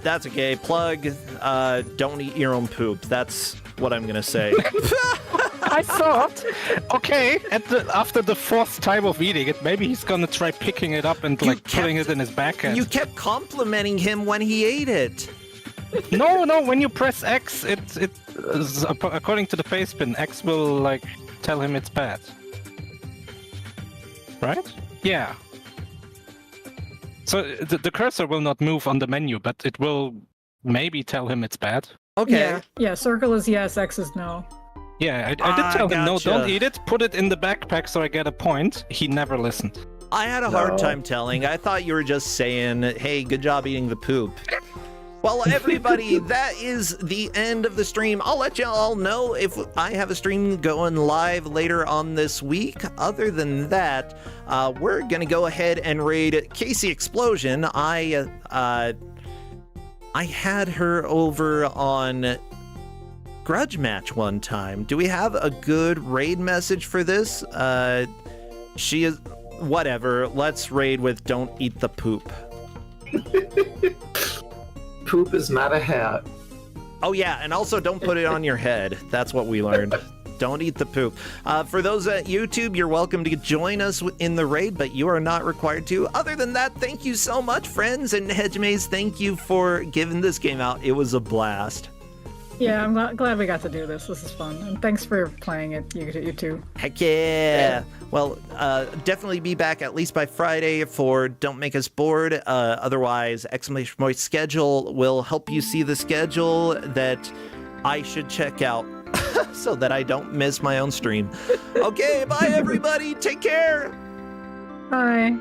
That's okay. Plug, don't eat your own poop. That's what I'm gonna say. I thought, okay, after the fourth time of eating it, maybe he's gonna try picking it up and putting it in his backhand. You kept complimenting him when he ate it. No, when you press X, it according to the face pin, X will tell him it's bad. Right? Yeah. So the cursor will not move on the menu, but it will maybe tell him it's bad. Okay. Yeah, circle is yes, X is no. Yeah, I did tell him, no, gotcha. don't eat it, put it in the backpack so I get a point. He never listened. I had a hard time telling. I thought you were just saying, hey, good job eating the poop. Well, everybody, that is the end of the stream. I'll let you all know if I have a stream going live later on this week. Other than that, we're going to go ahead and raid Casey Explosion. I had her over on Grudge Match one time. Do we have a good raid message for this? She is... Whatever. Let's raid with Don't Eat the Poop. Poop is not a hat. Oh yeah, and also don't put it on your head. That's what we learned. Don't eat the poop. For those at YouTube, you're welcome to join us in the raid, but you are not required to. Other than that, thank you so much, friends, and Hedgemaze, thank you for giving this game out. It was a blast. Yeah, I'm glad we got to do this. This is fun. And thanks for playing it, you too. Heck yeah. Well, definitely be back at least by Friday for Don't Make Us Bored. Otherwise, exclamation point schedule will help you see the schedule that I should check out so that I don't miss my own stream. Okay, bye everybody. Take care. Bye.